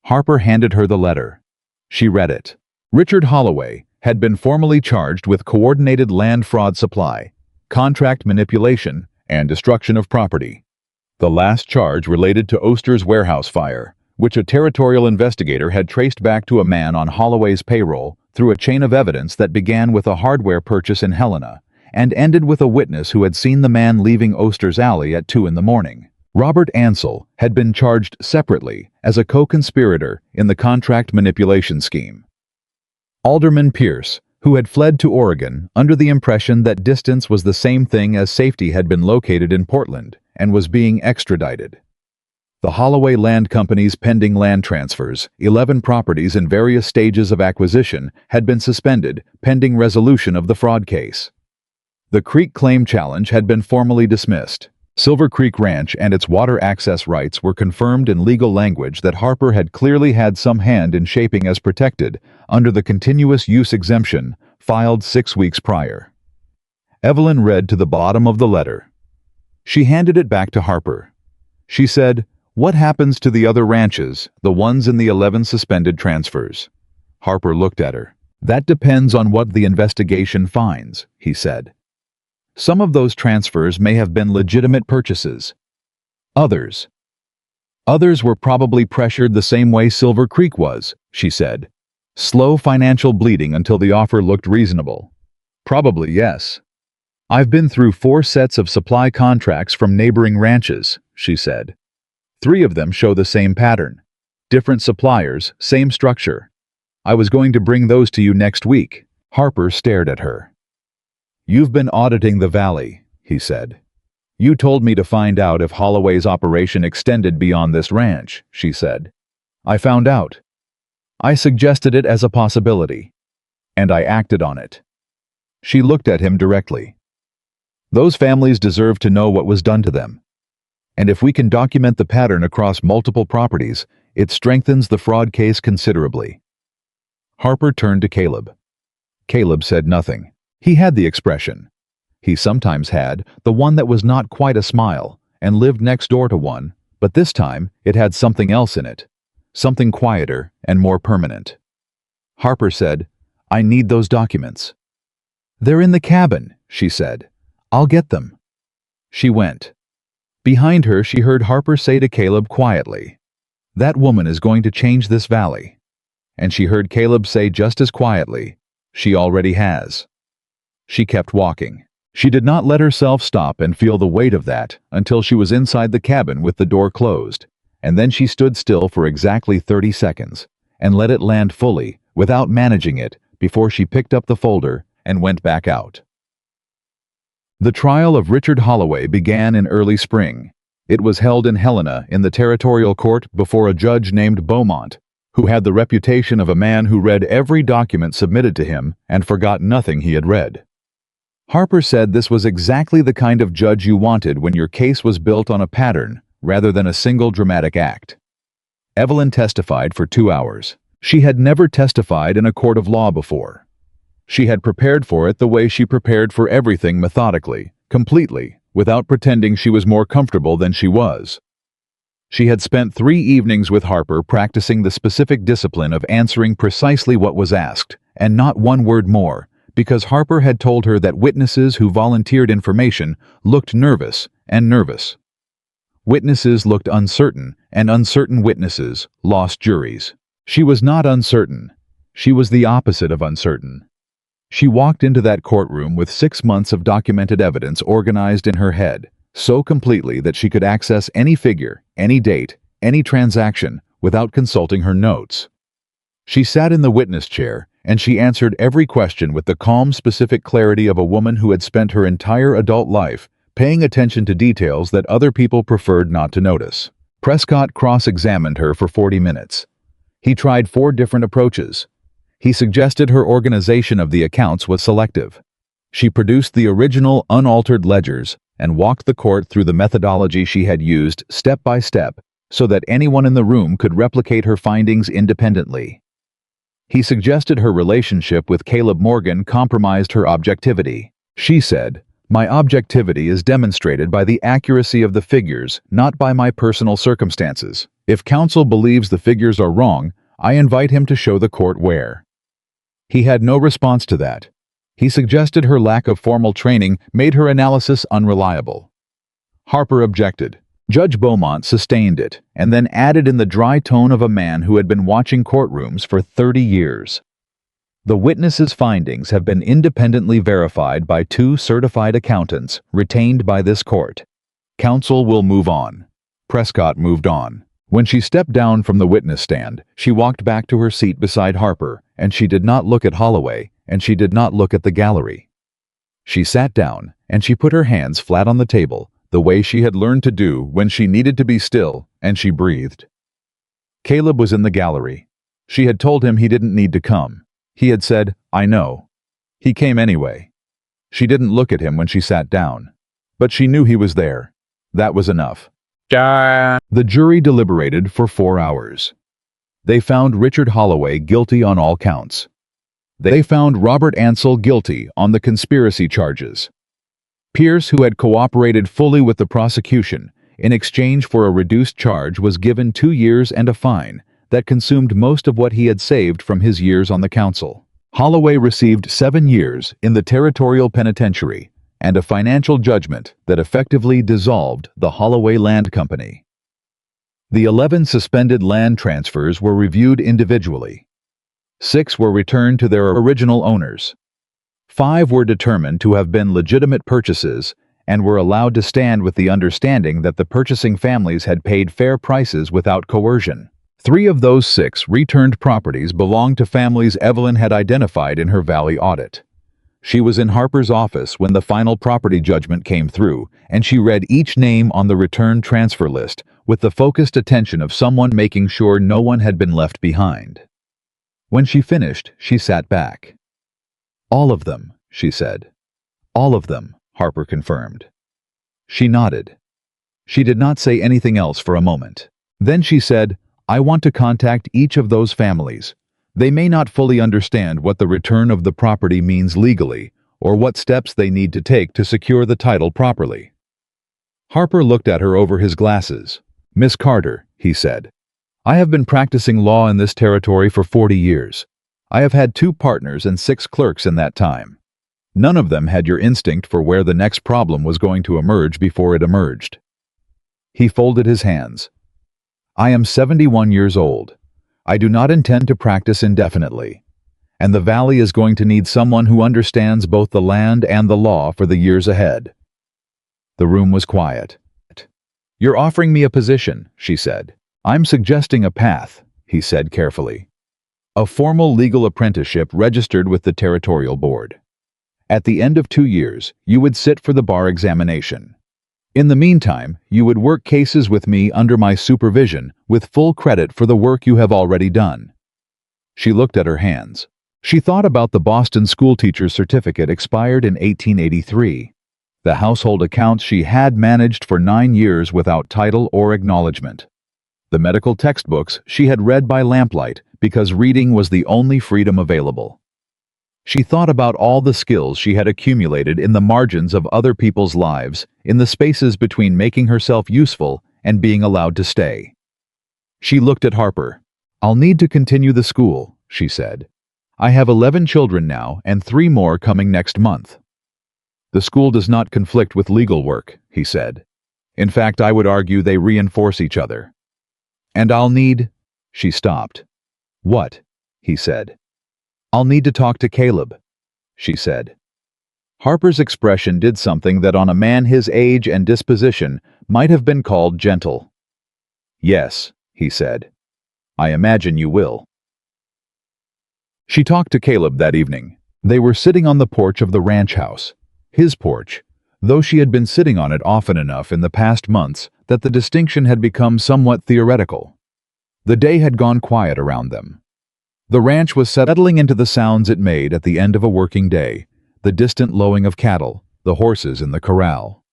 Harper handed her the letter. She read it. Richard Holloway had been formally charged with coordinated land fraud supply, contract manipulation, and destruction of property. The last charge related to Oster's warehouse fire, which a territorial investigator had traced back to a man on Holloway's payroll through a chain of evidence that began with a hardware purchase in Helena and ended with a witness who had seen the man leaving Oster's alley at 2 in the morning. Robert Ansell had been charged separately as a co-conspirator in the contract manipulation scheme. Alderman Pierce, who had fled to Oregon under the impression that distance was the same thing as safety, had been located in Portland and was being extradited. The Holloway Land Company's pending land transfers, 11 properties in various stages of acquisition, had been suspended pending resolution of the fraud case. The Creek Claim Challenge had been formally dismissed. Silver Creek Ranch and its water access rights were confirmed in legal language that Harper had clearly had some hand in shaping as protected under the continuous use exemption filed 6 weeks prior. Evelyn read to the bottom of the letter. She handed it back to Harper. She said, "What happens to the other ranches, the ones in the 11 suspended transfers?" Harper looked at her. "That depends on what the investigation finds," he said. "Some of those transfers may have been legitimate purchases. Others were probably pressured the same way Silver Creek was," she said. "Slow financial bleeding until the offer looked reasonable." "Probably, yes. I've been through 4 sets of supply contracts from neighboring ranches," she said. 3 of them show the same pattern. Different suppliers, same structure. I was going to bring those to you next week." Harper stared at her. "You've been auditing the valley," he said. "You told me to find out if Holloway's operation extended beyond this ranch," she said. "I found out. I suggested it as a possibility. And I acted on it." She looked at him directly. "Those families deserve to know what was done to them. And if we can document the pattern across multiple properties, it strengthens the fraud case considerably." Harper turned to Caleb. Caleb said nothing. He had the expression. He sometimes had, the one that was not quite a smile, and lived next door to one, but this time it had something else in it. Something quieter and more permanent. Harper said, "I need those documents." "They're in the cabin," she said. "I'll get them." She went. Behind her she heard Harper say to Caleb quietly, "That woman is going to change this valley." And she heard Caleb say just as quietly, "She already has." She kept walking. She did not let herself stop and feel the weight of that until she was inside the cabin with the door closed, and then she stood still for exactly 30 seconds and let it land fully, without managing it, before she picked up the folder and went back out. The trial of Richard Holloway began in early spring. It was held in Helena in the territorial court before a judge named Beaumont, who had the reputation of a man who read every document submitted to him and forgot nothing he had read. Harper said this was exactly the kind of judge you wanted when your case was built on a pattern rather than a single dramatic act. Evelyn testified for 2 hours. She had never testified in a court of law before. She had prepared for it the way she prepared for everything, methodically, completely, without pretending she was more comfortable than she was. She had spent 3 evenings with Harper practicing the specific discipline of answering precisely what was asked, and not one word more, because Harper had told her that witnesses who volunteered information looked nervous and nervous. Witnesses looked uncertain, and uncertain witnesses lost juries. She was not uncertain. She was the opposite of uncertain. She walked into that courtroom with 6 months of documented evidence organized in her head, so completely that she could access any figure, any date, any transaction, without consulting her notes. She sat in the witness chair, and she answered every question with the calm, specific clarity of a woman who had spent her entire adult life paying attention to details that other people preferred not to notice. Prescott cross-examined her for 40 minutes. He tried 4 different approaches. He suggested her organization of the accounts was selective. She produced the original, unaltered ledgers and walked the court through the methodology she had used step by step so that anyone in the room could replicate her findings independently. He suggested her relationship with Caleb Morgan compromised her objectivity. She said, "My objectivity is demonstrated by the accuracy of the figures, not by my personal circumstances. If counsel believes the figures are wrong, I invite him to show the court where." He had no response to that. He suggested her lack of formal training made her analysis unreliable. Harper objected. Judge Beaumont sustained it, and then added in the dry tone of a man who had been watching courtrooms for 30 years. "The witness's findings have been independently verified by 2 certified accountants retained by this court. Counsel will move on." Prescott moved on. When she stepped down from the witness stand, she walked back to her seat beside Harper, and she did not look at Holloway, and she did not look at the gallery. She sat down, and she put her hands flat on the table, the way she had learned to do when she needed to be still, and she breathed. Caleb was in the gallery. She had told him he didn't need to come. He had said, "I know." He came anyway. She didn't look at him when she sat down. But she knew he was there. That was enough. The jury deliberated for 4 hours. They found Richard Holloway guilty on all counts. They found Robert Ansell guilty on the conspiracy charges. Pierce, who had cooperated fully with the prosecution, in exchange for a reduced charge was given 2 years and a fine that consumed most of what he had saved from his years on the council. Holloway received 7 years in the Territorial Penitentiary and a financial judgment that effectively dissolved the Holloway Land Company. The 11 suspended land transfers were reviewed individually. 6 were returned to their original owners. 5 were determined to have been legitimate purchases and were allowed to stand with the understanding that the purchasing families had paid fair prices without coercion. 3 of those 6 returned properties belonged to families Evelyn had identified in her Valley audit. She was in Harper's office when the final property judgment came through, and she read each name on the return transfer list with the focused attention of someone making sure no one had been left behind. When she finished, she sat back. "All of them," she said. "All of them," Harper confirmed. She nodded. She did not say anything else for a moment. Then she said, "I want to contact each of those families. They may not fully understand what the return of the property means legally, or what steps they need to take to secure the title properly." Harper looked at her over his glasses. "Miss Carter," he said, "I have been practicing law in this territory for 40 years. I have had 2 partners and 6 clerks in that time. None of them had your instinct for where the next problem was going to emerge before it emerged." He folded his hands. "I am 71 years old. I do not intend to practice indefinitely. And the Valley is going to need someone who understands both the land and the law for the years ahead." The room was quiet. "You're offering me a position," she said. "I'm suggesting a path," he said carefully. A formal legal apprenticeship registered with the territorial board. At the end of 2 years, you would sit for the bar examination. In the meantime, you would work cases with me under my supervision with full credit for the work you have already done. She looked at her hands. She thought about the Boston schoolteacher's certificate expired in 1883. The household accounts she had managed for 9 years without title or acknowledgement. The medical textbooks she had read by lamplight because reading was the only freedom available. She thought about all the skills she had accumulated in the margins of other people's lives, in the spaces between making herself useful and being allowed to stay. She looked at Harper. "I'll need to continue the school," she said. "I have 11 children now and 3 more coming next month." "The school does not conflict with legal work," he said. "In fact, I would argue they reinforce each other." "And I'll need—" She stopped. "What?" he said. "I'll need to talk to Caleb," she said. Harper's expression did something that on a man his age and disposition might have been called gentle. "Yes," he said. "I imagine you will." She talked to Caleb that evening. They were sitting on the porch of the ranch house. His porch, though she had been sitting on it often enough in the past months that the distinction had become somewhat theoretical. The day had gone quiet around them. The ranch was settling into the sounds it made at the end of a working day, the distant lowing of cattle, the horses in the corral.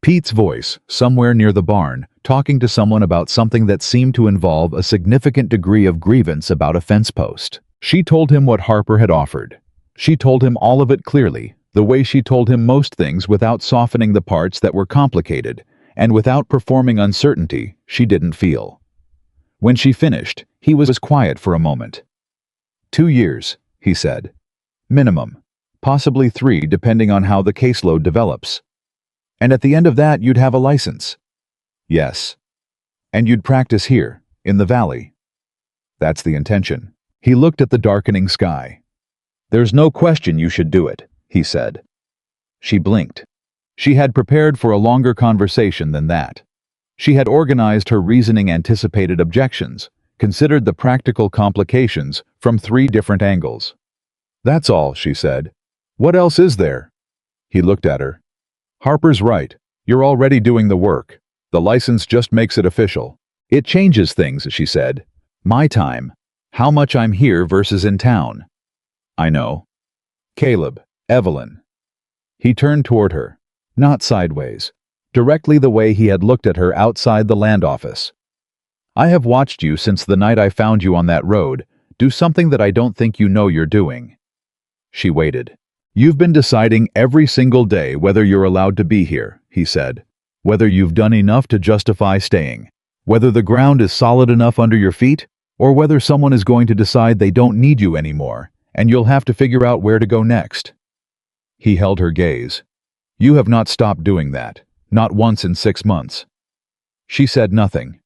Pete's voice, somewhere near the barn, talking to someone about something that seemed to involve a significant degree of grievance about a fence post. She told him what Harper had offered. She told him all of it clearly, the way she told him most things without softening the parts that were complicated, and without performing uncertainty she didn't feel. When she finished, he was quiet for a moment. 2 years, he said. Minimum. Possibly 3 depending on how the caseload develops. And at the end of that you'd have a license. Yes. And you'd practice here, in the valley. That's the intention. He looked at the darkening sky. There's no question you should do it, he said. She blinked. She had prepared for a longer conversation than that. She had organized her reasoning, anticipated objections, considered the practical complications from 3 different angles. That's all, she said. What else is there? He looked at her. Harper's right. You're already doing the work. The license just makes it official. It changes things, she said. My time. How much I'm here versus in town. I know. Caleb, Evelyn. He turned toward her. Not sideways. Directly the way he had looked at her outside the land office. I have watched you since the night I found you on that road do something that I don't think you know you're doing. She waited. You've been deciding every single day whether you're allowed to be here, he said. Whether you've done enough to justify staying. Whether the ground is solid enough under your feet, or whether someone is going to decide they don't need you anymore, and you'll have to figure out where to go next. He held her gaze. You have not stopped doing that. Not once in 6 months. She said nothing.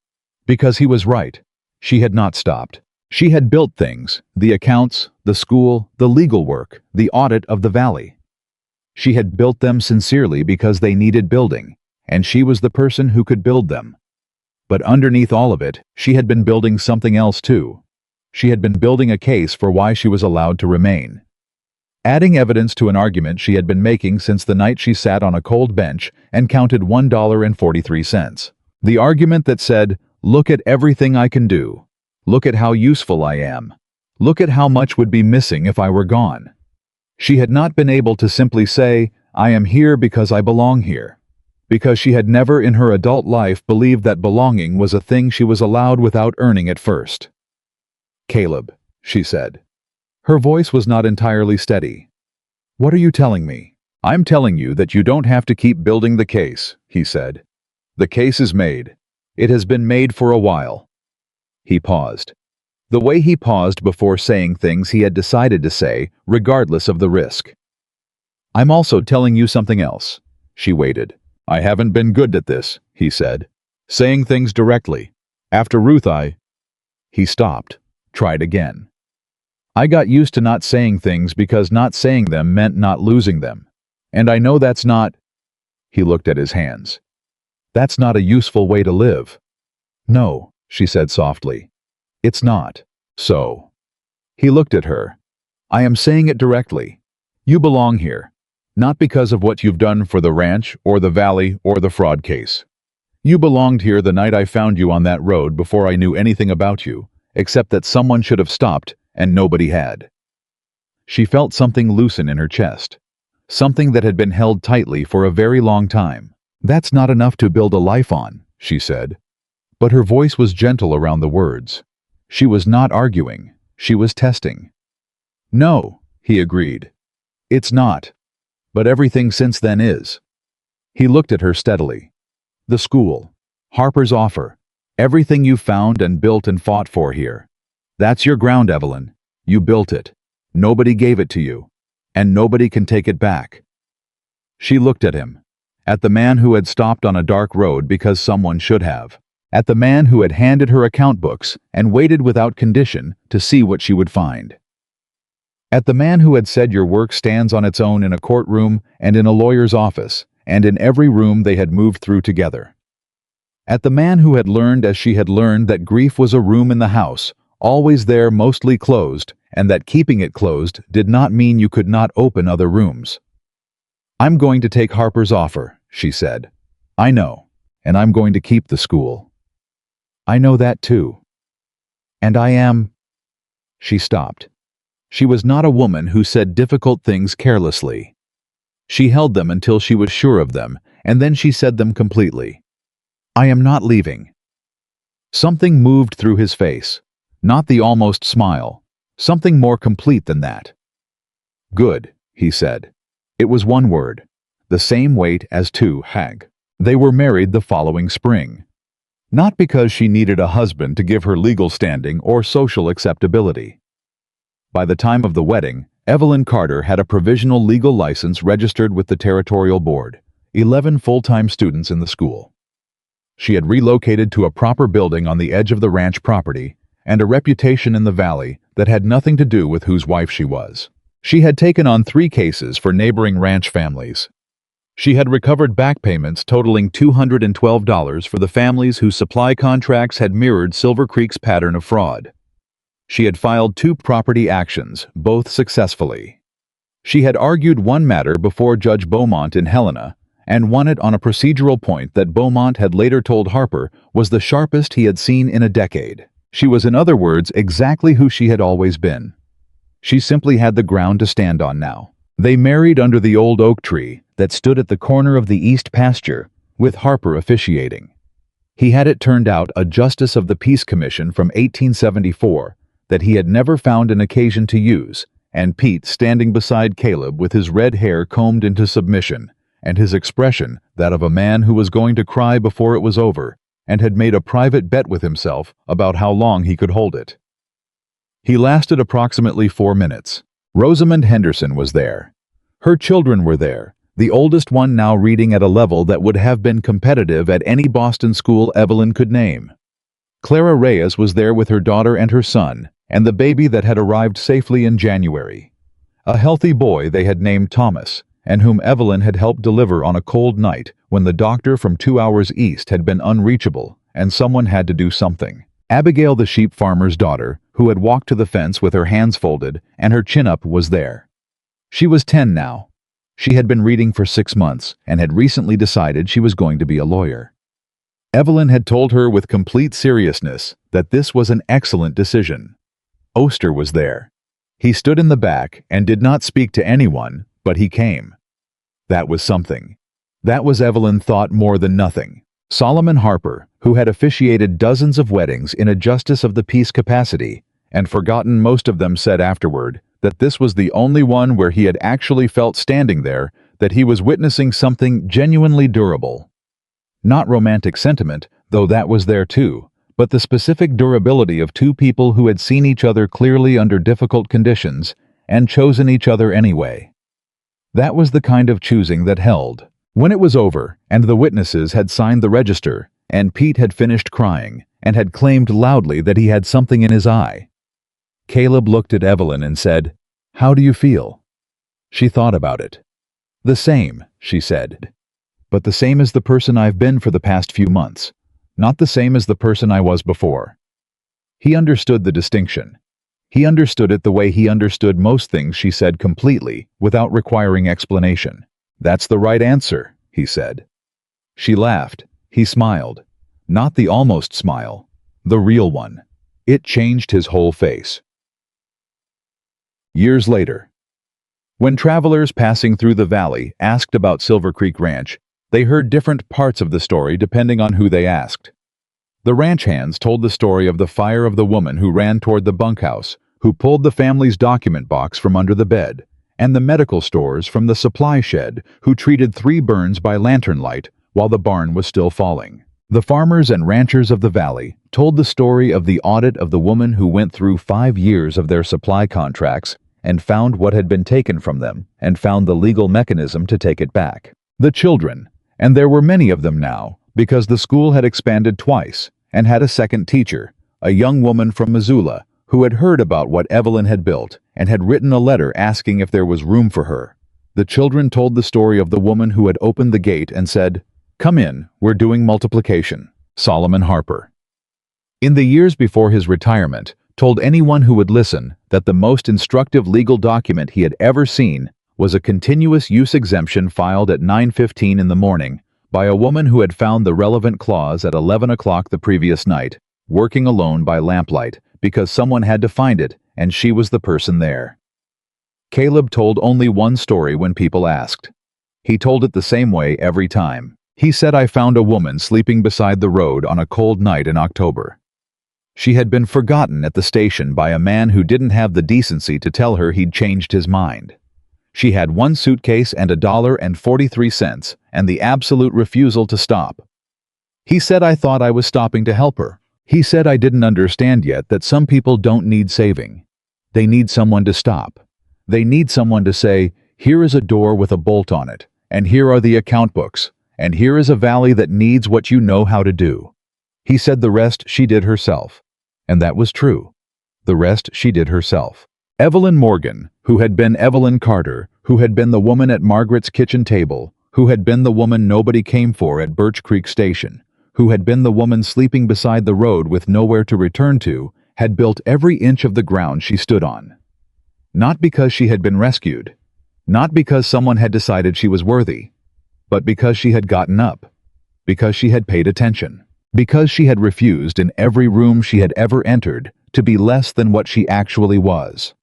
Because he was right. She had not stopped. She had built things, the accounts, the school, the legal work, the audit of the valley. She had built them sincerely because they needed building, and she was the person who could build them. But underneath all of it, she had been building something else too. She had been building a case for why she was allowed to remain. Adding evidence to an argument she had been making since the night she sat on a cold bench and counted $1.43. The argument that said, look at everything I can do. Look at how useful I am. Look at how much would be missing if I were gone. She had not been able to simply say, I am here because I belong here. Because she had never in her adult life believed that belonging was a thing she was allowed without earning it first. Caleb, she said. Her voice was not entirely steady. What are you telling me? I'm telling you that you don't have to keep building the case, he said. The case is made. It has been made for a while. He paused. The way he paused before saying things he had decided to say, regardless of the risk. I'm also telling you something else. She waited. I haven't been good at this, he said. Saying things directly. After Ruth He stopped. Tried again. I got used to not saying things because not saying them meant not losing them. And I know that's not... He looked at his hands. That's not a useful way to live. No, she said softly. It's not. So. He looked at her. "I am saying it directly. You belong here. Not because of what you've done for the ranch or the valley or the fraud case. You belonged here the night I found you on that road before I knew anything about you, except that someone should have stopped and nobody had." She felt something loosen in her chest. Something that had been held tightly for a very long time. "That's not enough to build a life on," she said. But her voice was gentle around the words. She was not arguing. She was testing. "No," he agreed. "It's not. But everything since then is." He looked at her steadily. "The school. Harper's offer. Everything you found and built and fought for here. That's your ground, Evelyn. You built it. Nobody gave it to you. And nobody can take it back." She looked at him. At the man who had stopped on a dark road because someone should have. At the man who had handed her account books and waited without condition to see what she would find. At the man who had said your work stands on its own in a courtroom and in a lawyer's office and in every room they had moved through together. At the man who had learned as she had learned that grief was a room in the house, always there, mostly closed, and that keeping it closed did not mean you could not open other rooms. "I'm going to take Harper's offer," she said. "I know, and I'm going to keep the school." "I know that too. And I am—" She stopped. She was not a woman who said difficult things carelessly. She held them until she was sure of them, and then she said them completely. "I am not leaving." Something moved through his face. Not the almost smile. Something more complete than that. "Good," he said. It was one word. The same weight as two hag. They were married the following spring. Not because she needed a husband to give her legal standing or social acceptability. By the time of the wedding, Evelyn Carter had a provisional legal license registered with the Territorial Board, 11 full-time students in the school. She had relocated to a proper building on the edge of the ranch property and a reputation in the valley that had nothing to do with whose wife she was. She had taken on 3 cases for neighboring ranch families. She had recovered back payments totaling $212 for the families whose supply contracts had mirrored Silver Creek's pattern of fraud. She had filed 2 property actions, both successfully. She had argued one matter before Judge Beaumont in Helena, and won it on a procedural point that Beaumont had later told Harper was the sharpest he had seen in a decade. She was, in other words, exactly who she had always been. She simply had the ground to stand on now. They married under the old oak tree that stood at the corner of the east pasture, with Harper officiating. He had, it turned out, a Justice of the Peace Commission from 1874 that he had never found an occasion to use, and Pete standing beside Caleb with his red hair combed into submission, and his expression that of a man who was going to cry before it was over, and had made a private bet with himself about how long he could hold it. He lasted approximately 4 minutes. Rosamond Henderson was there. Her children were there, the oldest one now reading at a level that would have been competitive at any Boston school Evelyn could name. Clara Reyes was there with her daughter and her son, and the baby that had arrived safely in January. A healthy boy they had named Thomas, and whom Evelyn had helped deliver on a cold night when the doctor from 2 hours east had been unreachable, and someone had to do something. Abigail, the sheep farmer's daughter, who had walked to the fence with her hands folded and her chin up, was there. She was 10 now. She had been reading for 6 months and had recently decided she was going to be a lawyer. Evelyn had told her with complete seriousness that this was an excellent decision. Oster was there. He stood in the back and did not speak to anyone, but he came. That was something. That was, Evelyn thought, more than nothing. Solomon Harper, who had officiated dozens of weddings in a Justice of the Peace capacity, and forgotten most of them, said afterward that this was the only one where he had actually felt standing there that he was witnessing something genuinely durable. Not romantic sentiment, though that was there too, but the specific durability of 2 people who had seen each other clearly under difficult conditions and chosen each other anyway. That was the kind of choosing that held. When it was over, and the witnesses had signed the register, and Pete had finished crying, and had claimed loudly that he had something in his eye, Caleb looked at Evelyn and said, "How do you feel?" She thought about it. "The same," she said. "But the same as the person I've been for the past few months. Not the same as the person I was before." He understood the distinction. He understood it the way he understood most things she said completely, without requiring explanation. "That's the right answer," he said. She laughed. He smiled. Not the almost smile. The real one. It changed his whole face. Years later. When travelers passing through the valley asked about Silver Creek Ranch, they heard different parts of the story depending on who they asked. The ranch hands told the story of the fire of the woman who ran toward the bunkhouse, who pulled the family's document box from under the bed, and the medical stores from the supply shed, who treated 3 burns by lantern light while the barn was still falling. The farmers and ranchers of the valley told the story of the audit of the woman who went through 5 years of their supply contracts and found what had been taken from them and found the legal mechanism to take it back. The children, and there were many of them now, because the school had expanded twice and had a second teacher, a young woman from Missoula, who had heard about what Evelyn had built and had written a letter asking if there was room for her. The children told the story of the woman who had opened the gate and said, "Come in, we're doing multiplication." Solomon Harper. In the years before his retirement, told anyone who would listen that the most instructive legal document he had ever seen was a continuous use exemption filed at 9:15 in the morning by a woman who had found the relevant clause at 11 o'clock the previous night, working alone by lamplight, because someone had to find it, and she was the person there. Caleb told only one story when people asked. He told it the same way every time. He said, "I found a woman sleeping beside the road on a cold night in October. She had been forgotten at the station by a man who didn't have the decency to tell her he'd changed his mind. She had 1 suitcase and $1.43 and the absolute refusal to stop. He said, I thought I was stopping to help her. He said I didn't understand yet that some people don't need saving. They need someone to stop. They need someone to say, here is a door with a bolt on it, and here are the account books, and here is a valley that needs what you know how to do." He said the rest she did herself. And that was true. The rest she did herself. Evelyn Morgan, who had been Evelyn Carter, who had been the woman at Margaret's kitchen table, who had been the woman nobody came for at Birch Creek Station, who had been the woman sleeping beside the road with nowhere to return to, had built every inch of the ground she stood on. Not because she had been rescued, not because someone had decided she was worthy, but because she had gotten up, because she had paid attention, because she had refused in every room she had ever entered to be less than what she actually was.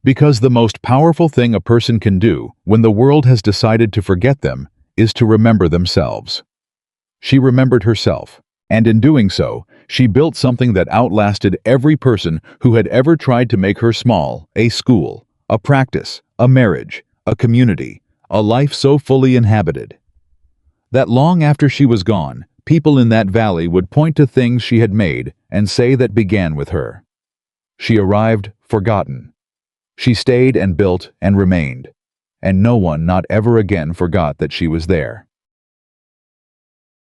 Because the most powerful thing a person can do when the world has decided to forget them is to remember themselves. She remembered herself, and in doing so, she built something that outlasted every person who had ever tried to make her small: a school, a practice, a marriage, a community, a life so fully inhabited that long after she was gone, people in that valley would point to things she had made and say that began with her. She arrived forgotten. She stayed and built and remained, and no one not ever again forgot that she was there.